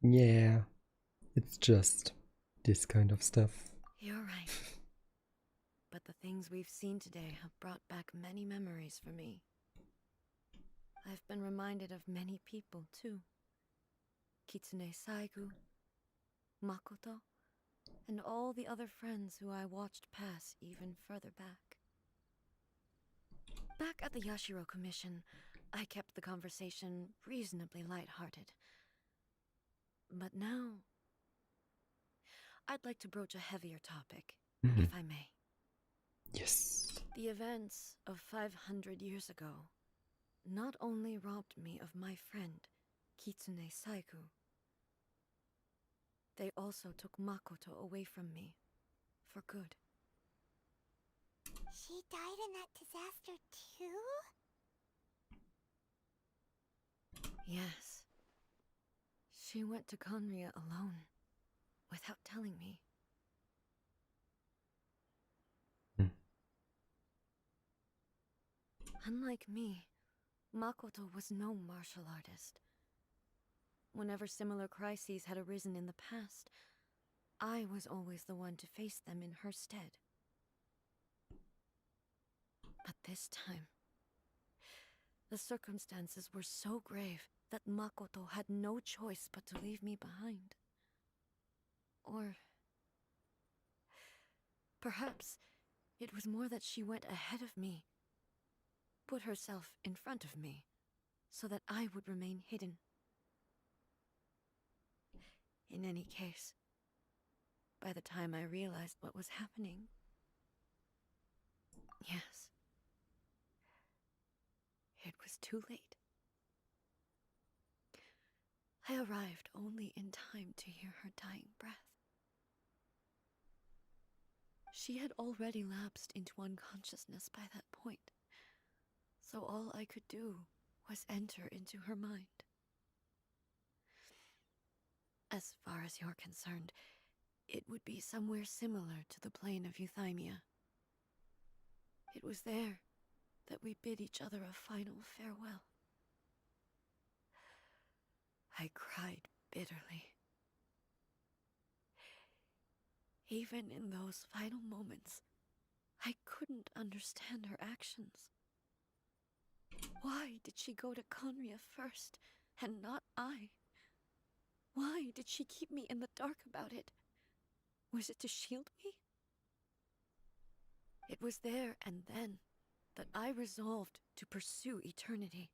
Yeah, it's just this kind of stuff. You're right. But the things we've seen today have brought back many memories for me. I've been reminded of many people, too. Kitsune Saigu, Makoto, and all the other friends who I watched pass even further back. Back at the Yashiro Commission, I kept the conversation reasonably lighthearted. But now, I'd like to broach a heavier topic, if I may. Yes. The events of 500 years ago not only robbed me of my friend, Kitsune Saigu, they also took Makoto away from me, for good. She died in that disaster too? Yes. She went to Conria alone, without telling me. Unlike me, Makoto was no martial artist. Whenever similar crises had arisen in the past, I was always the one to face them in her stead. But this time, the circumstances were so grave that Makoto had no choice but to leave me behind. Or perhaps it was more that she went ahead of me, put herself in front of me, so that I would remain hidden. In any case, by the time I realized what was happening, yes, it was too late. I arrived only in time to hear her dying breath. She had already lapsed into unconsciousness by that point, so all I could do was enter into her mind. As far as you're concerned, it would be somewhere similar to the plane of Euthymia. It was there that we bid each other a final farewell. I cried bitterly. Even in those final moments, I couldn't understand her actions. Why did she go to Conria first, and not I? Why did she keep me in the dark about it? Was it to shield me? It was there and then that I resolved to pursue eternity.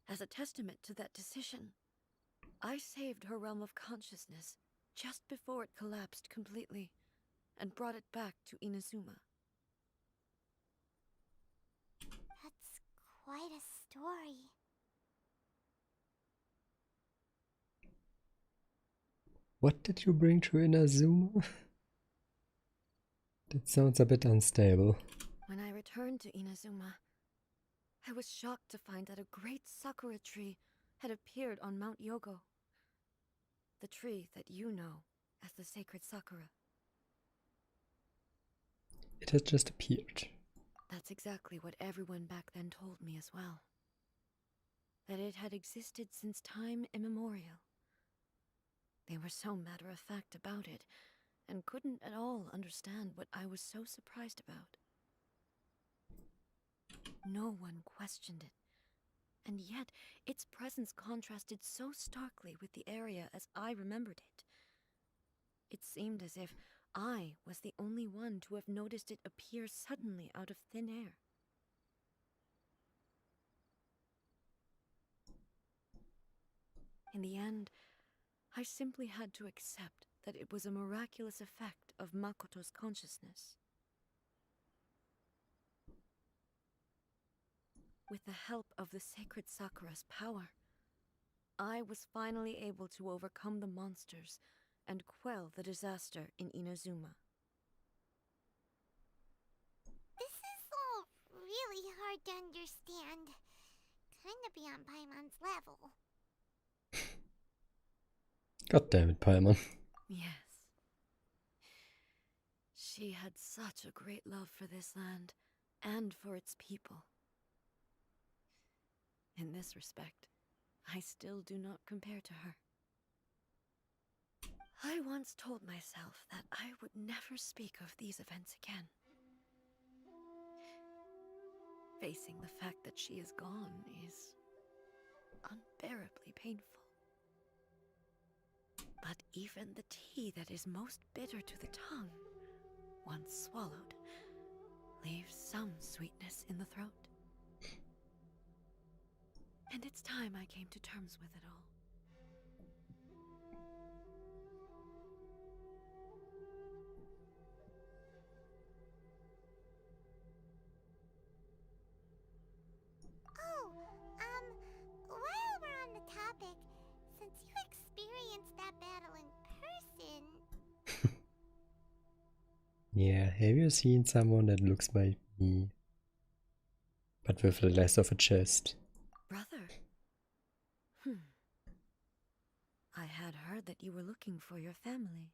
As a testament to that decision, I saved her realm of consciousness just before it collapsed completely and brought it back to Inazuma. That's quite a story. What did you bring to Inazuma? That sounds a bit unstable. When I returned to Inazuma, I was shocked to find that a great sakura tree had appeared on Mount Yogo. The tree that you know as the sacred sakura. It had just appeared. That's exactly what everyone back then told me as well. That it had existed since time immemorial. They were so matter-of-fact about it, and couldn't at all understand what I was so surprised about. No one questioned it, and yet its presence contrasted so starkly with the area as I remembered it. It seemed as if I was the only one to have noticed it appear suddenly out of thin air. In the end, I simply had to accept that it was a miraculous effect of Makoto's consciousness. With the help of the sacred Sakura's power, I was finally able to overcome the monsters and quell the disaster in Inazuma. This is all really hard to understand. Kinda beyond Paimon's level. God damn it, Paimon. Yes. She had such a great love for this land and for its people. In this respect, I still do not compare to her. I once told myself that I would never speak of these events again. Facing the fact that she is gone is unbearably painful. But even the tea that is most bitter to the tongue, once swallowed, leaves some sweetness in the throat. And it's time I came to terms with it all. Oh, while we're on the topic, since you experienced that battle in person... Yeah, have you seen someone that looks like me? But with less of a chest. Brother? I had heard that you were looking for your family.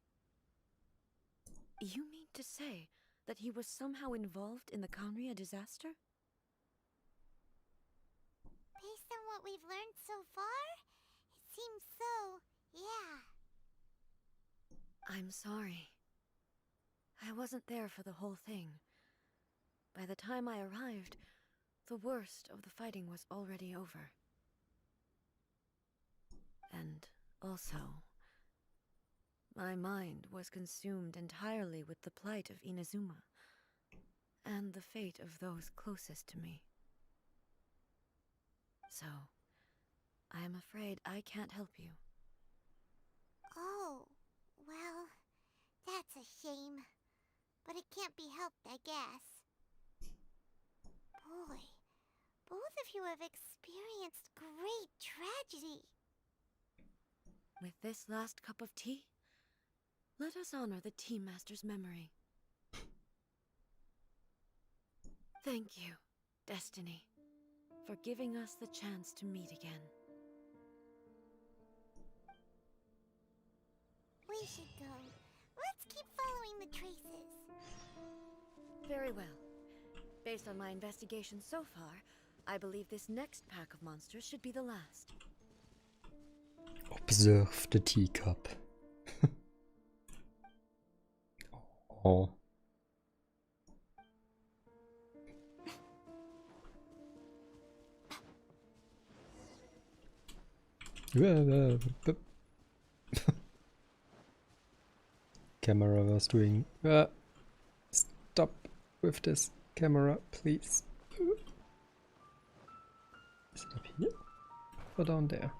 You mean to say that he was somehow involved in the Kanria disaster? Based on what we've learned so far, it seems so, yeah. I'm sorry. I wasn't there for the whole thing. By the time I arrived, the worst of the fighting was already over. And also, my mind was consumed entirely with the plight of Inazuma and the fate of those closest to me. So, I am afraid I can't help you. Oh, well, that's a shame. But it can't be helped, I guess. Boy, both of you have experienced great tragedy. With this last cup of tea, let us honor the Tea Master's memory. Thank you, Destiny, for giving us the chance to meet again. We should go. Let's keep following the traces. Very well. Based on my investigation so far, I believe this next pack of monsters should be the last. Observe the teacup. Oh. Camera was doing. Stop with this camera, please. Is it up here? Or down there?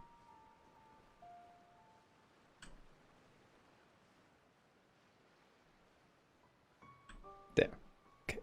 There. Okay.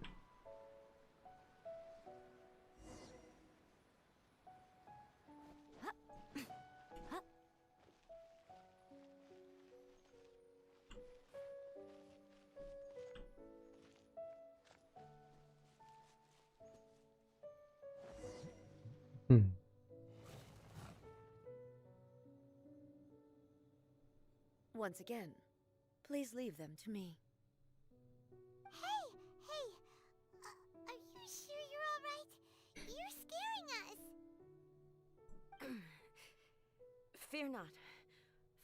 Once again, please leave them to me. Hey! Are you sure you're alright? You're scaring us! Fear not.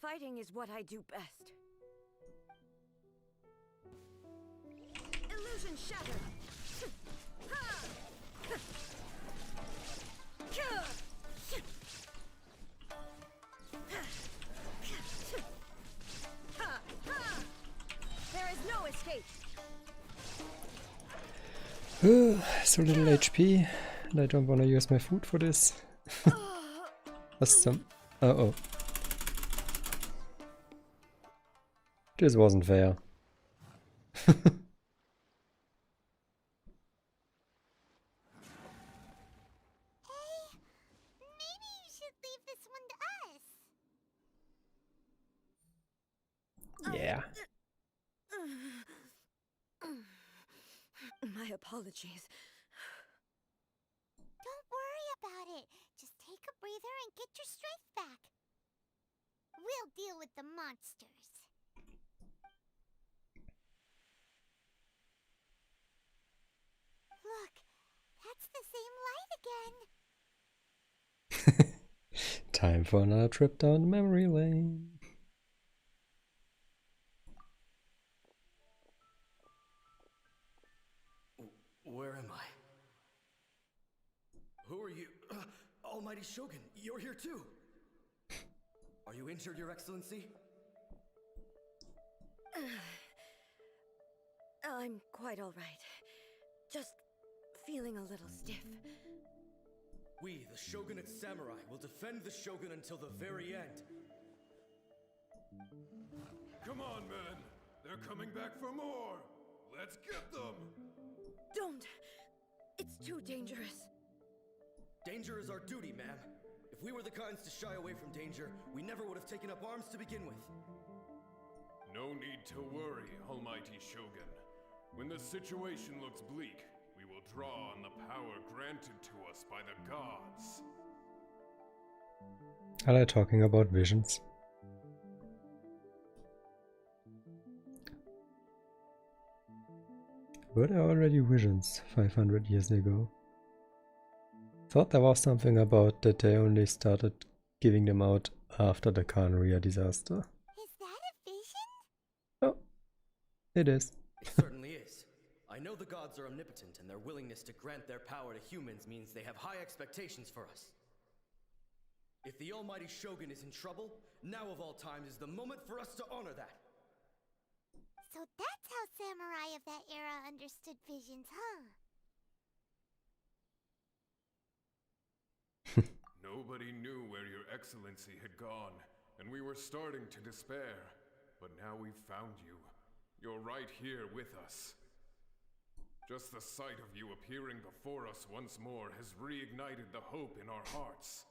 Fighting is what I do best. Illusion shattered! There is no escape! So little HP, and I don't want to use my food for this. That's some... oh. This wasn't fair. Maybe you should leave this one to us. Yeah. My apologies. Don't worry about it. Just take a breather and get your strength back. We'll deal with the monsters. Look, that's the same light again. Time for another trip down memory lane. Where am I? Who are you? Almighty Shogun, you're here too! Are you injured, Your Excellency? I'm quite all right. Just feeling a little stiff. We, the Shogunate Samurai, will defend the Shogun until the very end. Come on, men! They're coming back for more! Let's get them! Don't! It's too dangerous. Danger is our duty, ma'am. If we were the kinds to shy away from danger, we never would have taken up arms to begin with. No need to worry, Almighty Shogun. When the situation looks bleak, we will draw on the power granted to us by the gods. Are they talking about visions? Were there already visions 500 years ago? Thought there was something about that they only started giving them out after the Kanaria disaster. Is that a vision? Oh, it is. It certainly is. I know the gods are omnipotent, and their willingness to grant their power to humans means they have high expectations for us. If the Almighty Shogun is in trouble, now of all times is the moment for us to honor that. So that's how samurai of that era understood visions, huh? Nobody knew where Your Excellency had gone, and we were starting to despair. But now we've found you. You're right here with us. Just the sight of you appearing before us once more has reignited the hope in our hearts.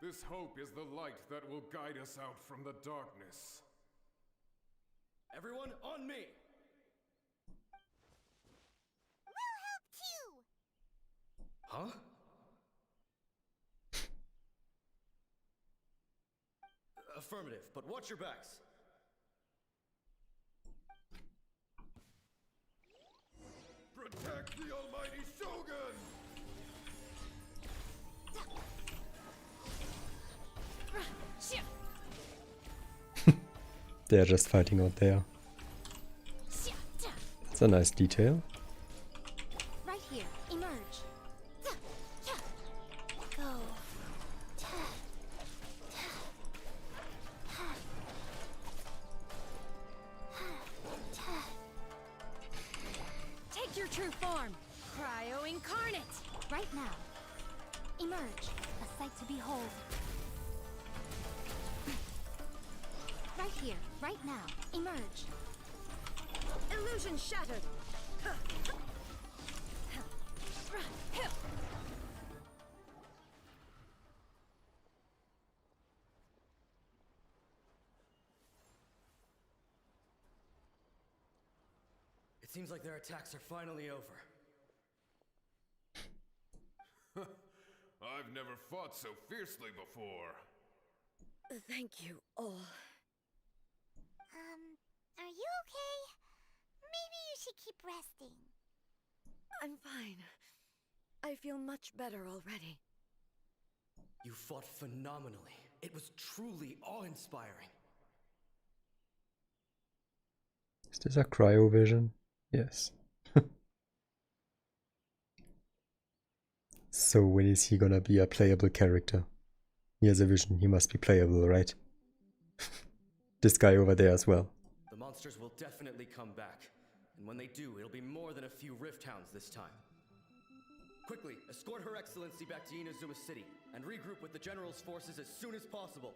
This hope is the light that will guide us out from the darkness. Everyone, on me! We'll help too! Huh? Affirmative, but watch your backs. Protect the Almighty Shogun! They're just fighting out there. It's a nice detail. Right here. Emerge. Go. Take your true form! Cryo Incarnate! Right now. Emerge. A sight sight to behold. Right here, right now. Emerge. Illusion shattered! It seems like their attacks are finally over. I've never fought so fiercely before. Thank you all. Are you okay? Maybe you should keep resting. I'm fine. I feel much better already. You fought phenomenally. It was truly awe-inspiring. Is this a cryovision? Yes. So when is he gonna be a playable character? He has a vision, he must be playable, right? This guy over there as well. The monsters will definitely come back. And when they do, it'll be more than a few Rift Hounds this time. Quickly, escort Her Excellency back to Inazuma City, and regroup with the General's forces as soon as possible.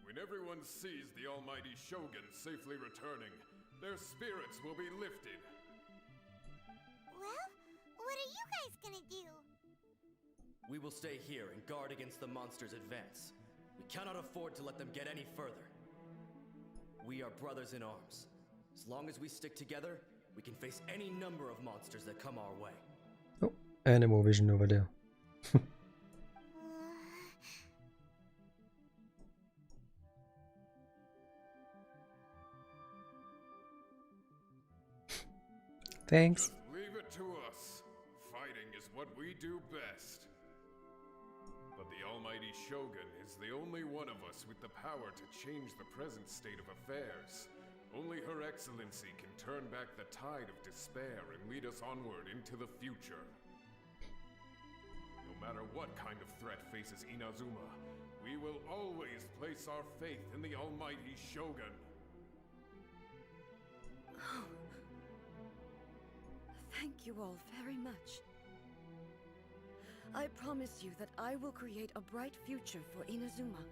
When everyone sees the almighty Shogun safely returning, their spirits will be lifted. Well, what are you guys gonna do? We will stay here and guard against the monsters' advance. We cannot afford to let them get any further. We are brothers in arms. As long as we stick together, we can face any number of monsters that come our way. Oh, animal vision over there. Thanks. Just leave it to us. Fighting is what we do best. But the almighty Shogun is the only one of us with the power to change the present state of affairs. Only Her Excellency can turn back the tide of despair and lead us onward into the future. No matter what kind of threat faces Inazuma, we will always place our faith in the almighty Shogun. Thank you all very much. I promise you that I will create a bright future for Inazuma.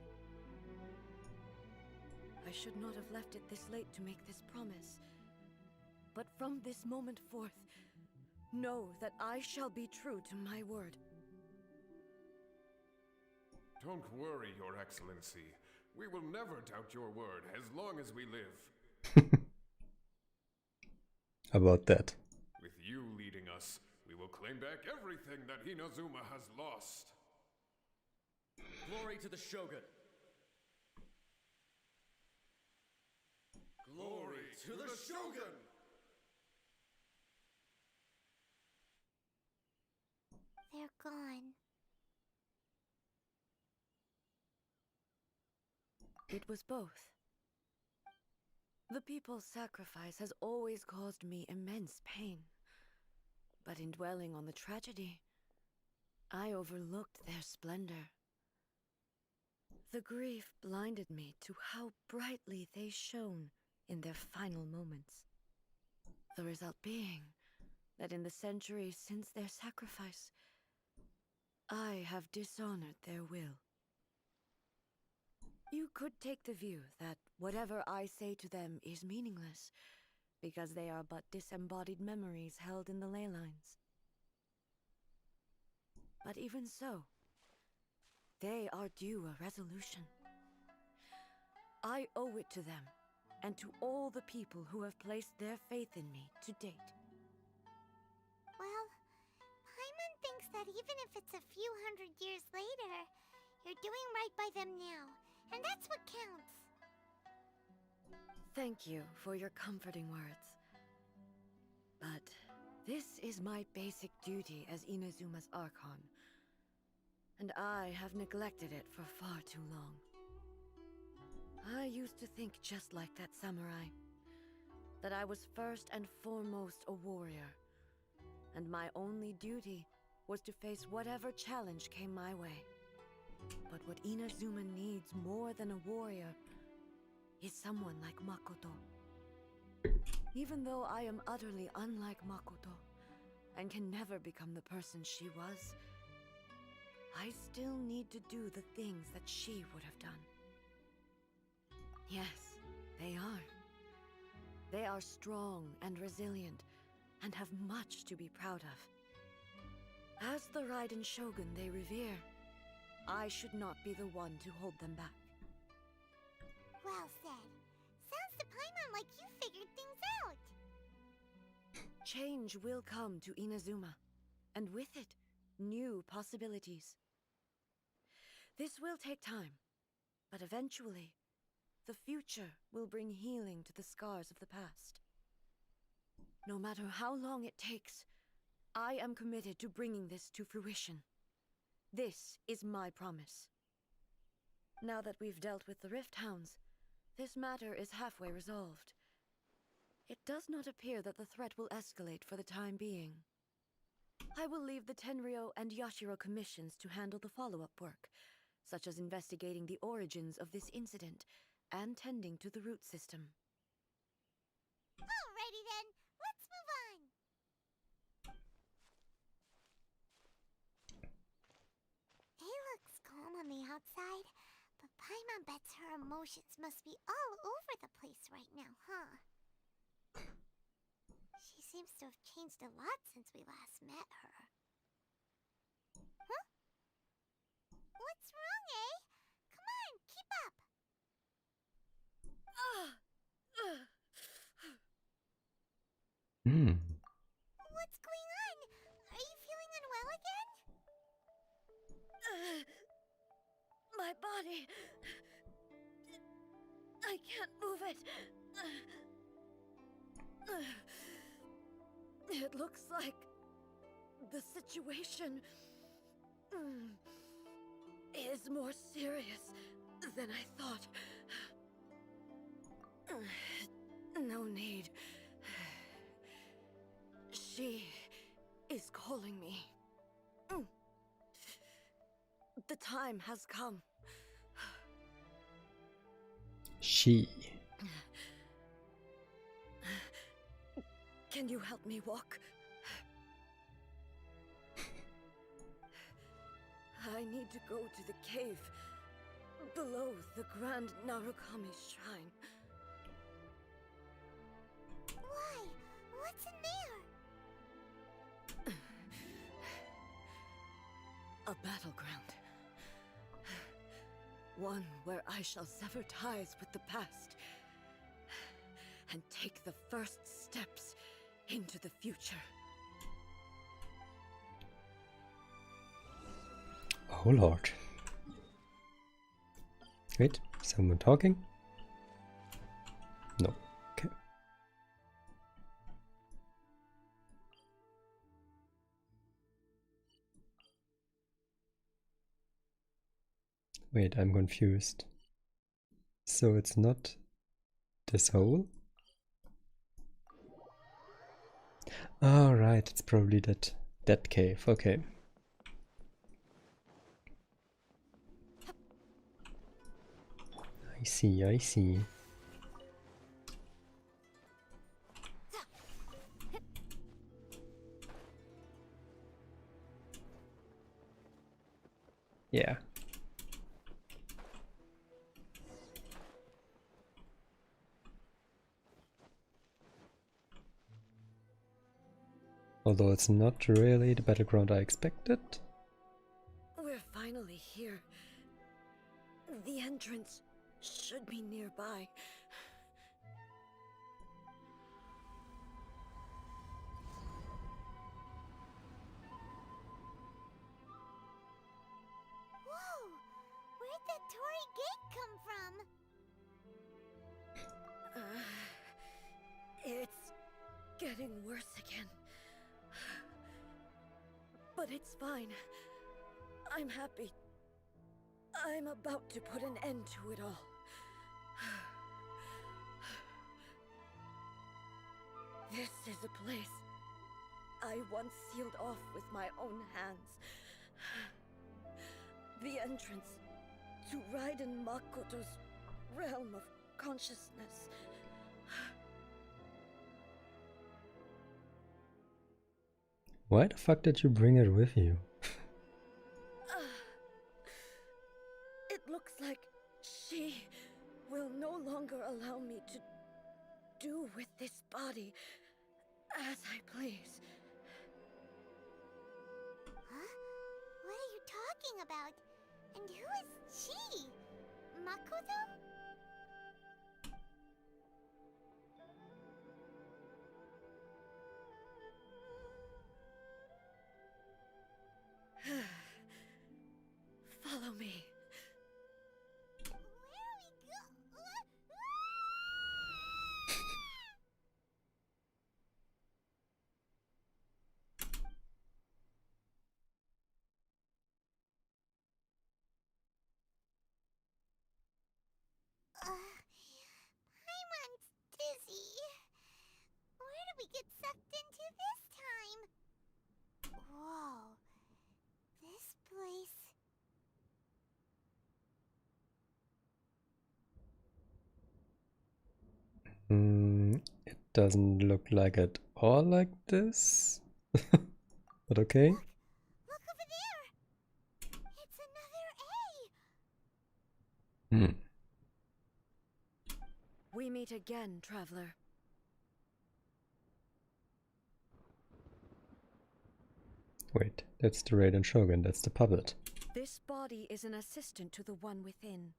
I should not have left it this late to make this promise. But from this moment forth, know that I shall be true to my word. Don't worry, Your Excellency. We will never doubt your word as long as we live. About that. With you leading us, we will claim back everything that Inazuma has lost. Glory to the Shogun! Glory to the Shogun! They're gone. It was both. The people's sacrifice has always caused me immense pain. But in dwelling on the tragedy, I overlooked their splendor. The grief blinded me to how brightly they shone in their final moments. The result being that in the centuries since their sacrifice, I have dishonored their will. You could take the view that whatever I say to them is meaningless, because they are but disembodied memories held in the ley lines. But even so, they are due a resolution. I owe it to them, and to all the people who have placed their faith in me to date. Well, Paimon thinks that even if it's a few hundred years later, you're doing right by them now, and that's what counts. Thank you for your comforting words. But this is my basic duty as Inazuma's Archon, and I have neglected it for far too long. I used to think just like that samurai, that I was first and foremost a warrior, and my only duty was to face whatever challenge came my way. But what Inazuma needs more than a warrior is someone like Makoto. Even though I am utterly unlike Makoto, and can never become the person she was, I still need to do the things that she would have done. Yes, they are. They are strong and resilient, and have much to be proud of. As the Raiden Shogun they revere, I should not be the one to hold them back. Well said. Sounds to Paimon like you figured things out. Change will come to Inazuma, and with it, new possibilities. This will take time, but eventually, the future will bring healing to the scars of the past. No matter how long it takes, I am committed to bringing this to fruition. This is my promise. Now that we've dealt with the Rift Hounds, this matter is halfway resolved. It does not appear that the threat will escalate for the time being. I will leave the Tenryo and Yashiro commissions to handle the follow-up work, such as investigating the origins of this incident and tending to the root system. Alrighty then, let's move on. It looks calm on the outside, but Paimon bets her emotions must be all over the place right now, huh? She seems to have changed a lot since we last met her. Huh? What's wrong, eh? Come on, keep up! What's going on? Are you feeling unwell again? My body... I can't move it. It looks like the situation is more serious than I thought. No need. She is calling me. The time has come. She. Can you help me walk? I need to go to the cave below the Grand Narukami Shrine. Why? What's in there? A battleground. One where I shall sever ties with the past and take the first steps into the future. Oh lord. Wait, someone talking? No. Okay. Wait, I'm confused. So it's not this hole? Oh right, it's probably that cave, okay. I see, I see. Yeah. Although it's not really the battleground I expected. We're finally here. The entrance should be nearby. Whoa! Where'd that Torii gate come from? It's getting worse again. But it's fine. I'm happy. I'm about to put an end to it all. This is a place I once sealed off with my own hands. The entrance to Raiden Makoto's realm of consciousness. Why the fuck did you bring it with you? It looks like she will no longer allow me to do with this body as I please. Huh? What are you talking about? And who is she? Makoto? Follow me. Where are we go? Paimon's dizzy. Where did we get sucked into this time? Whoa. This place... It doesn't look like at all like this. But okay. Look over there! It's another A! Hmm. We meet again, traveler. Wait, that's the Raiden Shogun, that's the puppet. This body is an assistant to the one within,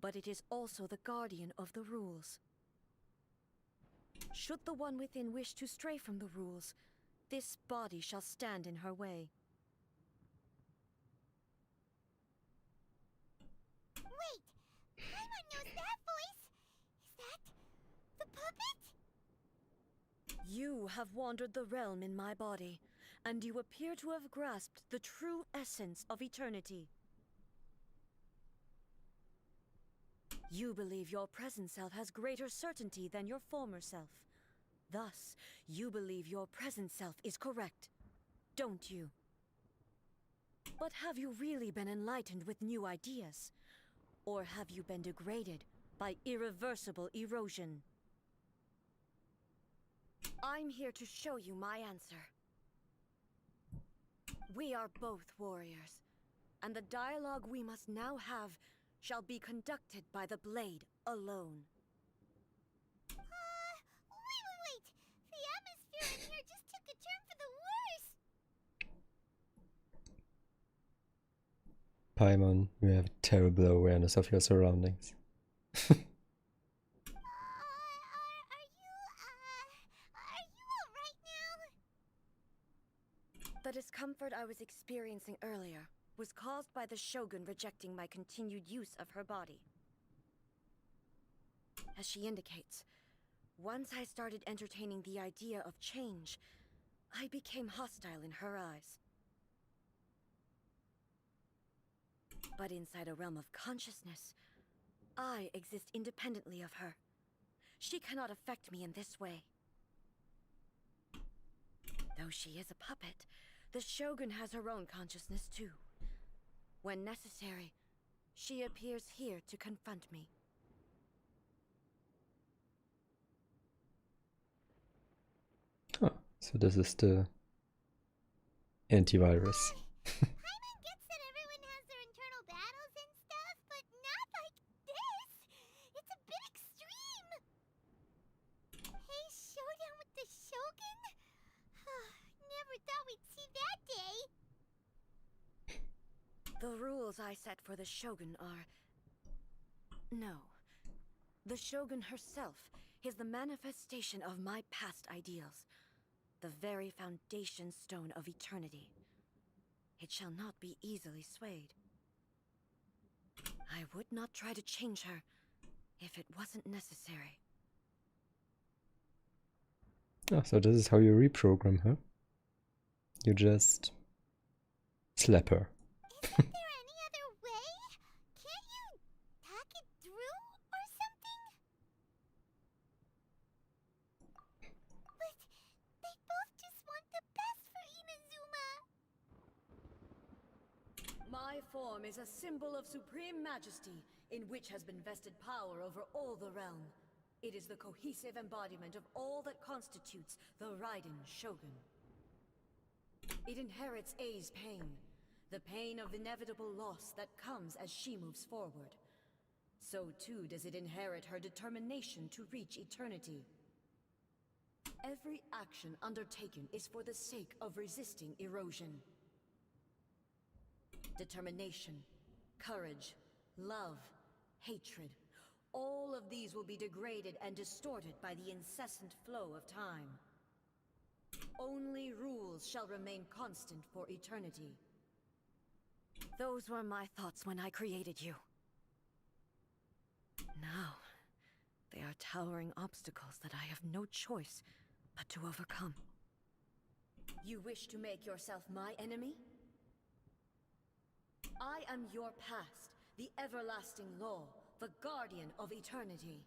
but it is also the guardian of the rules. Should the one within wish to stray from the rules, this body shall stand in her way. Wait! Paimon knows that voice! Is that... the puppet? You have wandered the realm in my body, and you appear to have grasped the true essence of eternity. You believe your present self has greater certainty than your former self. Thus, you believe your present self is correct, don't you? But have you really been enlightened with new ideas? Or have you been degraded by irreversible erosion? I'm here to show you my answer. We are both warriors, and the dialogue we must now have shall be conducted by the blade alone. Wait! The atmosphere in here just took a turn for the worse! Paimon, you have terrible awareness of your surroundings. Are you alright now? The discomfort I was experiencing earlier was caused by the Shogun rejecting my continued use of her body. As she indicates, once I started entertaining the idea of change, I became hostile in her eyes. But inside a realm of consciousness, I exist independently of her. She cannot affect me in this way. Though she is a puppet, the Shogun has her own consciousness too. When necessary, she appears here to confront me. Oh, so this is the antivirus. Paimon gets that everyone has their internal battles and stuff, but not like this! It's a bit extreme! Hey, showdown with the Shogun? Never thought we'd see that day! The rules I set for the Shogun are... No. The Shogun herself is the manifestation of my past ideals. The very foundation stone of eternity. It shall not be easily swayed. I would not try to change her if it wasn't necessary. Oh, so this is how you reprogram her. You just slap her. Isn't there any other way? Can't you talk it through or something? But they both just want the best for Inazuma. My form is a symbol of supreme majesty, in which has been vested power over all the realm. It is the cohesive embodiment of all that constitutes the Raiden Shogun. It inherits Ei's pain, The pain of inevitable loss that comes as she moves forward. So too does it inherit her determination to reach eternity. Every action undertaken is for the sake of resisting erosion. Determination, courage, love, hatred, all of these will be degraded and distorted by the incessant flow of time. Only rules shall remain constant for eternity. Those were my thoughts when I created you. Now, they are towering obstacles that I have no choice but to overcome. You wish to make yourself my enemy? I am your past, the everlasting law, the guardian of eternity.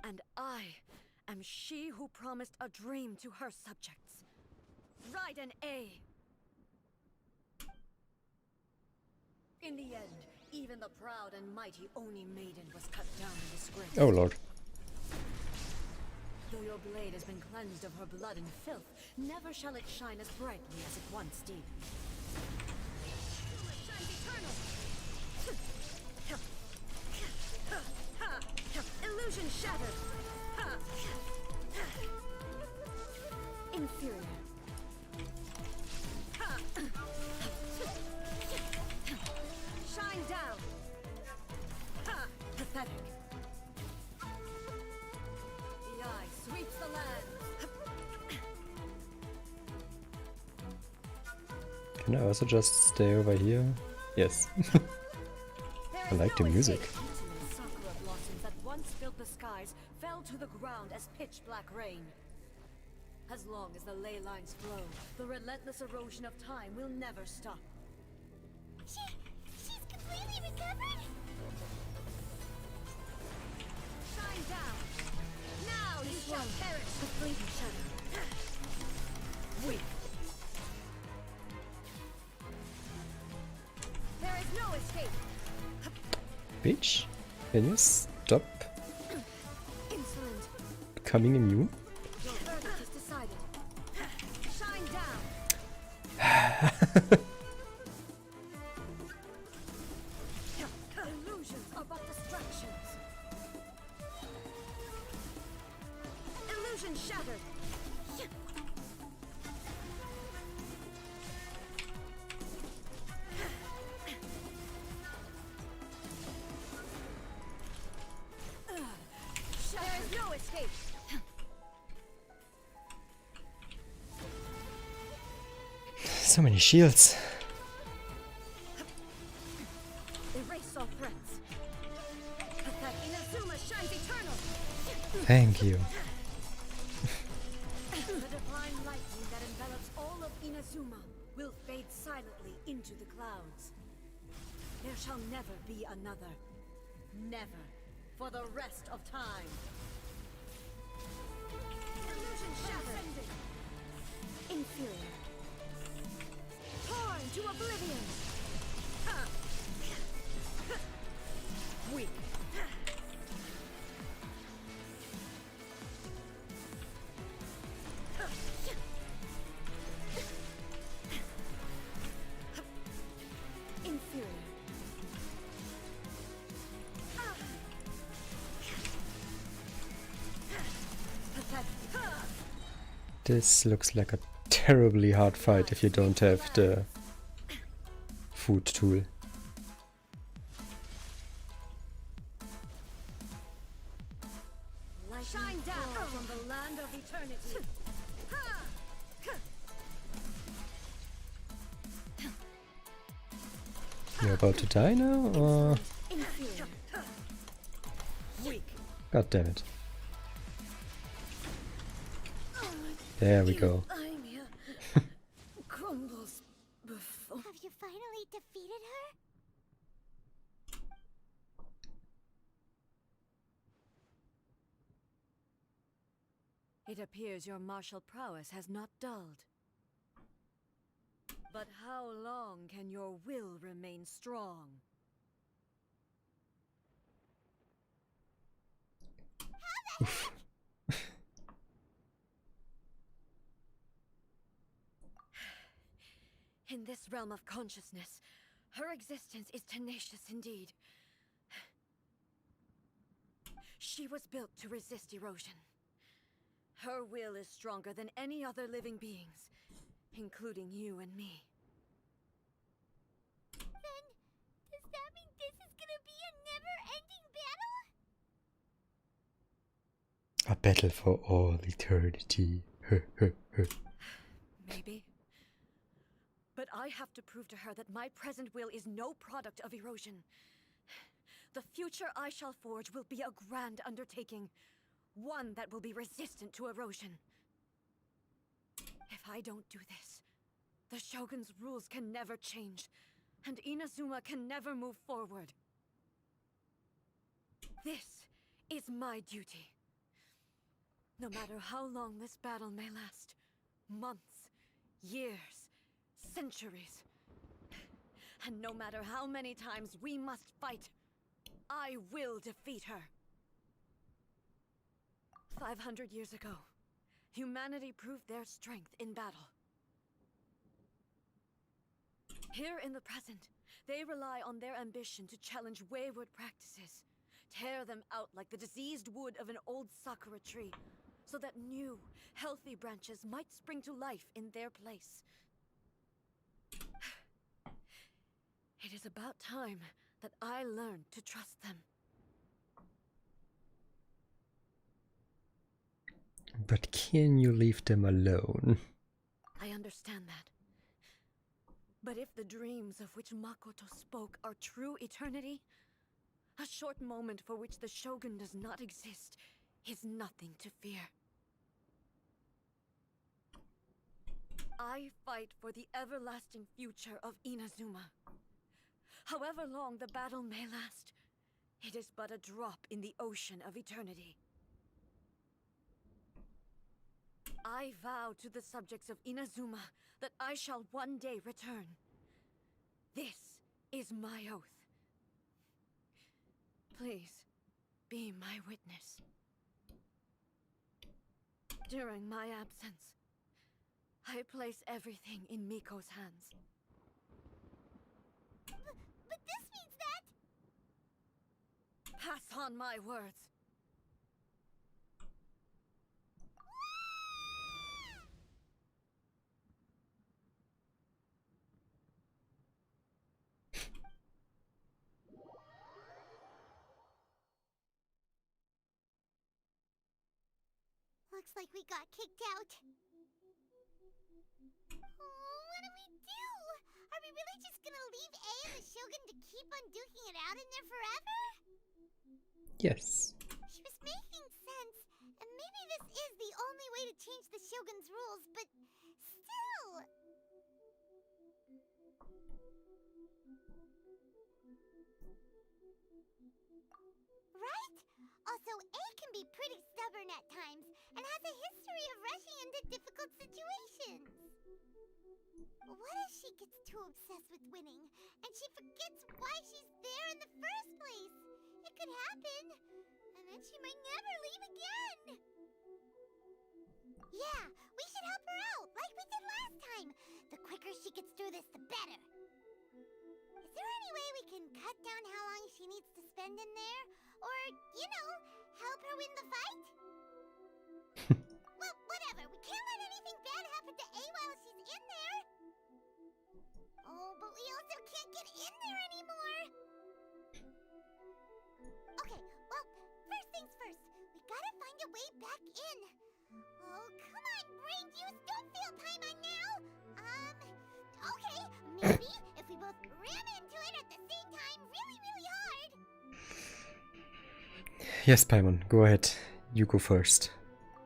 And I am she who promised a dream to her subjects. Ride an A! In the end, even the proud and mighty Oni Maiden was cut down in disgrace. Oh lord. Though your blade has been cleansed of her blood and filth, never shall it shine as brightly as it once did. Shines eternal! Illusion shattered! Inferior. Shine down! Pathetic. The eye sweeps the land. Can I also just stay over here? Yes. I like the music. Sakura blossoms that once filled the skies fell to the ground as pitch black rain. As long as the ley lines flow, the relentless erosion of time will never stop. She's completely recovered? Shine down! Now you shall perish with blinking shadow. Weak. There is no escape. Bitch, can you stop Insolent. becoming immune? Your verdict is decided. Shine down. Illusions are but distractions. Illusion shattered. There is no escape. So many shields. Erase all threats. That Inazuma shines eternal. Thank you. The divine lightning that envelops all of Inazuma will fade silently into the clouds. There shall never be another. Never. For the rest of time. Illusion shattered. Inferior. Torn to oblivion. Weak. Inferior. This looks like a terribly hard fight if you don't have the food tool. Shine down from the land of eternity. You're about to die now, or... Inferior. Weak. God damn it. There we go. I'm here. Crumbles before. Have you finally defeated her? It appears your martial prowess has not dulled. But how long can your will remain strong? In this realm of consciousness, her existence is tenacious indeed. She was built to resist erosion. Her will is stronger than any other living beings, including you and me. Then, does that mean this is gonna be a never-ending battle? A battle for all eternity. Maybe. But I have to prove to her that my present will is no product of erosion. The future I shall forge will be a grand undertaking, one that will be resistant to erosion. If I don't do this, the Shogun's rules can never change, and Inazuma can never move forward. This is my duty. No matter how long this battle may last, months, years, centuries, and no matter how many times we must fight, I will defeat her. 500 years ago, humanity proved their strength in battle. Here in the present, they rely on their ambition to challenge wayward practices, tear them out like the diseased wood of an old sakura tree, so that new, healthy branches might spring to life in their place. It is about time that I learned to trust them. But can you leave them alone? I understand that. But if the dreams of which Makoto spoke are true eternity, a short moment for which the Shogun does not exist is nothing to fear. I fight for the everlasting future of Inazuma. However long the battle may last, it is but a drop in the ocean of eternity. I vow to the subjects of Inazuma that I shall one day return. This is my oath. Please, be my witness. During my absence, I place everything in Miko's hands. But this means that... Pass on my words. Looks like we got kicked out. Oh, what do we do? Are we really just gonna leave A and the Shogun to keep on duking it out in there forever? Yes. She was making sense, and maybe this is the only way to change the Shogun's rules, but still... Right? Also, A can be pretty stubborn at times, and has a history of rushing into difficult situations. What if she gets too obsessed with winning, and she forgets why she's there in the first place? It could happen, and then she might never leave again. Yeah, we should help her out, like we did last time. The quicker she gets through this, the better. Is there any way we can cut down how long she needs to spend in there? Or, you know, help her win the fight? Well, whatever. We can't let anything bad happen to A while she's in there. Oh, but we also can't get in there anymore. Okay, well, first things first. We gotta find a way back in. Oh, come on, brain juice. Don't feel time on now. Okay, maybe if we both ram into it at the same time really, really hard. Yes, Paimon, go ahead. You go first.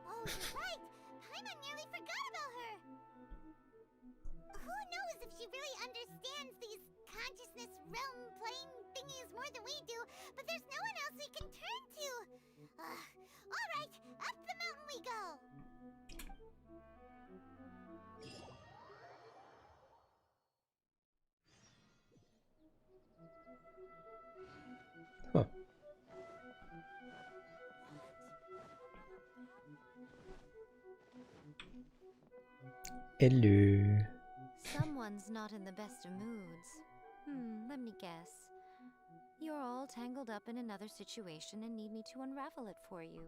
Oh, right. Paimon nearly forgot about her. Who knows if she really understands these consciousness realm playing thingies more than we do, but there's no one else we can turn to. All right, up the mountain we go. Huh. Hello. Someone one's not in the best of moods. Let me guess. You're all tangled up in another situation and need me to unravel it for you.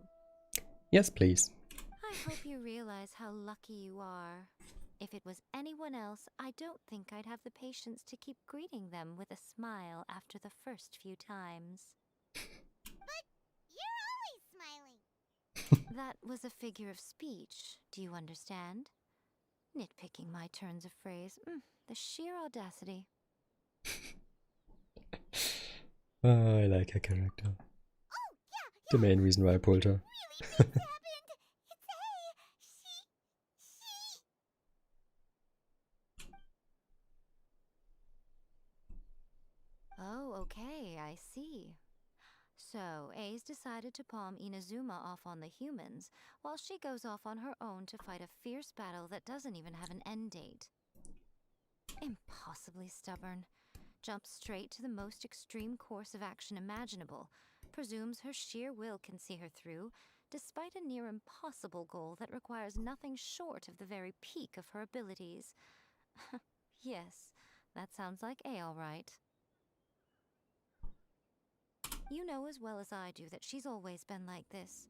Yes, please. I hope you realize how lucky you are. If it was anyone else, I don't think I'd have the patience to keep greeting them with a smile after the first few times. But you're always smiling. That was a figure of speech, do you understand? Nitpicking my turns of phrase. The sheer audacity. I like her character. Oh, yeah. The main reason why I pulled her. Really things happened. It's she. Oh, okay, I see. So, A's decided to palm Inazuma off on the humans, while she goes off on her own to fight a fierce battle that doesn't even have an end date. Impossibly stubborn. Jumps straight to the most extreme course of action imaginable, presumes her sheer will can see her through, despite a near impossible goal that requires nothing short of the very peak of her abilities. Yes, that sounds like A all right. You know as well as I do that she's always been like this.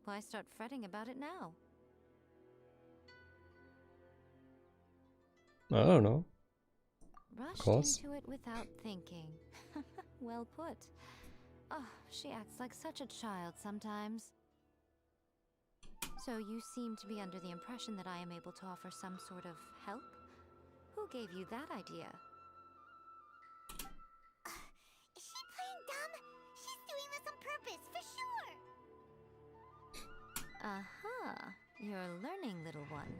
Why start fretting about it now? I don't know. Rushed Course. into it without thinking. Well put. Oh, she acts like such a child sometimes. So you seem to be under the impression that I am able to offer some sort of help? Who gave you that idea? Is she playing dumb? She's doing this on purpose, for sure. Aha, you're learning, little one.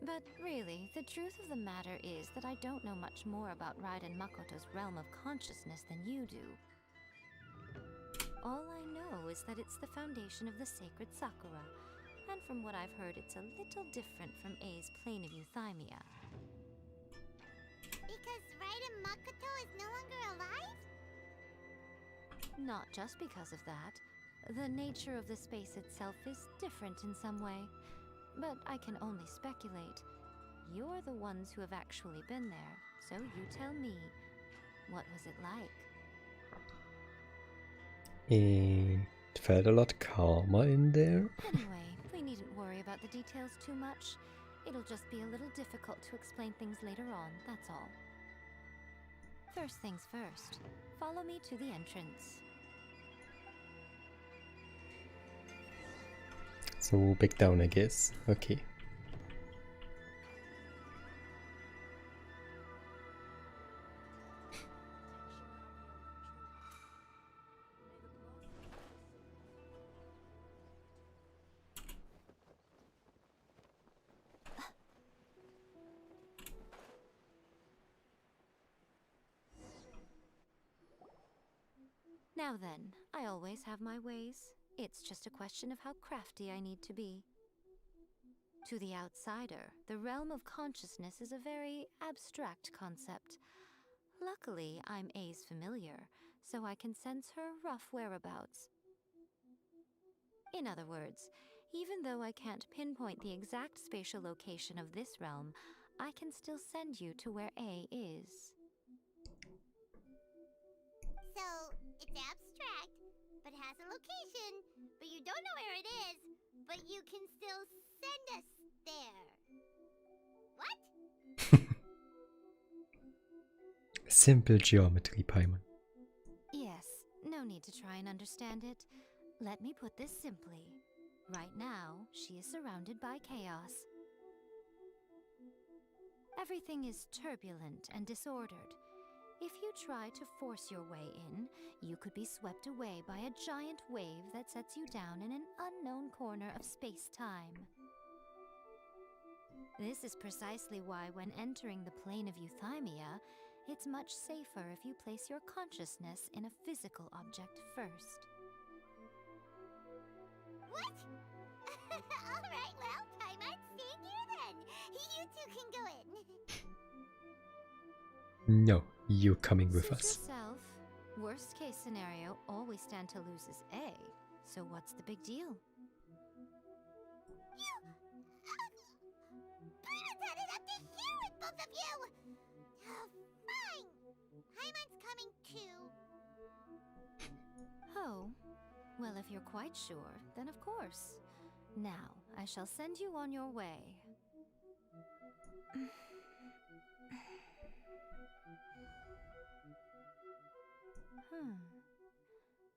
But really, the truth of the matter is that I don't know much more about Raiden Makoto's realm of consciousness than you do. All I know is that it's the foundation of the sacred Sakura, and from what I've heard, it's a little different from A's plane of euthymia. Because Raiden Makoto is no longer alive? Not just because of that. The nature of the space itself is different in some way. But I can only speculate. You're the ones who have actually been there, so you tell me. What was it like? It felt a lot calmer in there. Anyway, we needn't worry about the details too much. It'll just be a little difficult to explain things later on, that's all. First things first. Follow me to the entrance. So back down, I guess. Okay. Now then, I always have my ways. It's just a question of how crafty I need to be. To the outsider, the realm of consciousness is a very abstract concept. Luckily, I'm A's familiar, so I can sense her rough whereabouts. In other words, even though I can't pinpoint the exact spatial location of this realm, I can still send you to where A is. So, it's abstract, but has a location, but you don't know where it is, but you can still send us there. What? Simple geometry, Paimon. Yes, no need to try and understand it. Let me put this simply. Right now, she is surrounded by chaos. Everything is turbulent and disordered. If you try to force your way in, you could be swept away by a giant wave that sets you down in an unknown corner of space-time. This is precisely why when entering the plane of euthymia, it's much safer if you place your consciousness in a physical object first. What? Alright, well, Paimon, stay near then. You two can go in. No, you're coming with Suit us. yourself. Worst case scenario, all we stand to lose is A. So what's the big deal? Paimon's had it up to here with both of you! Well, if you're quite sure, then of course. Now, I shall send you on your way.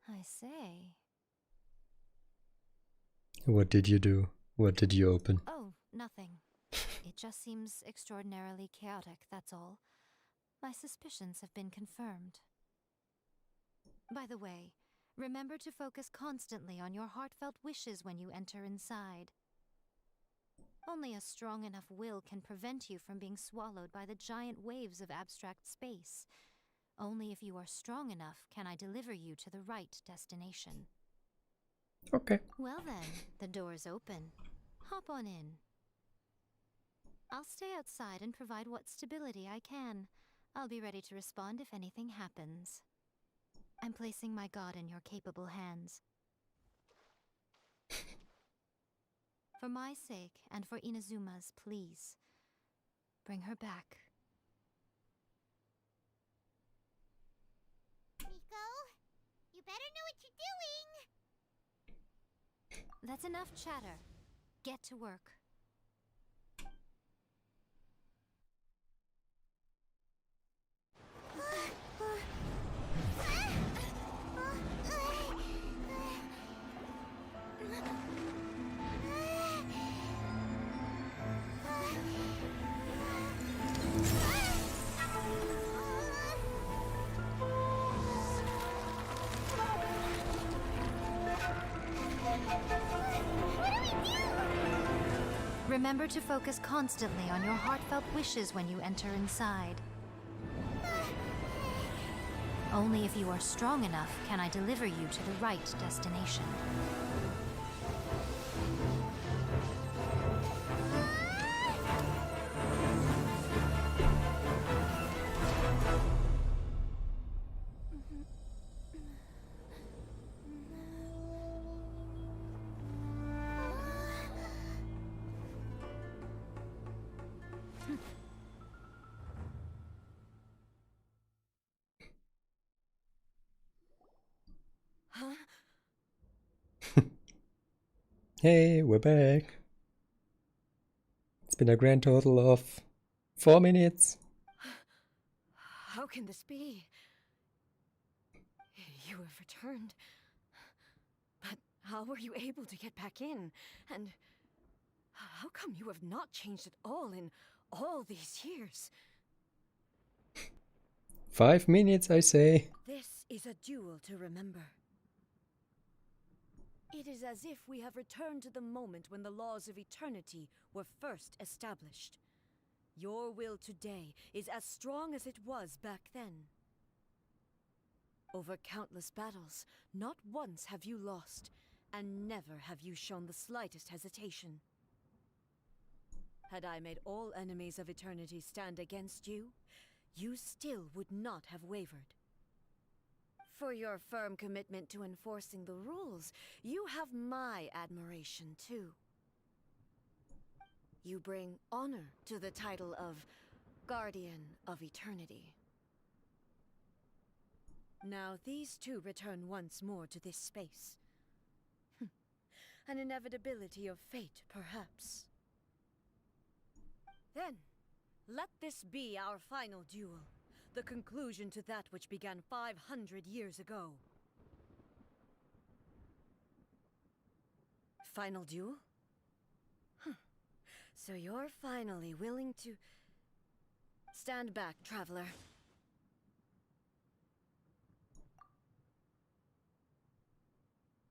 I say. What did you do? What did you open? Oh, nothing. It just seems extraordinarily chaotic, that's all. My suspicions have been confirmed. By the way, remember to focus constantly on your heartfelt wishes when you enter inside. Only a strong enough will can prevent you from being swallowed by the giant waves of abstract space. Only if you are strong enough can I deliver you to the right destination. Okay. Well then, the door's open. Hop on in. I'll stay outside and provide what stability I can. I'll be ready to respond if anything happens. I'm placing my god in your capable hands. For my sake and for Inazuma's, please. Bring her back. Rico, you better know what you're doing! That's enough chatter. Get to work. Remember to focus constantly on your heartfelt wishes when you enter inside. Only if you are strong enough can I deliver you to the right destination. Hey, we're back. It's been a grand total of 4 minutes. How can this be? You have returned. But how were you able to get back in? And how come you have not changed at all in all these years? 5 minutes, I say. This is a duel to remember. It is as if we have returned to the moment when the laws of eternity were first established. Your will today is as strong as it was back then. Over countless battles, not once have you lost, and never have you shown the slightest hesitation. Had I made all enemies of eternity stand against you, you still would not have wavered. For your firm commitment to enforcing the rules, you have my admiration too. You bring honor to the title of Guardian of Eternity. Now these two return once more to this space. An inevitability of fate, perhaps. Then, let this be our final duel. The conclusion to that which began 500 years ago. Final duel? So you're finally willing to... Stand back, traveler.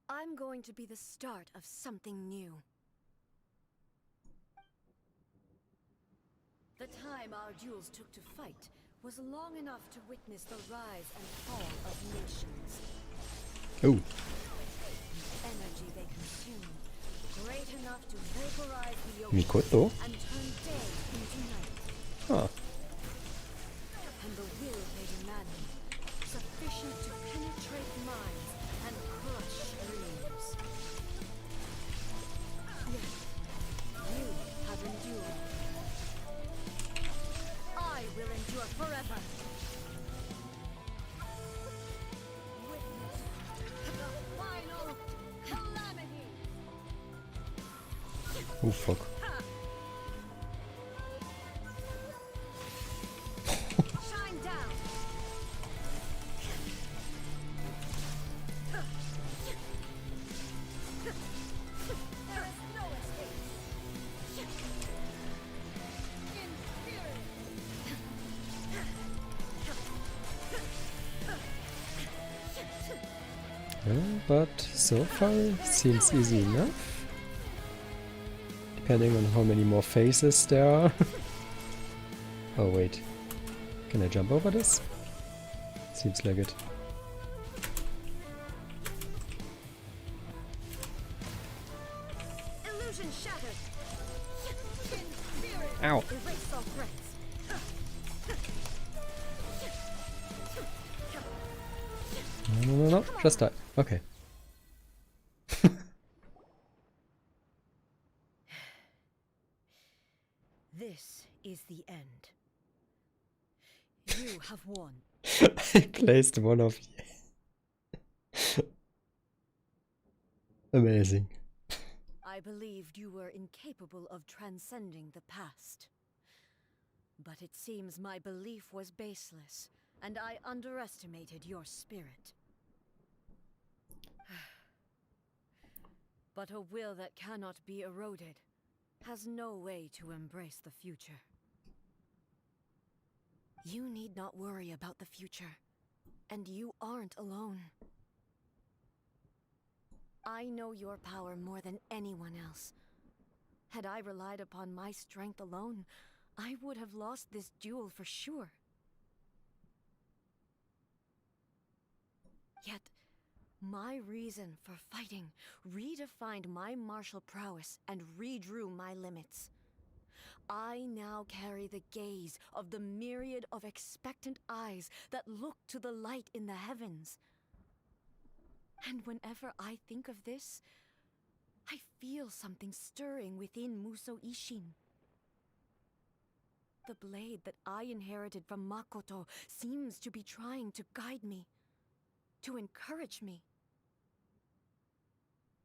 I'm going to be the start of something new. The time our duels took to fight was long enough to witness the rise and fall of nations. Oh. The energy they consumed, great enough to vaporize the Mikoto? ocean and turn day into night. Huh. And the will they demanded, sufficient to penetrate minds and crush dreams. Yet, you have endured. I will endure forever. Witness the final Oh fuck. Shine down. There is no escape. But so far seems easy enough. Depending on how many more phases there are. Oh wait. Can I jump over this? Seems like it. Illusion shattered. Ow! Erase all threats. No, just die. Okay. This is the end. You have won. I placed one of you. Amazing. I believed you were incapable of transcending the past. But it seems my belief was baseless, and I underestimated your spirit. But a will that cannot be eroded has no way to embrace the future. You need not worry about the future, and you aren't alone. I know your power more than anyone else. Had I relied upon my strength alone, I would have lost this duel for sure. Yet, my reason for fighting redefined my martial prowess and redrew my limits. I now carry the gaze of the myriad of expectant eyes that look to the light in the heavens. And whenever I think of this, I feel something stirring within Muso Ishin. The blade that I inherited from Makoto seems to be trying to guide me, to encourage me.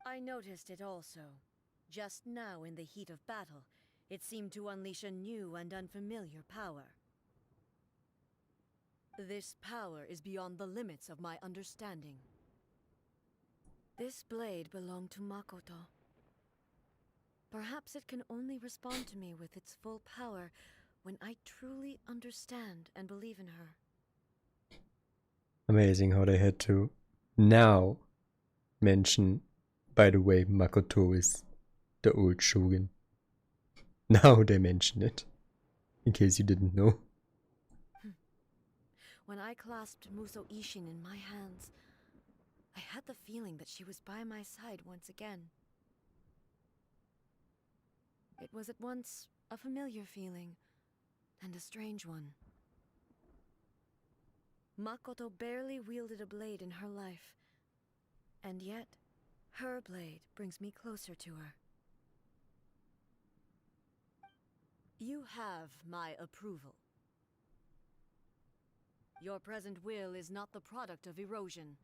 I noticed it also. Just now in the heat of battle, it seemed to unleash a new and unfamiliar power. This power is beyond the limits of my understanding. This blade belonged to Makoto. Perhaps it can only respond to me with its full power when I truly understand and believe in her. Amazing how they had to now mention, by the way, Makoto is the old shogun. Now they mention it, in case you didn't know. When I clasped Muso Ishin in my hands, I had the feeling that she was by my side once again. It was at once a familiar feeling and a strange one. Makoto barely wielded a blade in her life, and yet her blade brings me closer to her. You have my approval. Your present will is not the product of erosion.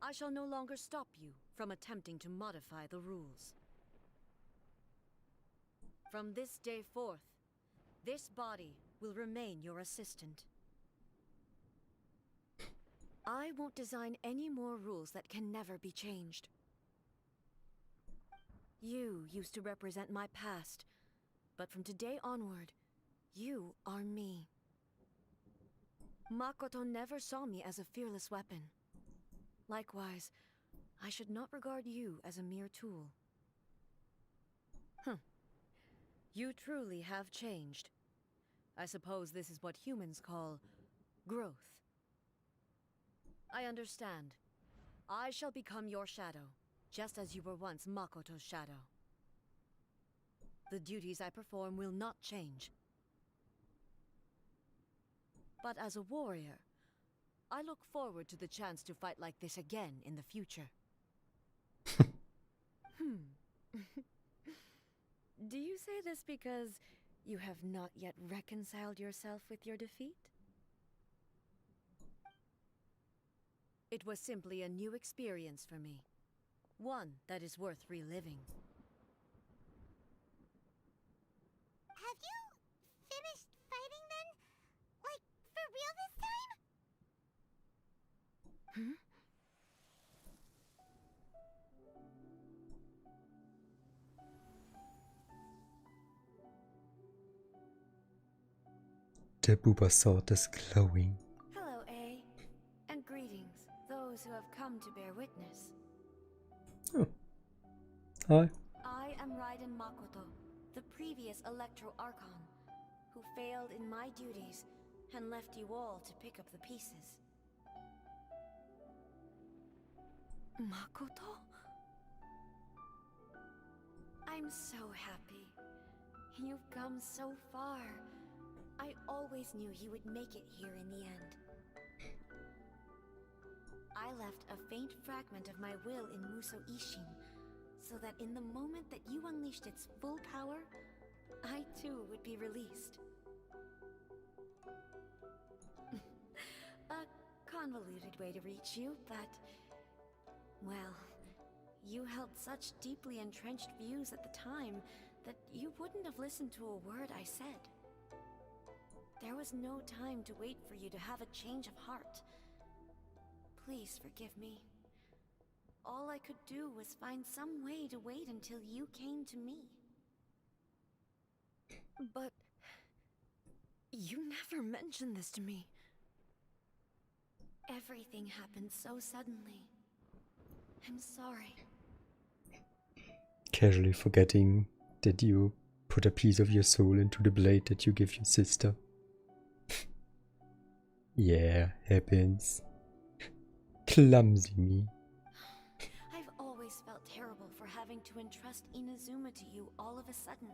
I shall no longer stop you from attempting to modify the rules. From this day forth, this body will remain your assistant. I won't design any more rules that can never be changed. You used to represent my past, but from today onward, you are me. Makoto never saw me as a fearless weapon. Likewise, I should not regard you as a mere tool. You truly have changed. I suppose this is what humans call growth. I understand. I shall become your shadow, just as you were once Makoto's shadow. The duties I perform will not change. But as a warrior, I look forward to the chance to fight like this again in the future. Do you say this because you have not yet reconciled yourself with your defeat? It was simply a new experience for me. One that is worth reliving. The booba sword is glowing. Hello, A. And greetings, those who have come to bear witness. Oh. Hi. I am Raiden Makoto, the previous Electro Archon, who failed in my duties and left you all to pick up the pieces. Makoto? I'm so happy. You've come so far. I always knew you would make it here in the end. I left a faint fragment of my will in Muso Ishin, so that in the moment that you unleashed its full power, I too would be released. A convoluted way to reach you, but... well, you held such deeply entrenched views at the time that you wouldn't have listened to a word I said. There was no time to wait for you to have a change of heart. Please forgive me. All I could do was find some way to wait until you came to me. But... you never mentioned this to me. Everything happened so suddenly. I'm sorry. Casually forgetting that you put a piece of your soul into the blade that you give your sister. Yeah, happens. Clumsy me. I've always felt terrible for having to entrust Inazuma to you all of a sudden.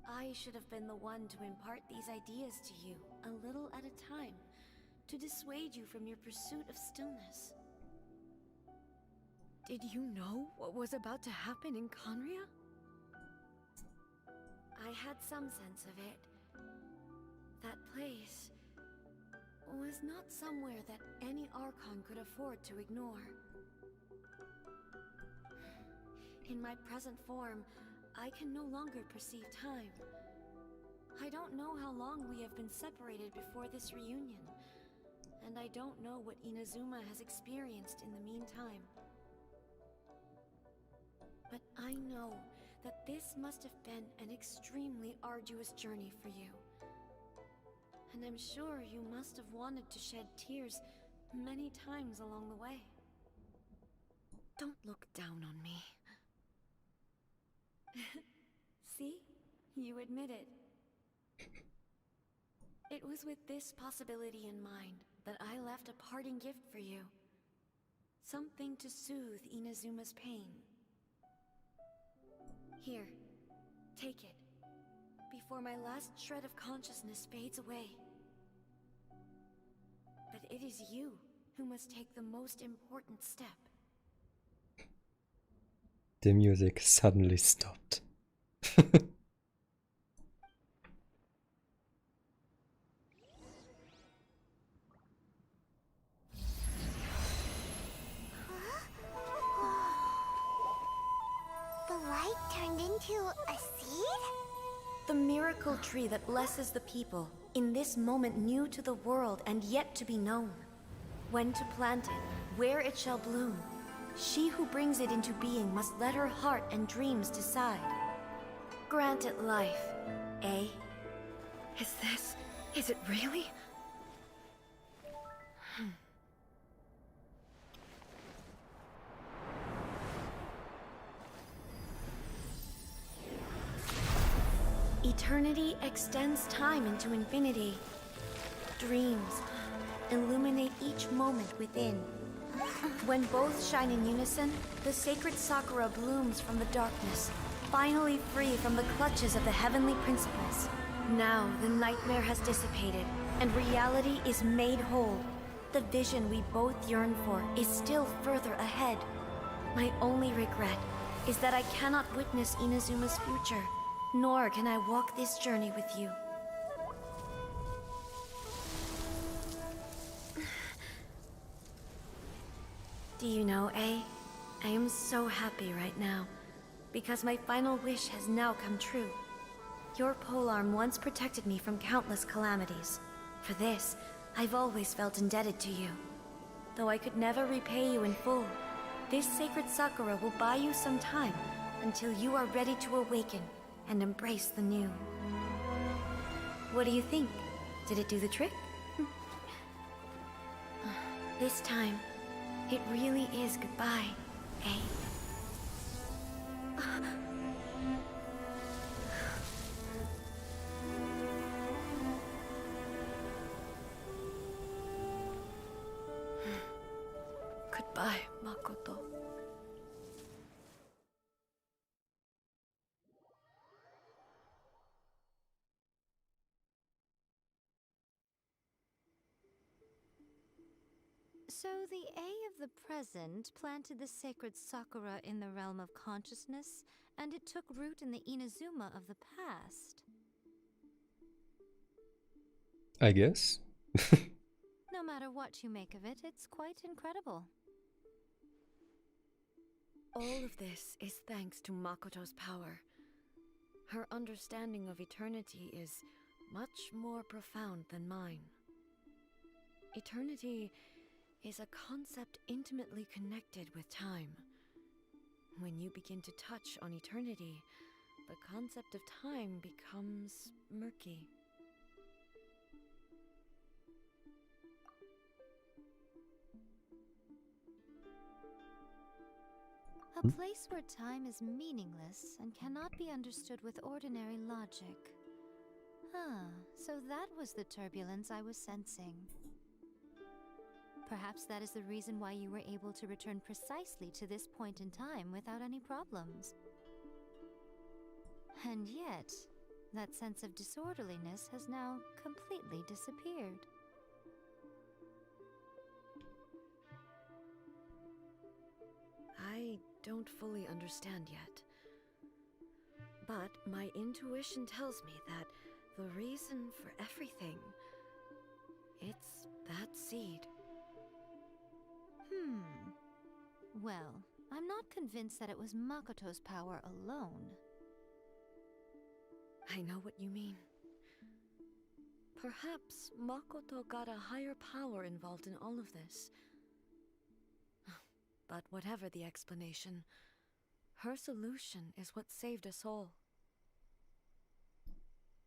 I should have been the one to impart these ideas to you, a little at a time, to dissuade you from your pursuit of stillness. Did you know what was about to happen in Conria? I had some sense of it. That place was not somewhere that any Archon could afford to ignore. In my present form, I can no longer perceive time. I don't know how long we have been separated before this reunion, and I don't know what Inazuma has experienced in the meantime. But I know that this must have been an extremely arduous journey for you. And I'm sure you must have wanted to shed tears many times along the way. Don't look down on me. See? You admit it. It was with this possibility in mind that I left a parting gift for you. Something to soothe Inazuma's pain. Here, take it, before my last shred of consciousness fades away. But it is you who must take the most important step. The music suddenly stopped. The light turned into a seed? The miracle tree that blesses the people, in this moment new to the world and yet to be known. When to plant it, where it shall bloom. She who brings it into being must let her heart and dreams decide. Grant it life, eh? Is it really? Eternity extends time into infinity. Dreams illuminate each moment within. When both shine in unison, the sacred Sakura blooms from the darkness, finally free from the clutches of the heavenly principles. Now the nightmare has dissipated, and reality is made whole. The vision we both yearn for is still further ahead. My only regret is that I cannot witness Inazuma's future, nor can I walk this journey with you. Do you know, A? I am so happy right now, because my final wish has now come true. Your polearm once protected me from countless calamities. For this, I've always felt indebted to you. Though I could never repay you in full, this sacred Sakura will buy you some time until you are ready to awaken and embrace the new. What do you think? Did it do the trick? This time, it really is goodbye, eh? Goodbye, Makoto. So the A of the present planted the sacred Sakura in the realm of consciousness, and it took root in the Inazuma of the past. I guess. No matter what you make of it, it's quite incredible. All of this is thanks to Makoto's power. Her understanding of eternity is much more profound than mine. Eternity is a concept intimately connected with time. When you begin to touch on eternity, the concept of time becomes murky. A place where time is meaningless and cannot be understood with ordinary logic. So that was the turbulence I was sensing. Perhaps that is the reason why you were able to return precisely to this point in time without any problems. And yet, that sense of disorderliness has now completely disappeared. I don't fully understand yet. But my intuition tells me that the reason for everything, it's that seed. Well, I'm not convinced that it was Makoto's power alone. I know what you mean. Perhaps Makoto got a higher power involved in all of this. But whatever the explanation, her solution is what saved us all.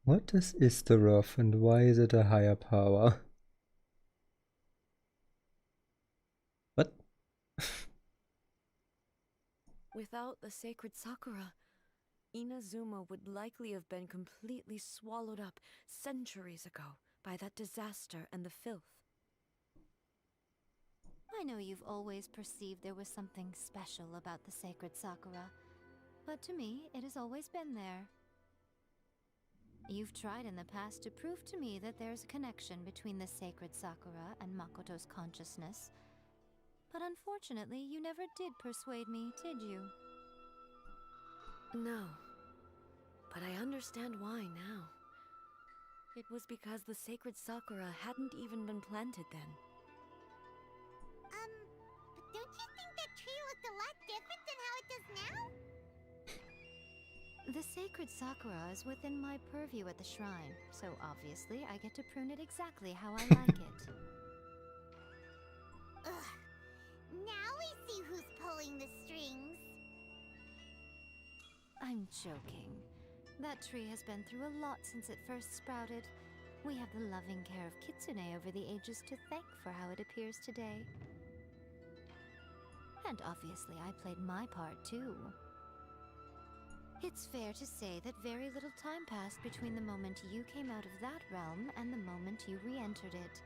What is Istarov and why is it a higher power? What? Without the sacred Sakura, Inazuma would likely have been completely swallowed up centuries ago by that disaster and the filth. I know you've always perceived there was something special about the sacred Sakura, but to me, it has always been there. You've tried in the past to prove to me that there's a connection between the sacred Sakura and Makoto's consciousness, but unfortunately, you never did persuade me, did you? No, but I understand why now. It was because the sacred Sakura hadn't even been planted then. But don't you think that tree looked a lot different than how it does now? The sacred Sakura is within my purview at the shrine, so obviously I get to prune it exactly how I like it. Ugh. Now we see who's pulling the strings. I'm joking. That tree has been through a lot since it first sprouted. We have the loving care of Kitsune over the ages to thank for how it appears today. And obviously I played my part too. It's fair to say that very little time passed between the moment you came out of that realm and the moment you re-entered it.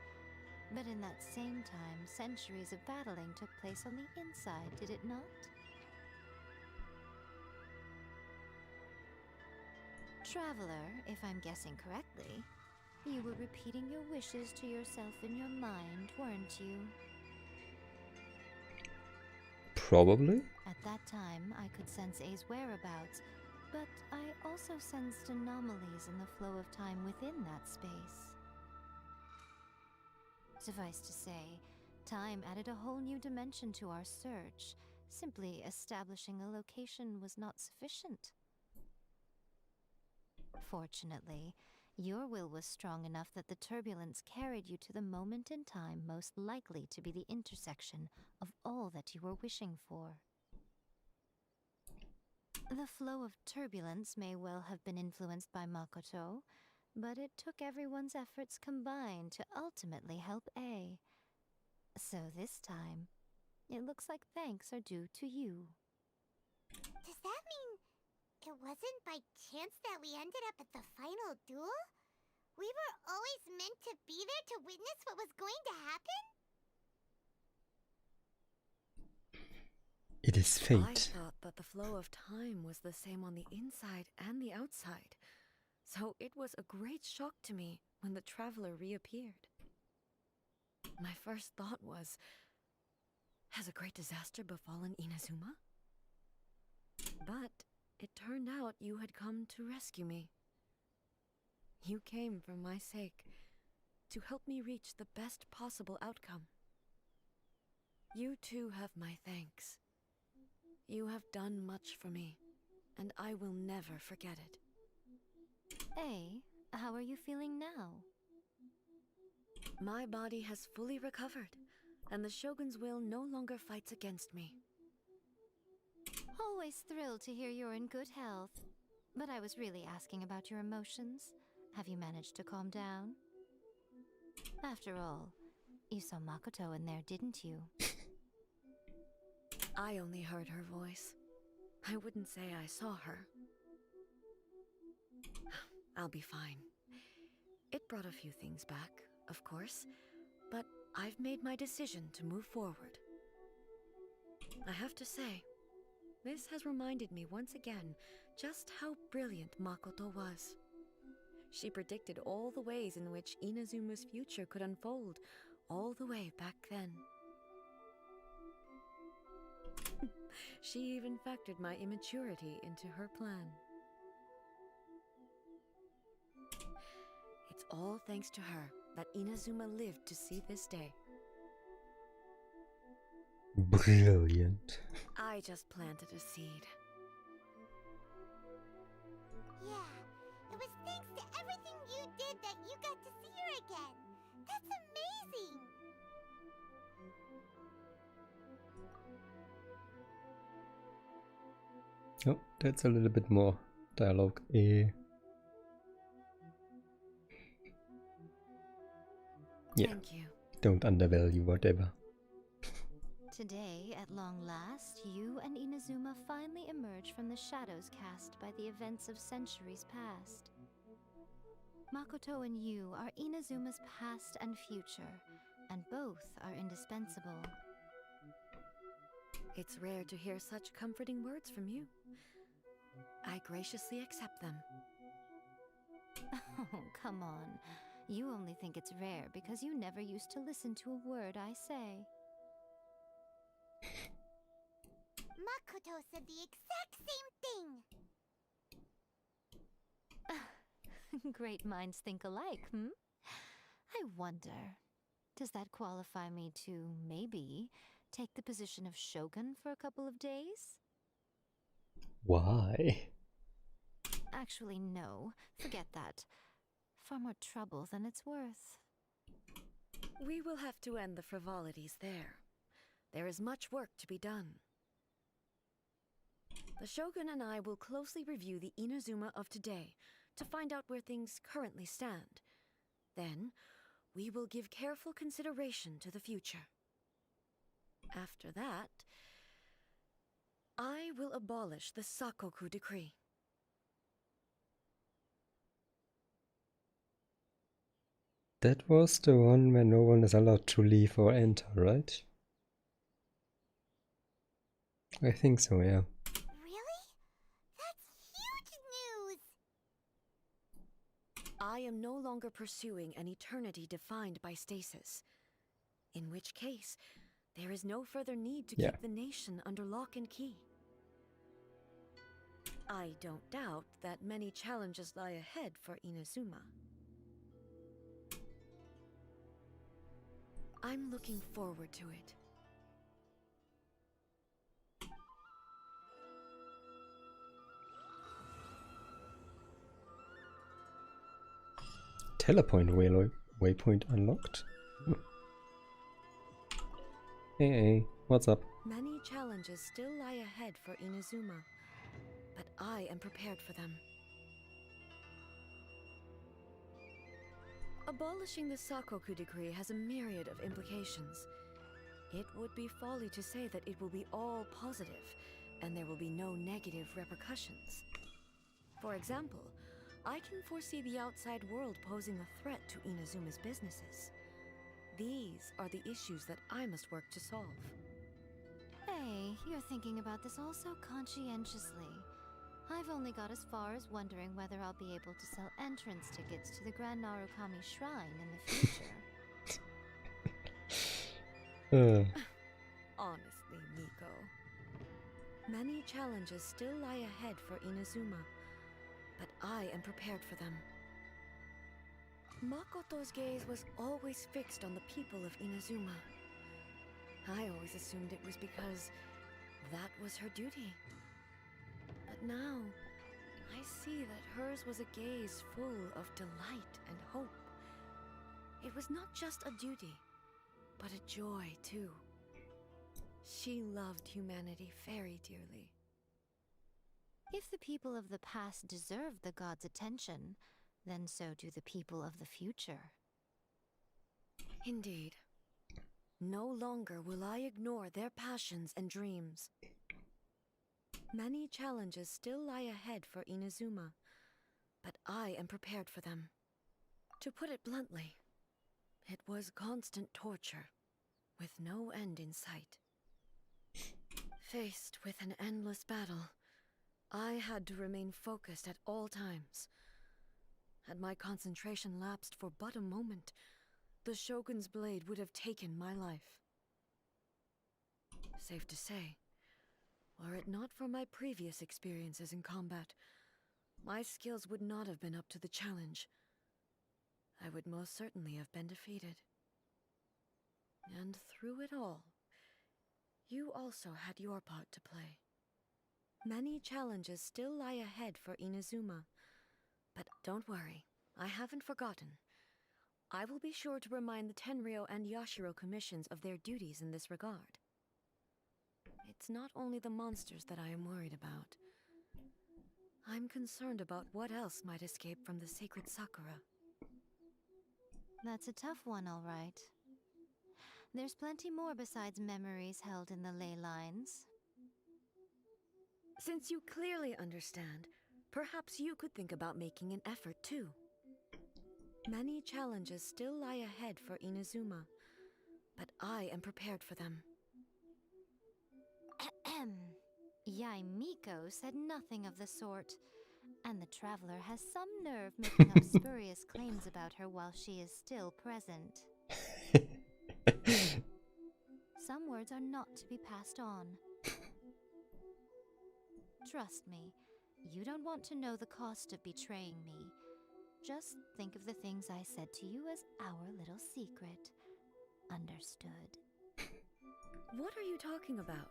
But in that same time, centuries of battling took place on the inside, did it not? Traveler, if I'm guessing correctly, you were repeating your wishes to yourself in your mind, weren't you? Probably? At that time, I could sense A's whereabouts, but I also sensed anomalies in the flow of time within that space. Suffice to say, time added a whole new dimension to our search. Simply establishing a location was not sufficient. Fortunately, Your will was strong enough that the turbulence carried you to the moment in time most likely to be the intersection of all that you were wishing for. The flow of turbulence may well have been influenced by Makoto, but it took everyone's efforts combined to ultimately help A. So this time, it looks like thanks are due to you. Does that mean it wasn't by chance that we ended up at the final duel? We were always meant to be there to witness what was going to happen? It is fate. I thought that the flow of time was the same on the inside and the outside, so it was a great shock to me when the traveler reappeared. My first thought was, has a great disaster befallen Inazuma? But it turned out you had come to rescue me. You came for my sake, to help me reach the best possible outcome. You too have my thanks. You have done much for me, and I will never forget it. A, how are you feeling now? My body has fully recovered, and the Shogun's will no longer fights against me. Always thrilled to hear you're in good health. But I was really asking about your emotions. Have you managed to calm down? After all, you saw Makoto in there, didn't you? I only heard her voice. I wouldn't say I saw her. I'll be fine. It brought a few things back, of course, but I've made my decision to move forward. I have to say, this has reminded me once again just how brilliant Makoto was. She predicted all the ways in which Inazuma's future could unfold, all the way back then. She even factored my immaturity into her plan. It's all thanks to her that Inazuma lived to see this day. Brilliant. I just planted a seed. Yeah, it was thanks to everything you did that you got to see her again. That's amazing! Oh, that's a little bit more dialogue. Yeah, Thank you. don't undervalue whatever. Today, at long last, you and Inazuma finally emerge from the shadows cast by the events of centuries past. Makoto and you are Inazuma's past and future, and both are indispensable. It's rare to hear such comforting words from you. I graciously accept them. Oh, come on. You only think it's rare because you never used to listen to a word I say. Makoto said the exact same thing! Great minds think alike, hmm? I wonder, does that qualify me to, maybe, take the position of Shogun for a couple of days? Why? Actually, no. Forget that. Far more trouble than it's worth. We will have to end the frivolities there. There is much work to be done. The Shogun and I will closely review the Inazuma of today to find out where things currently stand. Then, we will give careful consideration to the future. After that, I will abolish the Sakoku decree. That was the one where no one is allowed to leave or enter, right? I think so, yeah. Really? That's huge news! I am no longer pursuing an eternity defined by stasis. In which case, there is no further need to keep the nation under lock and key. I don't doubt that many challenges lie ahead for Inazuma. I'm looking forward to it. Teleport waypoint unlocked. Hey, what's up? Many challenges still lie ahead for Inazuma, but I am prepared for them. Abolishing the Sakoku decree has a myriad of implications. It would be folly to say that it will be all positive, and there will be no negative repercussions. For example, I can foresee the outside world posing a threat to Inazuma's businesses. These are the issues that I must work to solve. Hey, you're thinking about this all so conscientiously. I've only got as far as wondering whether I'll be able to sell entrance tickets to the Grand Narukami Shrine in the future. Honestly, Miko. Many challenges still lie ahead for Inazuma, but I am prepared for them. Makoto's gaze was always fixed on the people of Inazuma. I always assumed it was because that was her duty. But now, I see that hers was a gaze full of delight and hope. It was not just a duty, but a joy too. She loved humanity very dearly. If the people of the past deserve the god's attention, then so do the people of the future. Indeed. No longer will I ignore their passions and dreams. Many challenges still lie ahead for Inazuma, but I am prepared for them. To put it bluntly, it was constant torture, with no end in sight. Faced with an endless battle, I had to remain focused at all times. Had my concentration lapsed for but a moment, the Shogun's blade would have taken my life. Safe to say, were it not for my previous experiences in combat, my skills would not have been up to the challenge. I would most certainly have been defeated. And through it all, you also had your part to play. Many challenges still lie ahead for Inazuma, but don't worry, I haven't forgotten. I will be sure to remind the Tenryou and Yashiro commissions of their duties in this regard. It's not only the monsters that I am worried about. I'm concerned about what else might escape from the sacred Sakura. That's a tough one, all right. There's plenty more besides memories held in the ley lines. Since you clearly understand, perhaps you could think about making an effort too. Many challenges still lie ahead for Inazuma, but I am prepared for them. Ahem. Yai Miko said nothing of the sort, and the traveler has some nerve making up spurious claims about her while she is still present. Some words are not to be passed on. Trust me, you don't want to know the cost of betraying me. Just think of the things I said to you as our little secret. Understood? What are you talking about?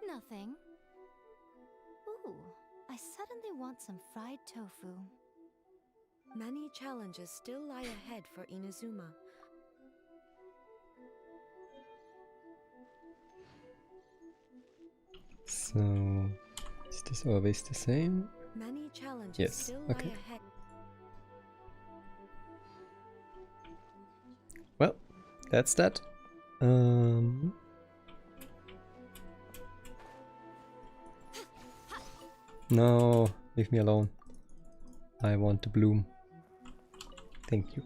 Nothing. Ooh, I suddenly want some fried tofu. Many challenges still lie ahead for Inazuma. So, is this always the same? Many challenges Yes, still okay. lie ahead. Well, that's that. No, leave me alone. I want to bloom. Thank you.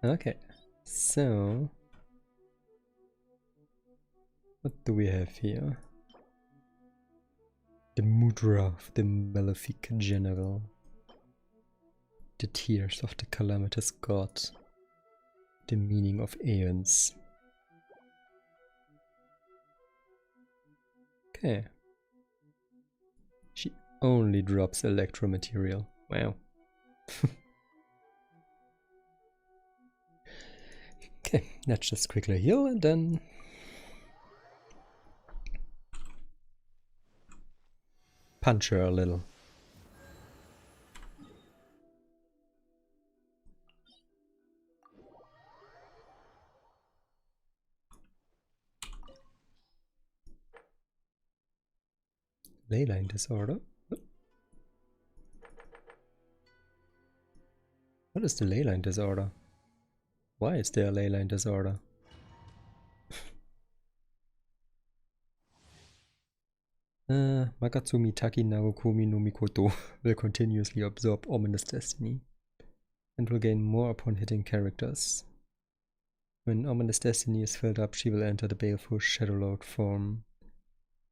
Okay, so what do we have here? The mudra of the malefic general. The tears of the calamitous god. The meaning of aeons. Okay. She only drops electro material. Wow. Okay, let's just quickly heal and then punch her a little. Leyline disorder? What is the leyline disorder? Why is there a leyline disorder? Magatsumi Taki Narukumi no Mikoto will continuously absorb ominous destiny and will gain more upon hitting characters. When ominous destiny is filled up, she will enter the baleful Shadowlord form.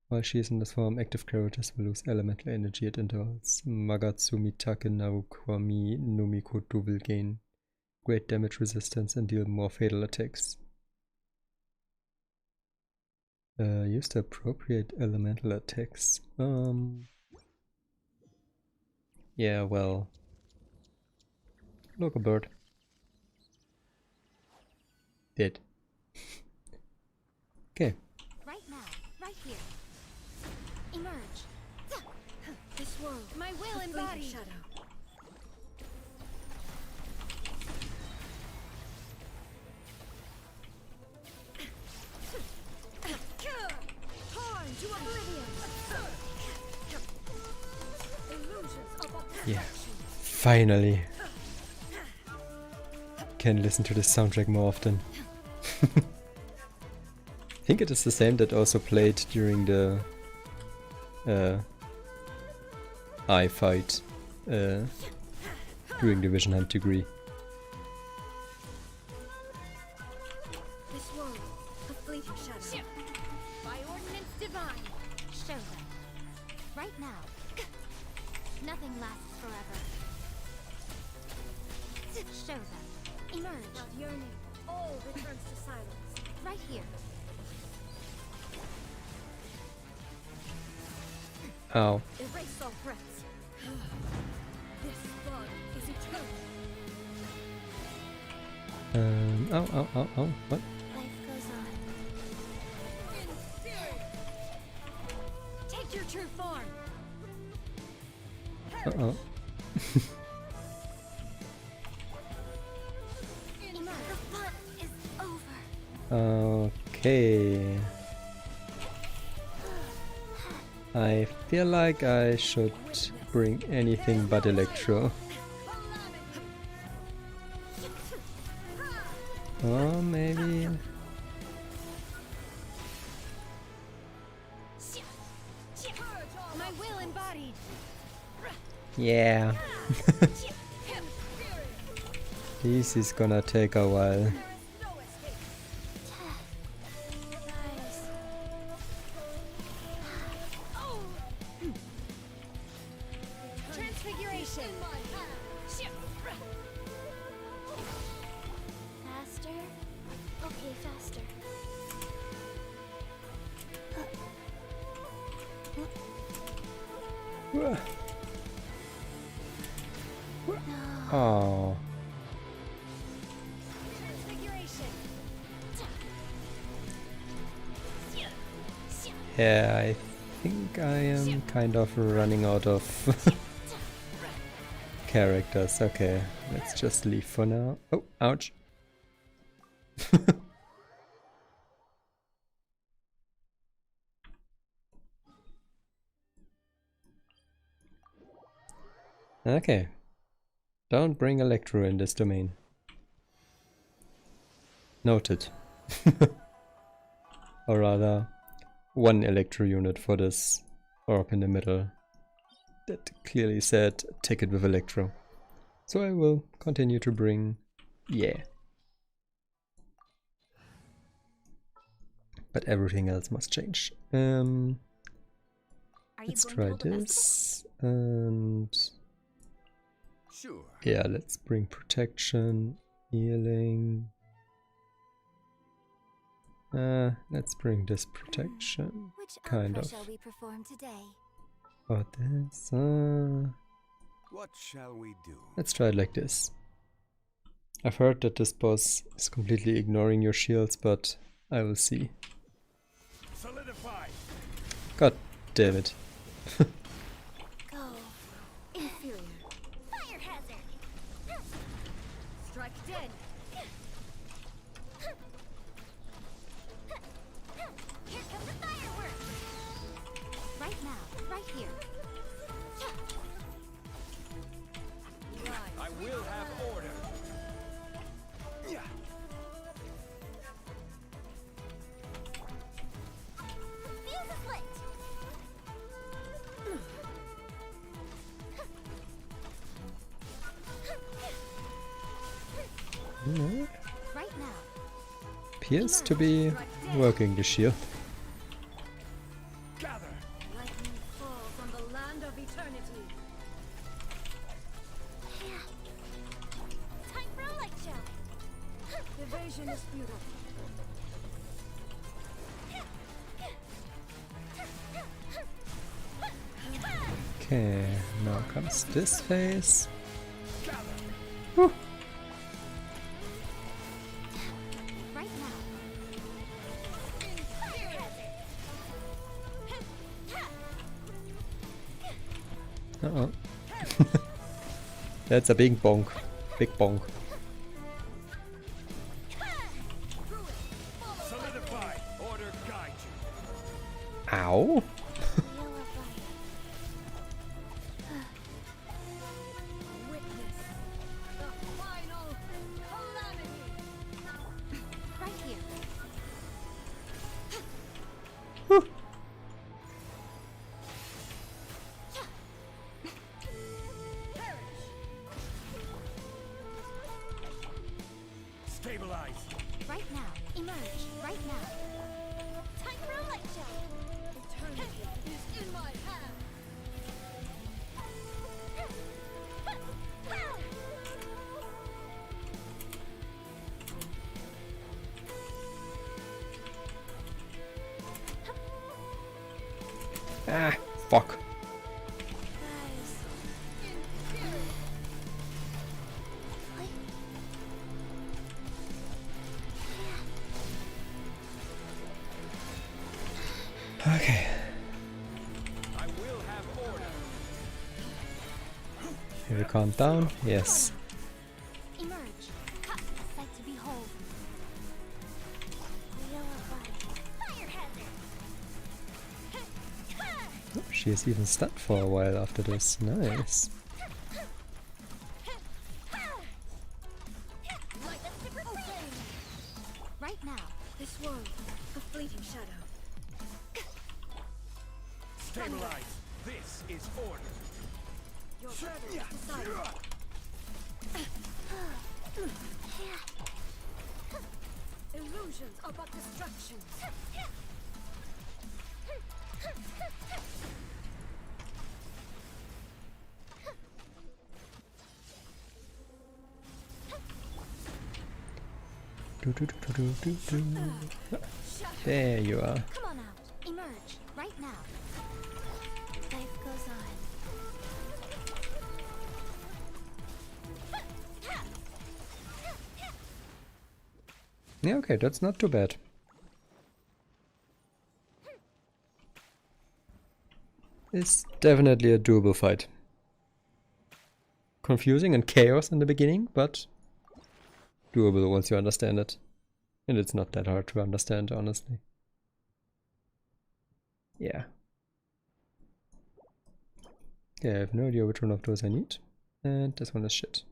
While she is in this form, active characters will lose elemental energy at intervals. Magatsumi Take Narukami no Mikoto will gain great damage resistance and deal more fatal attacks. Use the appropriate elemental attacks. Yeah, well. Look, a bird. Dead. Okay. Right now, right here. Emerge. This world, My will a fleeting embodied. shadow. Torn to oblivion. Illusions of Yeah. Finally. Can listen to the soundtrack more often. I think it is the same that also played during the eye fight during the Vision Hunt degree. This world, a fleeting shadow. By ordinance divine. Show them. Right now. Nothing lasts forever. Show them. Emerge. Not yearning, all returns to silence. Right here. Ow. Erase all threats. This blood is eternal. Ow. What? Life goes on. Take your true form. Uh-oh. Emerge. The fun is over. Okay. I feel like I should bring anything but Electro. Or maybe... My will embodied. Yeah. This is gonna take a while. Transfiguration. Faster? Okay, faster. Oh. Transfiguration. Yeah, I think I am kind of running out of characters. Okay, let's just leave for now. Oh, ouch. Okay. Don't bring Electro in this domain. Noted. Or rather, one Electro unit for this orb in the middle that clearly said take it with Electro. So I will continue to bring, yeah. But everything else must change. Let's try this, and Sure. yeah, let's bring protection, healing. Let's bring this protection, Which kind opera of. shall we perform today? Or this. What shall we do? Let's try it like this. I've heard that this boss is completely ignoring your shields, but I will see. Solidify. God damn it. Go. Inferior. Fire hazard. Strike dead. Here comes the fireworks. Right now, right here. I will have order. Yeah. Fuse is lit. Alright. Right now. Appears to be working the shield. Gather. Lightning falls on the land of eternity. Time for a light show. Evasion is futile. Okay, now comes this phase. Right now. Uh-oh. That's a big bonk. Big bonk. Solidify. Order guide you. Ow. Witness the final calamity. Right here. Stabilize. Right now. Emerge. Right now. Time for a light show. Eternity is in my hand. Ah, fuck. Okay. I will have order. Here we calm down. Yes. Emerge. Ha! A sight to behold. Fire hazard. Oh, she is even stuck for a while after this. Nice. Right now. This world, a fleeting shadow. Stabilize. This is order. Your verdict is decided. Illusions are but distractions. There you are. Come on out. Emerge. Right now. Life goes on. Yeah, okay, that's not too bad. It's definitely a doable fight. Confusing and chaos in the beginning, but doable once you understand it. And it's not that hard to understand, honestly. Yeah. Okay, I have no idea which one of those I need. And this one is shit.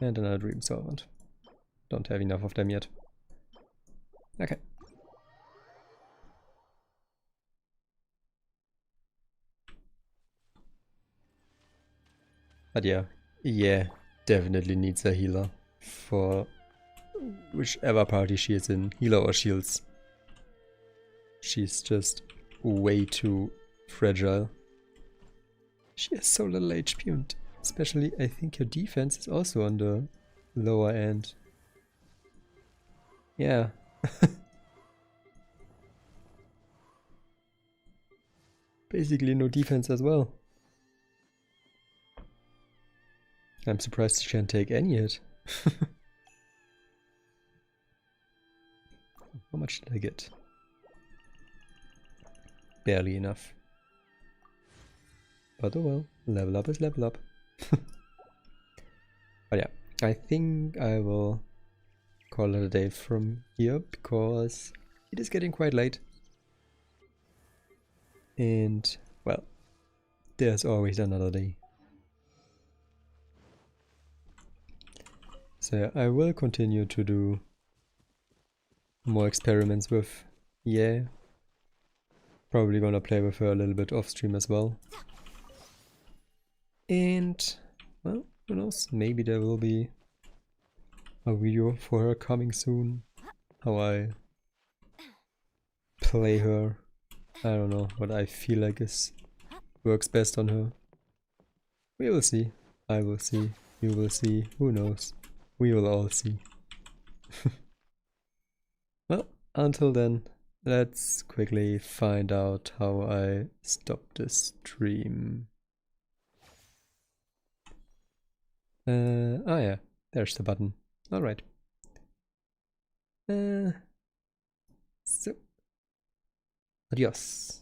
And another dream solvent. Don't have enough of them yet. Okay. But yeah, definitely needs a healer for whichever party she is in, healer or shields. She's just way too fragile. She has so little HP, and especially I think her defense is also on the lower end. Yeah. Basically no defense as well. I'm surprised she can't take any hit. How much did I get? Barely enough. But oh well, level up is level up. But yeah, I think I will call it a day from here because it is getting quite late. And there's always another day. So yeah, I will continue to do more experiments with Ye. Probably gonna play with her a little bit off stream as well. And, well, who knows, maybe there will be a video for her coming soon. How I play her. I don't know what I feel like works best on her. We will see. I will see. You will see. Who knows? We will all see. Well, until then, let's quickly find out how I stop this stream. Oh yeah, there's the button. Alright. So, adios.